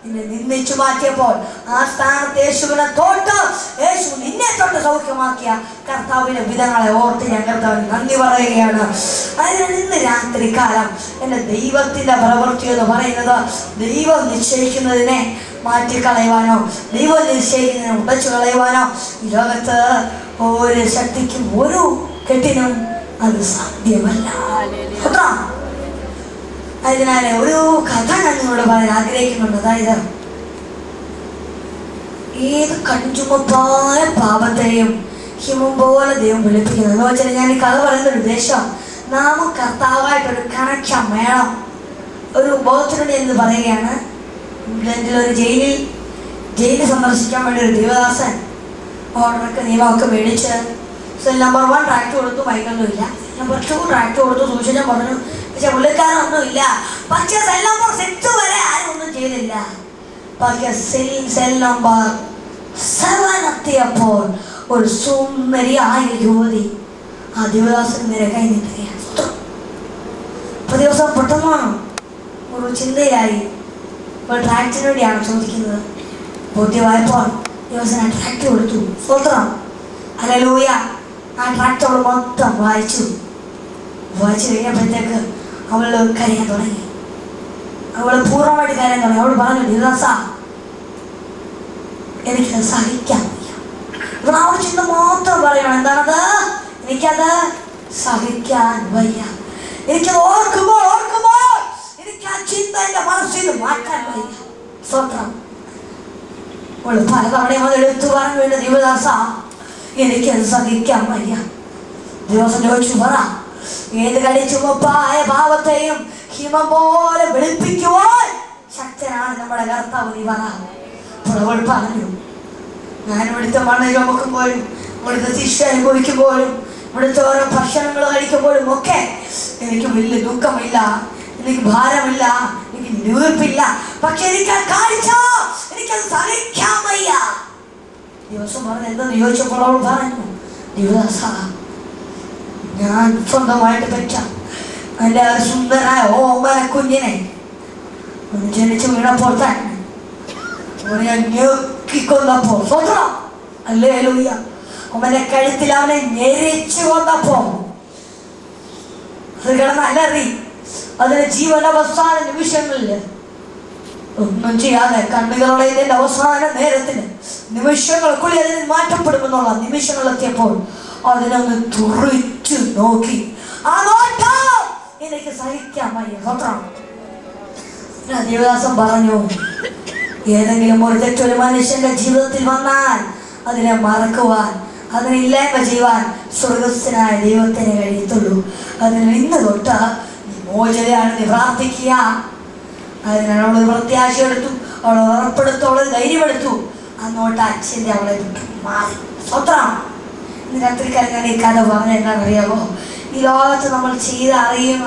നിന്നെ നിന്ദിച്ചു മാറ്റിയപ്പോൾ ആ സ്ഥാനത്ത് യേശുവിനെ തൊട്ട്, യേശു നിന്നെ തൊട്ട് സൗഖ്യമാക്കിയ കർത്താവിന്റെ വിധങ്ങളെ ഓർത്ത് ഞാൻ കർത്താവിന് നന്ദി പറയുകയാണ്. അതിനാൽ ഇന്ന് രാത്രി കാലം എൻ്റെ ദൈവത്തിന്റെ പ്രവൃത്തി എന്ന് പറയുന്നത് ദൈവം നിശ്ചയിക്കുന്നതിനെ മാറ്റിക്കളയുവാനോ, ദൈവം നിശ്ചയിക്കുന്നതിനെ ഉടച്ചു കളയുവാനോ ഈ ലോകത്ത് ഒരു ശക്തിക്കും ഒരു കെട്ടിനും അത് സാധ്യമല്ല. അതിനാൽ ഒരു കഥ ഞാൻ നിങ്ങളോട് പറയാൻ ആഗ്രഹിക്കുന്നുണ്ട്. അതായത് ഏത് കഞ്ചുമപ്പായ പാപത്തെയും ഹിമം പോലെ ദൈവം വെളുപ്പിക്കുന്നത് എന്ന് വെച്ചാൽ, ഞാൻ ഈ കഥ പറയുന്ന ഉദ്ദേശം നാം കർത്താവായിട്ടൊരു കണക്ഷൻ വേണം. ഒരു ബോധത്തിനോട് എന്ന് പറയുകയാണ്. ഇംഗ്ലണ്ടിലൊരു ജയിലിൽ സന്ദർശിക്കാൻ വേണ്ടി ഒരു ദേവദാസൻ ഓർഡറൊക്കെ നിയമമൊക്കെ മേടിച്ച് സെൽ നമ്പർ 1 ട്രാക്ട് കൊടുത്തു, ബൈക്കൊന്നുമില്ല. നമ്പർ 2 ട്രാക്ട് കൊടുത്തു, സൂക്ഷിച്ചാൽ പറഞ്ഞു. പക്ഷെ പുള്ളിക്കാരൊന്നുമില്ല. പക്ഷെ സെൽ നമ്പർ 6 വരെ ആരും ഒന്നും ചെയ്തില്ല. പക്ഷെ സെൽ നമ്പർ 7 എത്തിയപ്പോൾ ഒരു സുന്ദരിയായ യുവതി ആ ദേവദാസന് നേരെ കൈ നീട്ടുകയാണ്. അപ്പൊ ദിവസം പെട്ടെന്ന് ഒരു ചിന്തയിലായി. ഇപ്പോൾ ട്രാക്ടിന് വേണ്ടിയാണ് ചോദിക്കുന്നത്. ബോധ്യമായപ്പോൾ ദിവസം ട്രാക്ട് കൊടുത്തു. സ്വത്രം ഹല്ലേലൂയ. ആ ട്രാക്ട് അവൾ മൊത്തം വായിച്ചു കഴിഞ്ഞപ്പോഴത്തേക്ക് അവൾ കരയാൻ തുടങ്ങി. അവൾ പൂർണ്ണമായിട്ട് കരയാൻ തുടങ്ങി. അവൾ പറഞ്ഞു, ദേവദാസ, എനിക്കത് സഹിക്കാൻ വയ്യ. ഇപ്പൊ അവൾ ചിന്ത മാത്രം പറയണം. എന്താണത്? എനിക്കത് സഹിക്കാൻ വയ്യ. എനിക്കത് ഓർക്കുമ്പോൾ എനിക്ക് ആ ചിന്ത എന്റെ മനസ്സിൽ മാറ്റാൻ വയ്യ. സ്വത്രം അവള് പലതവണയും അത് എടുത്തു പറഞ്ഞു, എന്റെ ദേവദാസ, എനിക്കത് സഹിക്കാൻ വയ്യ. ദിവസം ചോദിച്ചു, പറ, ഏത് കടിച്ചുമപ്പായ ഭാവത്തെയും ഹിമം പോലെ വെളുപ്പിക്കുവാൻ ശക്തനാണ് നമ്മുടെ കർത്താവ്, നീ പറ. അപ്പോൾ അവൾ പറഞ്ഞു, ഞാൻ ഇവിടുത്തെ മണ്ണ് ചുമക്കുമ്പോഴും, ഇവിടുത്തെ ശിക്ഷ അനുഭവിക്കുമ്പോഴും, ഇവിടുത്തെ ഓരോ ഭക്ഷണങ്ങൾ കഴിക്കുമ്പോഴും ഒക്കെ എനിക്ക് വലിയ ദുഃഖമില്ല, എനിക്ക് ഭാരമില്ല, എനിക്ക് നീർപ്പില്ല. പക്ഷെ എനിക്ക് എനിക്കത് സഹിക്കാൻ വയ്യ. ദിവസം പറഞ്ഞു, എന്തെന്ന് ചോദിച്ചപ്പോൾ അവൾ പറഞ്ഞു, ദേവദാസ, ഞാൻ സ്വന്തമായിട്ട് പറ്റ എൻ്റെ സുന്ദരനായ ഓമന കുഞ്ഞിനെ ജനിച്ചു വീണപ്പോൾ തന്നെ ഞാൻ ഞെക്കിക്കൊന്നപ്പോ, സ്വന്തം ഹല്ലേലൂയ, അവന്റെ കഴുത്തിൽ അവനെ ഞെരിച്ചു കൊന്നപ്പോ അത് കിടന്ന് അലറി. അതിന് ജീവനവസാന നിമിഷങ്ങളില് ഒന്നും ചെയ്യാതെ കണ്ണുകളുടെ ഇതിന്റെ അവസാന നേരത്തിന് നിമിഷങ്ങൾക്കുള്ളിൽ അതിന് മാറ്റപ്പെടുമെന്നുള്ള നിമിഷങ്ങളെത്തിയപ്പോൾ അതിനൊന്ന് തുറിച്ചു നോക്കി. ആ നോട്ടം എനിക്ക് സഹിക്കാൻ വയ്യ. സ്വത്രം ദേവദാസൻ പറഞ്ഞു, ഏതെങ്കിലും ഒരു തെറ്റൊരു മനുഷ്യന്റെ ജീവിതത്തിൽ വന്നാൽ അതിനെ മറക്കുവാൻ, അതിനെ ഇല്ലായ്മ ചെയ്യുവാൻ സ്വർഗസ്ഥനായ ദൈവത്തിനെ കഴിയത്തുള്ളൂ. അതിന് ഇന്ന് തൊട്ട് നീ മോചനയാണ്, നീ പ്രാർത്ഥിക്കുക. അതിനാണ് അവള് പ്രത്യാശ എടുത്തു, അവളെ ഉറപ്പെടുത്തു, അവളെ ധൈര്യമെടുത്തു. അന്നോട്ട് അച്ഛൻ്റെ അവളെ വിട്ടു മാറി. സ്വത്രം ഇന്ന് രാത്രിക്കാലം ഞാൻ ഈ കഥ പറഞ്ഞ എന്താണെന്നറിയാമോ? ഈ ലോകത്ത് നമ്മൾ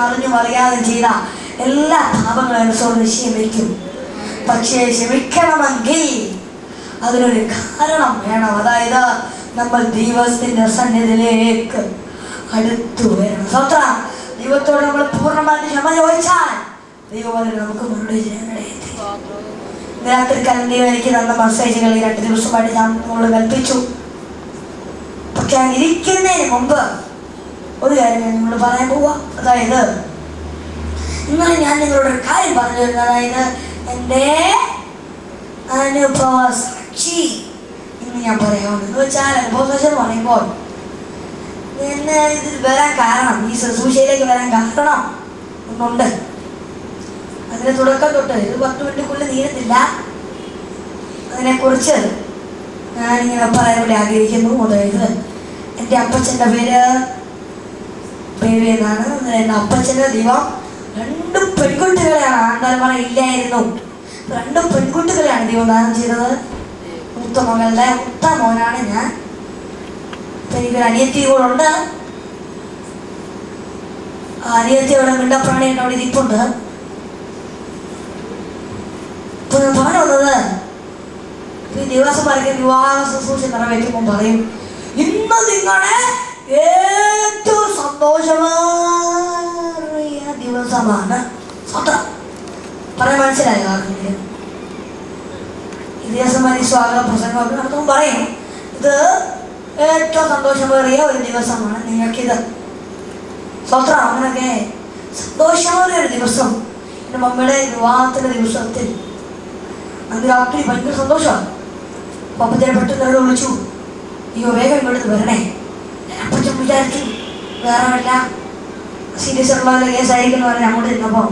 അറിഞ്ഞും അറിയാതെ ചെയ്ത എല്ലാ പാപങ്ങളും നിശ്ചയം വയ്ക്കും. പക്ഷേ ക്ഷമിക്കണമെങ്കിൽ അതിനൊരു കാരണം വേണം. അതായത് നമ്മൾ ദൈവത്തിന്റെ സന്നിധിയിലേക്ക് അടുത്തു വരണം. സ്വത്രം ദൈവത്തോട് നമ്മൾ പൂർണ്ണമായിട്ട് ക്ഷമ ചോദിച്ചാൽ ദൈവം അതിന് നമുക്ക് മറുപടി ചെയ്യാനിടയെത്തി. രാത്രിക്കാലം ദൈവം എനിക്ക് തന്ന മെസ്സേജുകൾ 2 ദിവസമായിട്ട് ഞാൻ നമ്മൾ കൽപ്പിച്ചു. പക്ഷെ ഞാൻ ഇരിക്കുന്നതിന് മുമ്പ് ഒരു കാര്യം ഞാൻ നിങ്ങളോട് പറയാൻ പോവാ. അതായത് ഇന്നലെ ഞാൻ നിങ്ങളോടൊരു കാര്യം പറഞ്ഞു തരുന്നത്, അതായത് എൻ്റെ അനുഭവ സാക്ഷി ഇന്ന് ഞാൻ പറയാമെന്ന് വെച്ചാൽ, അനുഭവ സാക്ഷി എന്ന് പറയുമ്പോൾ എന്നെ ഇതിൽ വരാൻ കാരണം, ഈ ശുശ്രൂഷയിലേക്ക് വരാൻ കാരണം ഒന്നുണ്ട്. അതിന് തുടക്കം തൊട്ട് ഇത് 10 മിനിറ്റുള്ളിൽ നീളുന്നില്ല. അതിനെക്കുറിച്ച് ഞാനിങ്ങനെ പറയാൻ വേണ്ടി ആഗ്രഹിക്കുന്നു. അതായത് എൻ്റെ അപ്പച്ചൻ്റെ പേര് ബേബി എന്നാണ്. എൻ്റെ അപ്പച്ചൻ്റെ ദൈവം 2 പെൺകുട്ടികളെയാണ്, ആണ്ടന്മാർ ഇല്ലായിരുന്നു. 2 പെൺകുട്ടികളെയാണ് ദൈവം ദാനം ചെയ്തത്. മൂത്ത മകളുടെ മൂത്ത മോനാണ് ഞാൻ. എനിക്കൊരു അനിയത്തി കൂടെ ഉണ്ട്. അനിയത്തിയുടെ മിണ്ടപ്രാണിയുടെ അവിടെ ഇരിപ്പുണ്ട്. ഇപ്പൊ ഞാൻ പറഞ്ഞു വന്നത്, ഈ ദിവസം പറയുക വിവാഹ ശുശ്രൂഷ നിറവേറ്റുമ്പോൾ പറയും, ഇന്ന് നിങ്ങളെ ഏറ്റവും സന്തോഷമേറിയ ദിവസമാണ്. പറയാൻ മനസ്സിലായോ ആർക്കെങ്കിലും? ഈ ദിവസം സ്വാഗത പ്രസംഗമൊക്കെ നടത്തുമ്പോൾ പറയും, ഇത് ഏറ്റവും സന്തോഷമേറിയ ഒരു ദിവസമാണ് നിങ്ങൾക്കിത്. സ്വത്രം അങ്ങനെയൊക്കെ സന്തോഷമേറിയ ഒരു ദിവസം. എൻ്റെ മമ്മിയുടെ വിവാഹത്തിൻ്റെ ദിവസത്തിൽ അന്ന് രാത്രി ഭയങ്കര സന്തോഷമാണ്. പപ്പച്ചനെ പെട്ടെന്ന് വിളിച്ചു, അയ്യോ വേഗം ഇങ്ങോട്ട് വരണേ. അപ്പച്ചൻ വിചാരിച്ചു വേറെ വല്ല സീരിയസ് ആയിട്ടുള്ള കേസായിരിക്കുന്നു പറഞ്ഞ് അങ്ങോട്ട് ചെന്നപ്പോൾ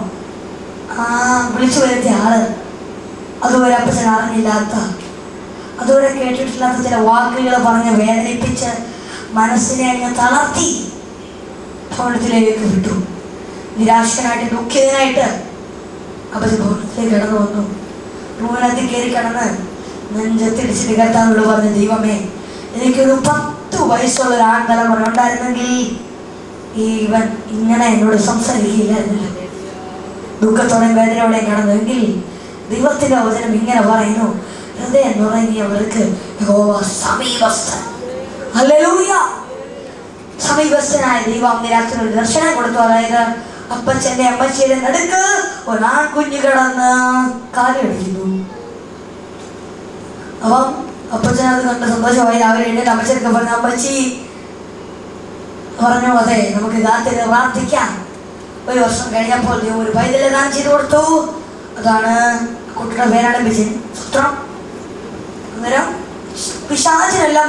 വിളിച്ചു വരുത്തിയ ആള് അതുവരെ അപ്പച്ചൻ അറിഞ്ഞില്ലാത്ത, അതുവരെ കേട്ടിട്ടില്ലാത്ത ചില വാക്കുകൾ പറഞ്ഞ് വേദനിപ്പിച്ച് മനസ്സിനെ അങ്ങ് തളർത്തി ഭവനത്തിലേക്ക് വിട്ടു. നിരാശനായിട്ട് ദുഃഖിതനായിട്ട് അപ്പച്ചൻ ഭവനത്തിലേക്ക് കടന്നു വന്നു. റൂമിനകത്ത് കയറി കിടന്ന് നെഞ്ചത്തിടിച്ചിട്ട് കർത്താവിനോട് പറഞ്ഞു, ദൈവമേ, എനിക്കൊരു 10 വയസ്സുള്ള ഒരു ആൺതലമുറ ഉണ്ടായിരുന്നെങ്കിൽ ഇവൻ ഇങ്ങനെ എന്നോട് സംസാരിക്കുകയില്ലായിരുന്നില്ല. ദുഃഖത്തോടെയും വേദനയോടെയും കടന്നുവെങ്കിൽ ദൈവത്തിന്റെ വചനം ഇങ്ങനെ പറയുന്നു, ഹൃദയം നുറങ്ങിയവർക്ക് യഹോവ സമീപസ്ഥൻ. ഹല്ലേലൂയ. സമീപസ്ഥനായ ദൈവം നിരാശന ഒരു ദർശനം കൊടുത്തു. അതായത് അപ്പച്ചന്റെ അമ്മച്ചിയുടെ നടുക്ക് ഒരാൺകുഞ്ഞ് കിടന്ന് കാലടിക്കുന്നു. അപ്പം അപ്പച്ചൻ അത് കണ്ട് സന്തോഷമായി. രാവിലെ എഴുന്നേറ്റ് അമ്മച്ചനൊക്കെ പറഞ്ഞു, അമ്മച്ചി പറഞ്ഞു, അതെ നമുക്ക് ദാനത്തിന് പ്രാർത്ഥിക്കാം. 1 വർഷം കഴിഞ്ഞപ്പോൾ ഒരു പൈതലെ ദാനം ചെയ്തു കൊടുത്തു. അതാണ് കുട്ടിയുടെ പേരാണ് ബിജിൻ. സൂത്രം. അന്നേരം പിശാചിനെല്ലാം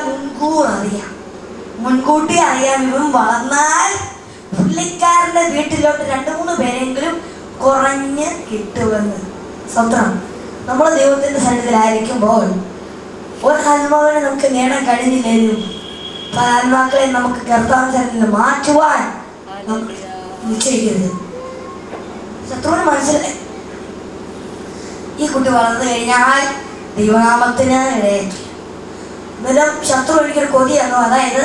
മുൻകൂട്ടി അറിയാം ഇവൻ വളർന്നാൽ പുള്ളിക്കാരൻ്റെ വീട്ടിലോട്ട് 2-3 പേരെങ്കിലും കുറഞ്ഞ് കിട്ടുമെന്ന്. സൂത്രം. നമ്മൾ ദൈവത്തിൻ്റെ സന്നിധിയിലായിരിക്കുമ്പോൾ ഒരാത്മാവിനെ നമുക്ക് നേടാൻ കഴിഞ്ഞില്ലെങ്കിലും പല ആത്മാക്കളെ നമുക്ക് കർത്താവിന്റെ സന്നിധിയിൽ മാറ്റുവാൻ നിശ്ചയിക്കരുത്. ശത്രുവിന് മനസ്സിലായി ഈ കുട്ടി വളർന്നു കഴിഞ്ഞാൽ ദൈവനാമത്തിന് ഇടയാക്കി. അന്നേരം ശത്രു എനിക്കൊരു കൊതിയാണോ, അതായത്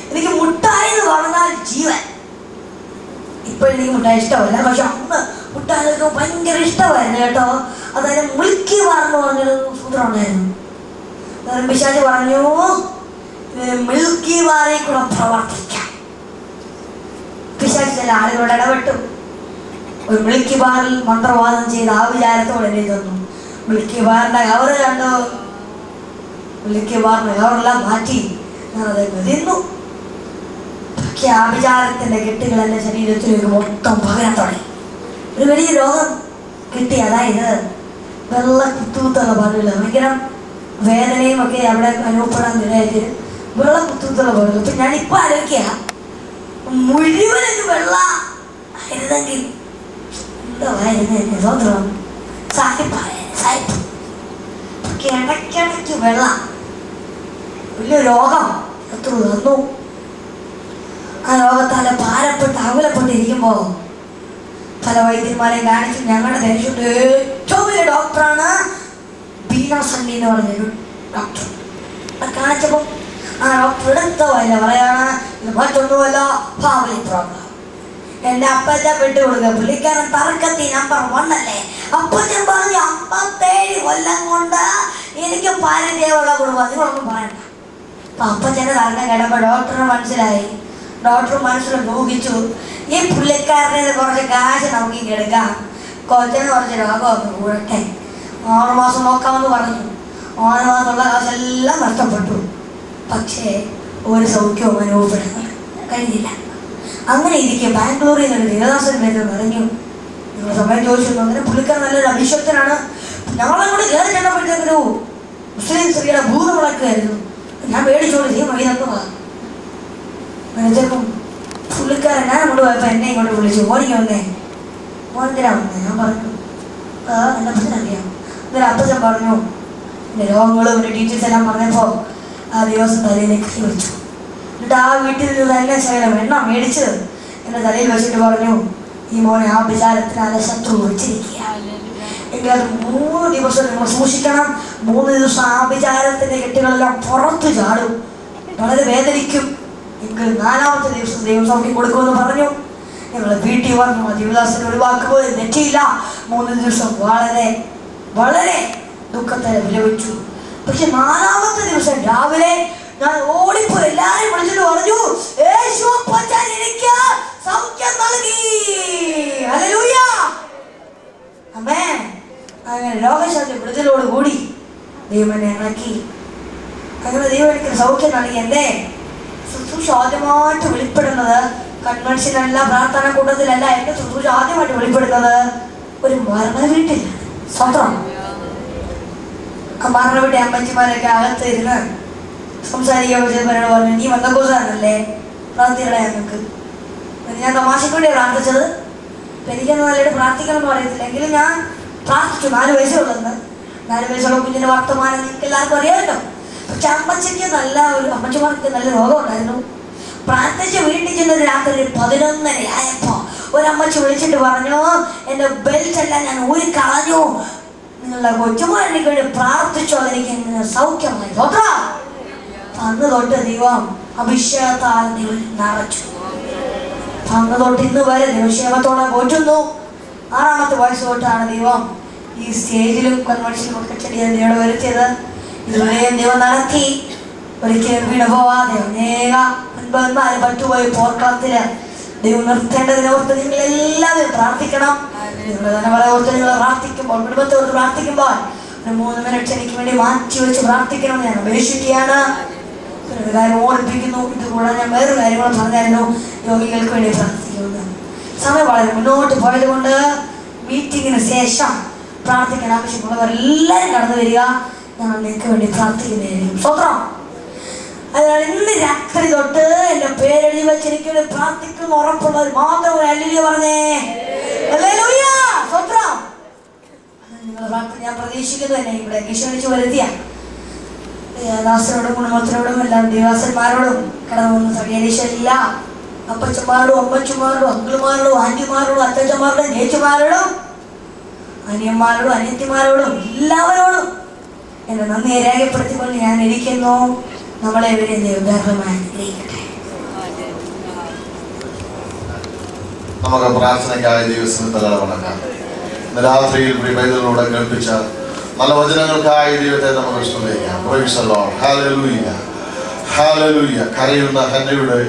എനിക്ക് മുട്ടായി വളർന്നാൽ ജീവൻ. ഇപ്പൊ എനിക്ക് മുട്ടായി ഇഷ്ടമല്ല, പക്ഷെ അന്ന് മുട്ടായിക്ക് ഭയങ്കര ഇഷ്ടമായിരുന്നു കേട്ടോ. അതായത് മുൾക്കി വാർന്ന് പറഞ്ഞൊരു സൂത്രം ഉണ്ടായിരുന്നു. പിശാച് പറഞ്ഞു, മിൽക്കി ബാറിൽ കൂടെ പ്രവർത്തിക്കാം. പിശാച് ചില ആളുകളോട് ഇടപെട്ടു. ഒരു മിൽക്കി ബാറിൽ മന്ത്രവാദം ചെയ്ത് ആ വിചാരത്തോടെ എന്നെ തന്നു. മിൽക്കി ബാറിന്റെ കവറ് കണ്ടു. മിൽക്കി ബാറിന്റെ കവറെല്ലാം മാറ്റി ഞാനത് തിന്നു. പക്ഷെ ആ വിചാരത്തിന്റെ കെട്ടുകൾ എൻ്റെ ശരീരത്തിലേക്ക് മൊത്തം പകരാൻ തുടങ്ങി. ഒരു വലിയ രോഗം കിട്ടി. അതായത് വെള്ള കുത്തൂത്തുള്ള പാടുകൾ, ഭയങ്കര വേദനയും ഒക്കെ അവിടെ അനുഭവപ്പെടാൻ നിലയായിട്ട് വെള്ള കുത്തൂത്തുള്ള പാടുകൾ. ഇപ്പം ഞാനിപ്പോൾ ആലോചിക്കുക, മുഴുവനും വെള്ള ആയിരുന്നെങ്കിൽ എന്തായിരുന്നു സ്വന്തം സാഹിബായ സാഹിബ്. ഇടയ്ക്കിടയ്ക്ക് വെള്ള വലിയ രോഗം എത്ര തന്നു. ആ രോഗത്താലെ ഭാരപ്പെട്ട് അകലപ്പെട്ടിരിക്കുമ്പോൾ പല വൈദ്യന്മാരെയും കാണിച്ചു. ഞങ്ങളുടെ ദേശത്ത് ഏറ്റവും വലിയ ഡോക്ടറാണ് ബീനാസണ്ണി എന്ന് പറഞ്ഞൊരു ഡോക്ടർ. കാണിച്ചപ്പോൾ ആ ഡോക്ടർ എടുത്ത വല്ല പറയാണ്, ഇത് മറ്റൊന്നുമല്ല, ഫാമിലി പ്രോബ്ലം. എൻ്റെ അപ്പച്ചൻ വിട്ടുകൊടുക്കുക. പുള്ളിക്കാരൻ തർക്കത്തി നമ്പർ 1 അല്ലേ. അപ്പച്ചൻ പറഞ്ഞു 57 കൊല്ലം കൊണ്ട് എനിക്ക് പാരന്റിയുള്ള കുടുംബം, നിങ്ങളൊന്നും പറയണ്ട. അപ്പൊ അപ്പച്ചൻ്റെ തർക്കം കേട്ടപ്പോൾ ഡോക്ടറിന് മനസ്സിലായി. ഡോക്ടർ മനസ്സിൽ ഊഹിച്ചു, ഈ പുള്ളിക്കാരനെ കുറച്ച് കാശ് നമുക്ക് ഇങ്ങനെ എടുക്കാം, കൊച്ചിന് കുറച്ച് രോഗമൊക്കെ കൂടട്ടെ, 6 മാസം നോക്കാമെന്ന് പറഞ്ഞു. 6 മാസമുള്ള കാശെല്ലാം നഷ്ടപ്പെട്ടു. പക്ഷേ ഒരു സൗഖ്യവും അനുഭവപ്പെടുന്നു കഴിഞ്ഞില്ല. അങ്ങനെ ഇരിക്കും ബാംഗ്ലൂരിൽ നിന്നൊരു ദേവദാസൻ വരുന്നത് അറിഞ്ഞു. നിങ്ങൾ സമയം ചോദിച്ചു. അങ്ങനെ പുള്ളിക്കാരൻ നല്ലൊരു അഭിഷക്തനാണ്. ഞങ്ങളങ്ങോട്ട് കയറി ചെന്നപ്പോഴത്തേക്കൊരു മുസ്ലിം സ്ത്രീയുടെ ഭൂതം മുളക്കുമായിരുന്നു. ഞാൻ പേടിച്ചോട് നീ മഴ തന്നതാണ്. മനസ്സിലും പുള്ളിക്കാരൻ ഞാൻ അങ്ങോട്ട് പോയപ്പോൾ എന്നെ ഇങ്ങോട്ട് വിളിച്ചു, ഓടിക്ക് വന്നേ, മോനെന്തിനാ വന്നേ? ഞാൻ പറഞ്ഞു, എൻ്റെ അപ്പച്ചനറിയാം. എന്നൊരു അപ്പച്ചൻ പറഞ്ഞു എൻ്റെ രോഗങ്ങളും എൻ്റെ ഡീറ്റെയിൽസ് എല്ലാം പറഞ്ഞപ്പോൾ ആ ദിവസം തലയിലേക്ക് കൈ വെച്ചു. എന്നിട്ട് ആ വീട്ടിൽ നിന്ന് തന്നെ ശകലം എണ്ണ മേടിച്ച് എൻ്റെ തലയിൽ വെച്ചിട്ട് പറഞ്ഞു, ഈ മോനെ ആ വിചാരത്തിനാലെ ശത്രു വെച്ചിരിക്കുക. എങ്കിൽ അത് 3 ദിവസം നിങ്ങൾ സൂക്ഷിക്കണം. 3 ദിവസം ആ വിചാരത്തിൻ്റെ കെട്ടുകളെല്ലാം പുറത്തു ചാടും, വളരെ വേദനിക്കും. എങ്കിൽ 4ാമത്തെ ദിവസം ദൈവം സൗഖ്യം കൊടുക്കുമെന്ന് പറഞ്ഞു. ഞങ്ങൾ വീട്ടിൽ വന്നു. ദേവദാസൻ ഒരു വാക്ക് പോലും തെറ്റിയില്ല. 3 ദിവസം വളരെ വളരെ ദുഃഖത്തെ വിലപിച്ചു. പക്ഷെ 4ാമത്തെ ദിവസം രാവിലെ ഞാൻ ഓടിപ്പോയി എല്ലാരെയും വിളിച്ചിട്ട് പറഞ്ഞു, യേശു അപ്പച്ചൻ എനിക്ക് സൗഖ്യം നൽകി. ഹല്ലേലൂയ, ആമേൻ. അങ്ങനെ രോഗശാന്തി വിടുതലോട് കൂടി ദൈവം എന്നെ ഇറക്കി. അങ്ങനെ ദൈവം എനിക്ക് സൗഖ്യം നൽകി. എൻ്റെ ശുശ്രൂഷ ആദ്യമായിട്ട് വെളിപ്പെടുന്നത് കൺവെൻഷനല്ല, പ്രാർത്ഥന കൂട്ടത്തിലല്ല. എൻ്റെ ശുശ്രൂഷ ആദ്യമായിട്ട് വെളിപ്പെടുന്നത് ഒരു മരണ വീട്ടിൽ. സ്വന്തം ആ മരണ വീട്ടിൽ അമ്മച്ചിമാരൊക്കെ അകത്തിരുന്ന് സംസാരിക്കാൻ പറ്റുന്നവരോട് പറഞ്ഞു, നീ വന്നക്കോസാണല്ലേ, പ്രാർത്ഥിക്കണേ ഞങ്ങൾക്ക്. ഞാൻ തമാശയ്ക്ക് വേണ്ടിയാണ് പ്രാർത്ഥിച്ചത്. എനിക്കൊന്നും നല്ലതായിട്ട് പ്രാർത്ഥിക്കണം എന്ന് പറയത്തില്ല, എങ്കിലും ഞാൻ പ്രാർത്ഥിച്ചു. 4 വയസ്സുള്ളതെന്ന് 4 വയസ്സുള്ള കുഞ്ഞിൻ്റെ വർത്തമാനം നിങ്ങൾക്ക് എല്ലാവർക്കും അറിയാമല്ലോ. പക്ഷെ അമ്മച്ചിക്ക് അമ്മച്ചിമാർക്ക് നല്ല രോഗം ഉണ്ടായിരുന്നു. പ്രാർത്ഥിച്ച് വീട്ടിൽ ചെന്നൊരു രാത്രി 11:30 ആയപ്പോൾ ഒരമ്മച്ചി വിളിച്ചിട്ട് പറഞ്ഞു, എൻ്റെ ബെൽറ്റ് എല്ലാം ഞാൻ ഊരിക്കളഞ്ഞു, നിങ്ങളുടെ കൊച്ചുമോൻ എനിക്ക് വേണ്ടി പ്രാർത്ഥിച്ചു, അതെനിക്ക് സൗഖ്യമായി. അന്ന് തൊട്ട് ദൈവം അഭിഷേകത്താൽ നിറച്ചു. അന്ന് തൊട്ട് ഇന്ന് വരെ ദൈവക്ഷേമത്തോടെ പോറ്റുന്നു. 6ാമത്തെ വയസ്സ് തൊട്ടാണ് ദൈവം ഈ സ്റ്റേജിലും കൺവെൻഷനിലും ഒക്കെ ചെടിയാണ് ദൈവം വരുത്തിയത്. ഇതുവരെയും ദൈവം നടത്തി. ഒരിക്കലും വീണ് പോവാതെ അനേക മുൻപന്മാർ പറ്റുപോയി പോർക്കളത്തില് ദൈവം നിർത്തേണ്ടതിനോർത്ത് നിങ്ങൾ എല്ലാവരും പ്രാർത്ഥിക്കണം. നിങ്ങളുടെ തലമുറ ഓർത്ത് നിങ്ങൾ പ്രാർത്ഥിക്കുമ്പോൾ, കുടുംബത്തെ ഓർത്ത് പ്രാർത്ഥിക്കുമ്പോൾ ഒരു 3 മിനിറ്റ് എനിക്ക് വേണ്ടി മാറ്റി വെച്ച് പ്രാർത്ഥിക്കണം. ഞാൻ അപേക്ഷിക്കുകയാണ്. ഒരു കാര്യം ഓർപ്പിക്കുന്നു. ഇതുകൂടാതെ ഞാൻ വേറൊരു കാര്യങ്ങൾ പറഞ്ഞായിരുന്നു, രോഗികൾക്ക് വേണ്ടി പ്രാർത്ഥിക്കുന്നത്. സമയം വളരെ മുന്നോട്ട് പോയത് കൊണ്ട് മീറ്റിങ്ങിന് ശേഷം പ്രാർത്ഥിക്കാൻ ആവശ്യമുള്ളവരെല്ലാവരും കടന്നു വരിക. ഞങ്ങൾ നിങ്ങൾക്ക് വേണ്ടി പ്രാർത്ഥിക്കുന്നതായിരിക്കും. സ്വത്രം. അതിനാൽ ഇന്ന് രാത്രി തൊട്ട് എൻ്റെ പേരെഴുതി വെച്ചിരിക്കും പ്രാർത്ഥിക്കുന്ന ഉറപ്പുള്ളവർ മാത്രം ഹല്ലേലൂയ പറഞ്ഞേ. ഹല്ലേലൂയ, സ്വത്രം. നിങ്ങൾ പ്രാർത്ഥന ഞാൻ പ്രതീക്ഷിക്കുന്നു. എന്നെ ഇവിടെ ക്ഷണിച്ചു വരുത്തിയ ദാസനോടും കുടുംബത്തിനോടും എല്ലാം ദേവാസന്മാരോടും കടന്നു വന്ന സകലേശെല്ലാം അപ്പച്ചന്മാരോടും അമ്മച്ചന്മാരോടും അങ്കിൾമാരോടും ആന്റിമാരോടും അത്തച്ചന്മാരോടും ചേച്ചിമാരോടും അനിയന്മാരോടും അനിയത്തിമാരോടും എല്ലാവരോടും എന്നെ നന്ദിയെ രേഖപ്പെടുത്തിക്കൊണ്ട് ഞാൻ ഇരിക്കുന്നു. നമ്മളെ ഇവരെ ദൈവമായി അനുഗ്രഹിക്കട്ടെ. നമുക്ക് പ്രാർത്ഥനയ്ക്കായി ദൈവത്തിന് തലവണക്കാം. ഇന്ന് രാത്രിയിൽ ബൈബിളിലൂടെ കേൾപ്പിച്ച നല്ല വചനങ്ങൾക്കായി ദൈവത്തെ നമുക്ക് സ്തുതിക്കാം. Price the Lord. ഹല്ലേലൂയ, ഹല്ലേലൂയ. കരയുന്ന ഹന്നയുടെ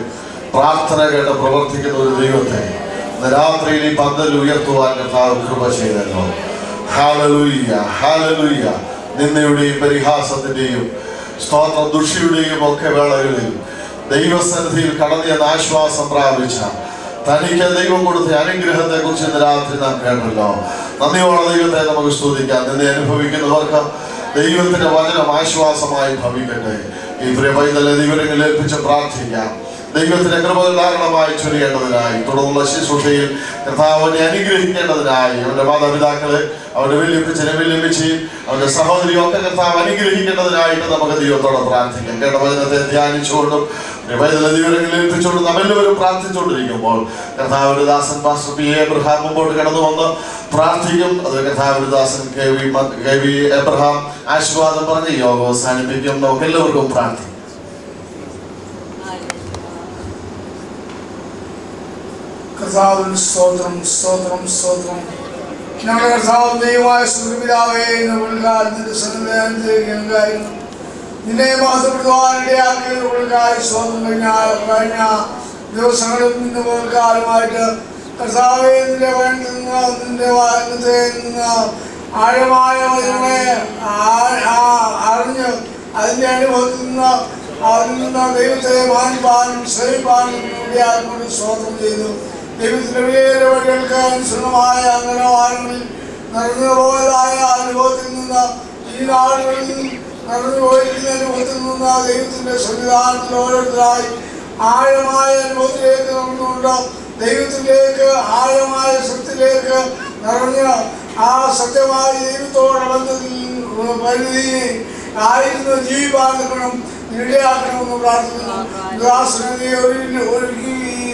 പ്രാർത്ഥന കേട്ട് പ്രവർത്തിക്കുന്ന ഒരു ദൈവത്തെ ഇന്ന് രാത്രിയിൽ ഈ പന്തൽ ഉയർത്തുവാൻ കർത്താവ് കൃപ ചെയ്തല്ലോ. Hallelujah, hallelujah. നിന്ദയുടെയും പരിഹാസത്തിന്റെയും സ്തോത്ര ദുഷിയുടെയും ഒക്കെ വേളകളിൽ ദൈവസന്നിധിയിൽ കടന്നെന്ന് ആശ്വാസം പ്രാപിച്ച തനിക്ക് ദൈവം കൊടുത്ത അനുഗ്രഹത്തെ കുറിച്ച് ഇന്ന് രാത്രി നാം കേട്ടല്ലോ. നന്ദിയോടെ ദൈവത്തെ നമുക്ക് സ്തുതിക്കാം. നിന്നെ അനുഭവിക്കുന്നവർക്ക് ദൈവത്തിന്റെ വചനം ആശ്വാസമായി ഭവിക്കട്ടെ. ഈ പ്രിയ പൈതലെ ദൈവങ്ങളിൽ ഏൽപ്പിച്ച് പ്രാർത്ഥിക്കാം. ദൈവത്തിന്റെ കൃപകൾ ധാരാളമായി ചൊരിയേണ്ടതിനായി, തുടർന്നുള്ള ശുശ്രൂഷയിൽ കർത്താവിനെ അനുഗ്രഹിക്കേണ്ടതിനായി, അവന്റെ മാതാപിതാക്കളെ, അവന്റെ വല്യപ്പച്ചനെ വല്യമ്മച്ചയും അവന്റെ സഹോദരിയും ഒക്കെ കർത്താവ് അനുഗ്രഹിക്കേണ്ടതിനായിട്ട് നമുക്ക് ദൈവത്തോടെ പ്രാർത്ഥിക്കാം. കേട്ട വചനത്തെ ധ്യാനിച്ചുകൊണ്ടും ദൈവങ്ങളിൽ ഏൽപ്പിച്ചുകൊണ്ടും നമ്മെല്ലാവരും പ്രാർത്ഥിച്ചുകൊണ്ടിരിക്കുമ്പോൾ കർത്താവിന്റെ ദാസൻ പാസ്റ്റർ പി എബ്രഹാം മുമ്പോട്ട് കടന്നു വന്ന് പ്രാർത്ഥിക്കും. അത് കർത്താവിന്റെ ദാസൻ കെ വി എബ്രഹാം ആശീർവാദം പറഞ്ഞ് യോഗം അവസാനിപ്പിക്കും. നമുക്ക് എല്ലാവർക്കും പ്രാർത്ഥിക്കാം. കർത്താവിന് സ്തോത്രം, സ്തോത്രം, സ്തോത്രം. ഞങ്ങളുടെ കർത്താവും ദൈവമായ സ്വർഗ്ഗപിതാവേ, ഇന്ന് ഉൾക്കാലത്തിന്റെ സന്നിധാനത്തിലേക്കായിരുന്നു നിന്നെ മാസപ്പെടുവാനിടയാക്കിയത് ഉൾക്കായി സ്തോത്രം. കഴിഞ്ഞ ദിവസങ്ങളിൽ നിന്ന് ഉൾക്കാലമായിട്ട് കർത്താവേ നിന്റെ വയറ്റിൽ നിന്ന് നിന്റെ വായനത്തെ നിന്ന് ആഴമായ വചനങ്ങളെ അറിഞ്ഞ് അതിൻ്റെ അനുഭവത്തിൽ നിന്ന് അതിൽ നിന്ന് ദൈവത്തെ മാനിപ്പാനും ശ്രമിപ്പാനും ഇടയാക്കിക്കൊണ്ട് സ്തോത്രം ചെയ്തു. ദൈവത്തിന്റെ വേറെ വഴികൾക്ക് അനുസൃതമായ നിലവാരങ്ങളിൽ നടന്നു പോയതായ അനുഭവത്തിൽ നിന്ന് ഈ നാടുകളിൽ നടന്നു പോയിരിക്കുന്ന അനുഭവത്തിൽ നിന്ന് ദൈവത്തിന്റെ സംവിധാനത്തിൽ ഓരോരുത്തരായി ആഴമായ അനുഭവത്തിലേക്ക് നടന്നുകൊണ്ട് ദൈവത്തിലേക്ക് ആഴമായ സത്യത്തിലേക്ക് നിറഞ്ഞ് ആ സത്യമായ ദൈവത്തോടെ ബന്ധത്തിൽ പരിധി ആയിരുന്നു ജീവിപ്പാൻ ഇടയാക്കണമെന്ന് പ്രാർത്ഥിക്കുന്നു.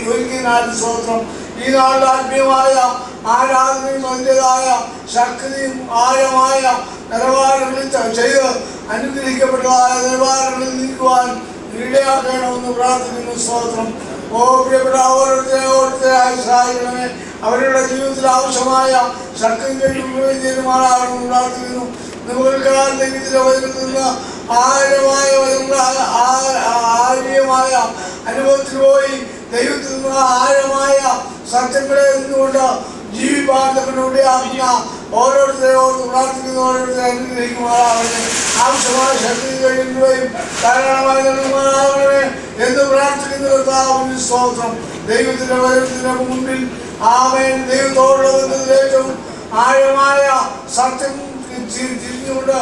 ഒരുക്കി നാട്ടിൽ സ്തോത്രം. ഈ നാളിൽ ആത്മീയമായ ആരാധനയും അതിൻ്റെതായ ശക്തിയും ആഴമായ നിലവാരങ്ങളിൽ ചെയ്ത് അനുഗ്രഹിക്കപ്പെട്ടതായ നിലവാരങ്ങളിൽ നീക്കുവാൻ ഇടയാക്കണമെന്ന് പ്രാർത്ഥിക്കുന്നു. സ്തോത്രം. പ്രിയപ്പെട്ട ഓരോരുത്തരായി സഹായിക്കണമേ. അവരുടെ ജീവിതത്തിൽ ആവശ്യമായ ശക്തിയും കഴിവും തീരുമാനമാണെന്ന് പ്രാർത്ഥിക്കുന്നു. നിങ്ങൾക്ക് ദൈവത്തിന്റെ വചനത്തിൽ നിന്ന് ആഴമായ അനുഭവത്തിൽ പോയി ദൈവത്തിൽ നിന്ന് ആഴമായ സത്യങ്ങളെ നിന്നുകൊണ്ട് ജീവിപ്പാർക്കുന്ന ഓരോരുത്തരോട് പ്രാർത്ഥിക്കുന്ന ഓരോരുത്തരെ അനുഗ്രഹിക്കുമാറാവണമേ. ആവശ്യമായ ശക്തി കഴിയുകയും ധാരാളമായി നൽകുമാറാവണമേ എന്ന് പ്രാർത്ഥിക്കുന്ന കർത്താവിന് സ്തോത്രം. ദൈവത്തിന്റെ വചനത്തിന്റെ മുമ്പിൽ ആമേൻ. ദൈവത്തോടുള്ള ബന്ധത്തിലേറ്റവും ആഴമായ സത്യം തിരിഞ്ഞുകൊണ്ട്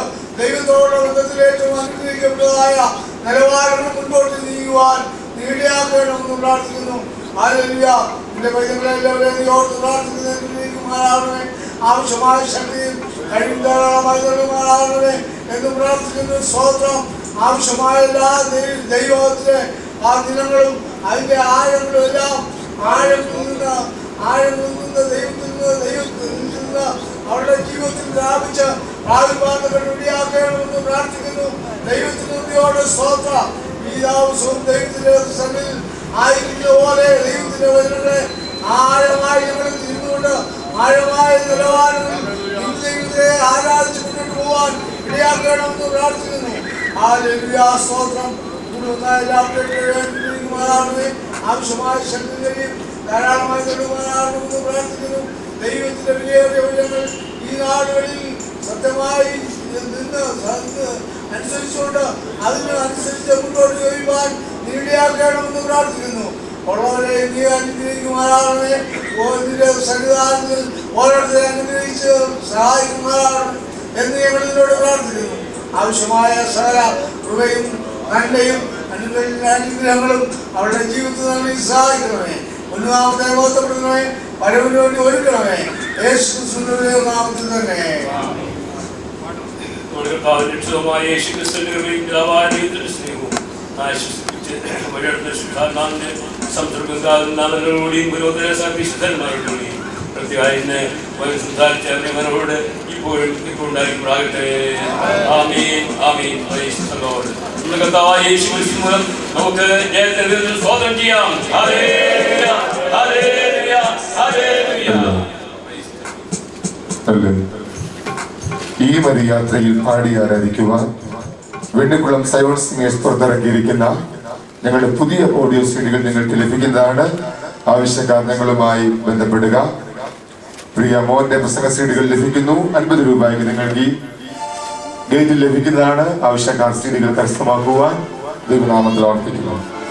ദൈവത്തോടുള്ള ബന്ധത്തിലേറ്റവും അനുഗ്രഹിക്കപ്പെട്ടതായ നിലവാരങ്ങൾ മുൻപോട്ട് നീങ്ങുവാൻ നീടിയാക്കണമെന്ന് പ്രാർത്ഥിക്കുന്നു. ഹല്ലേലൂയ. എന്റെ പൈതങ്ങളെല്ലാവരെയും നീ ഓർത്ത് പ്രാർത്ഥിക്കുന്നതിനുമാറാവണമേ. ആവശ്യമായ ശക്തിയും കഴിവും ധാരാളമായി നൽകുമാറാവണമേ എന്ന് പ്രാർത്ഥിക്കുന്നു. സ്തോത്രം. ആവശ്യമായ എല്ലാ ദൈവത്തിലെ ആ ദിനങ്ങളും അതിന്റെ ആഴങ്ങളും എല്ലാം ആഴത്തിൽ നിന്ന് ദൈവത്തിൽ നിന്ന് അവരുടെ ജീവിതത്തിൽ പ്രാപിച്ച് പ്രാപിപ്പാന്തകൾ റെഡിയാക്കണമെന്ന് പ്രാർത്ഥിക്കുന്നു. ദൈവത്തിന് നന്ദിയോടെ സ്തോത്രം. ഈ ദിവസവും ദൈവത്തിന്റെ സന്നിധിയിൽ ആയിരിക്കുന്ന പോലെ ദൈവത്തിന്റെ വചനങ്ങളെ ആഴമായി ഞങ്ങൾ തിരിഞ്ഞുകൊണ്ട് ആഴമായ നിലവാരങ്ങളിൽ ദൈവത്തെ ആരാധിച്ച് മുന്നോട്ട് പോകാൻ ഇടയാക്കണമെന്ന് പ്രാർത്ഥിക്കുന്നു. ഹല്ലേലൂയ. സ്തോത്രം. ആവശ്യമായ ശക്തി കഴിയും ധാരാളമായി നൽകുവാനാണെന്ന് പ്രാർത്ഥിക്കുന്നു. ദൈവത്തിന്റെ വിലയേറിയ വചനങ്ങൾ ഈ നാടുകളിൽ സത്യമായി നിന്ന് അനുസരിച്ചുകൊണ്ട് അതിനനുസരിച്ച് മുന്നോട്ട് കഴിയുവാൻ നീടിയാക്കണമെന്ന് പ്രാർത്ഥിക്കുന്നു. ഉള്ളവരെ നീ അനുഗ്രഹിക്കുമാറാകണമേ. നിന്റെ സന്നിധാനത്തിൽ ഓരോരുത്തരെ അനുഗ്രഹിച്ച് സഹായിക്കുമാറാകണം എന്ന് ഞങ്ങൾ നിന്നോട് പ്രാർത്ഥിക്കുന്നു. ആവശ്യമായ സകല കൃപയും നന്മയും അനുഗ്രഹങ്ങളും അവരുടെ ജീവിതത്തിൽ നൽകി സഹായിക്കണമേ. ഒന്നാമത്തെ ബോധപ്പെടുത്തണമേ. വരവിന് വേണ്ടി ഒരുക്കണമേ. യേശു ക്രിസ്തുവിന്റെ നാമത്തിൽ തന്നെ. സംതൃപ്തിയോടെയും വിശുദ്ധന്മാരോടുകൂടിയും പ്രത്യേകം സംസാരിച്ചവരോട് ഇപ്പോഴും ഇപ്പോൾ ഉണ്ടായിരിക്കട്ടെ. ആമീൻ ആമീൻ. നമ്മുടെ കർത്താവായ യേശു ക്രിസ്തു മൂലം നമുക്ക് ജയത്തിന്റെ സ്തോത്രം ചെയ്യാം. ഹല്ലേലൂയ ഹല്ലേലൂയ ഹല്ലേലൂയ. ഈ മരിയാത്രയിൽ പാടി ആരാധിക്കുവാൻ വെണ്ണിക്കുളം സയോൺ സിംഗേഴ്സ് പുറത്തിറക്കിയിരിക്കുന്ന ഞങ്ങളുടെ പുതിയ ഓഡിയോ സീഡികൾ നിങ്ങൾക്ക് ലഭിക്കുന്നതാണ്. ആവശ്യക്കാർ ഞങ്ങളുമായി ബന്ധപ്പെടുക. പ്രിയ മോഹന്റെ പുസ്തക സീഡികൾ ലഭിക്കുന്നു. 50 രൂപയ്ക്ക് നിങ്ങൾക്ക് ഈ ഗേറ്റിൽ ലഭിക്കുന്നതാണ്. ആവശ്യക്കാർ സീഡികൾ കരസ്ഥമാക്കുവാൻ ദൈവനാമത്തിൽ ഓർപ്പിക്കുന്നു.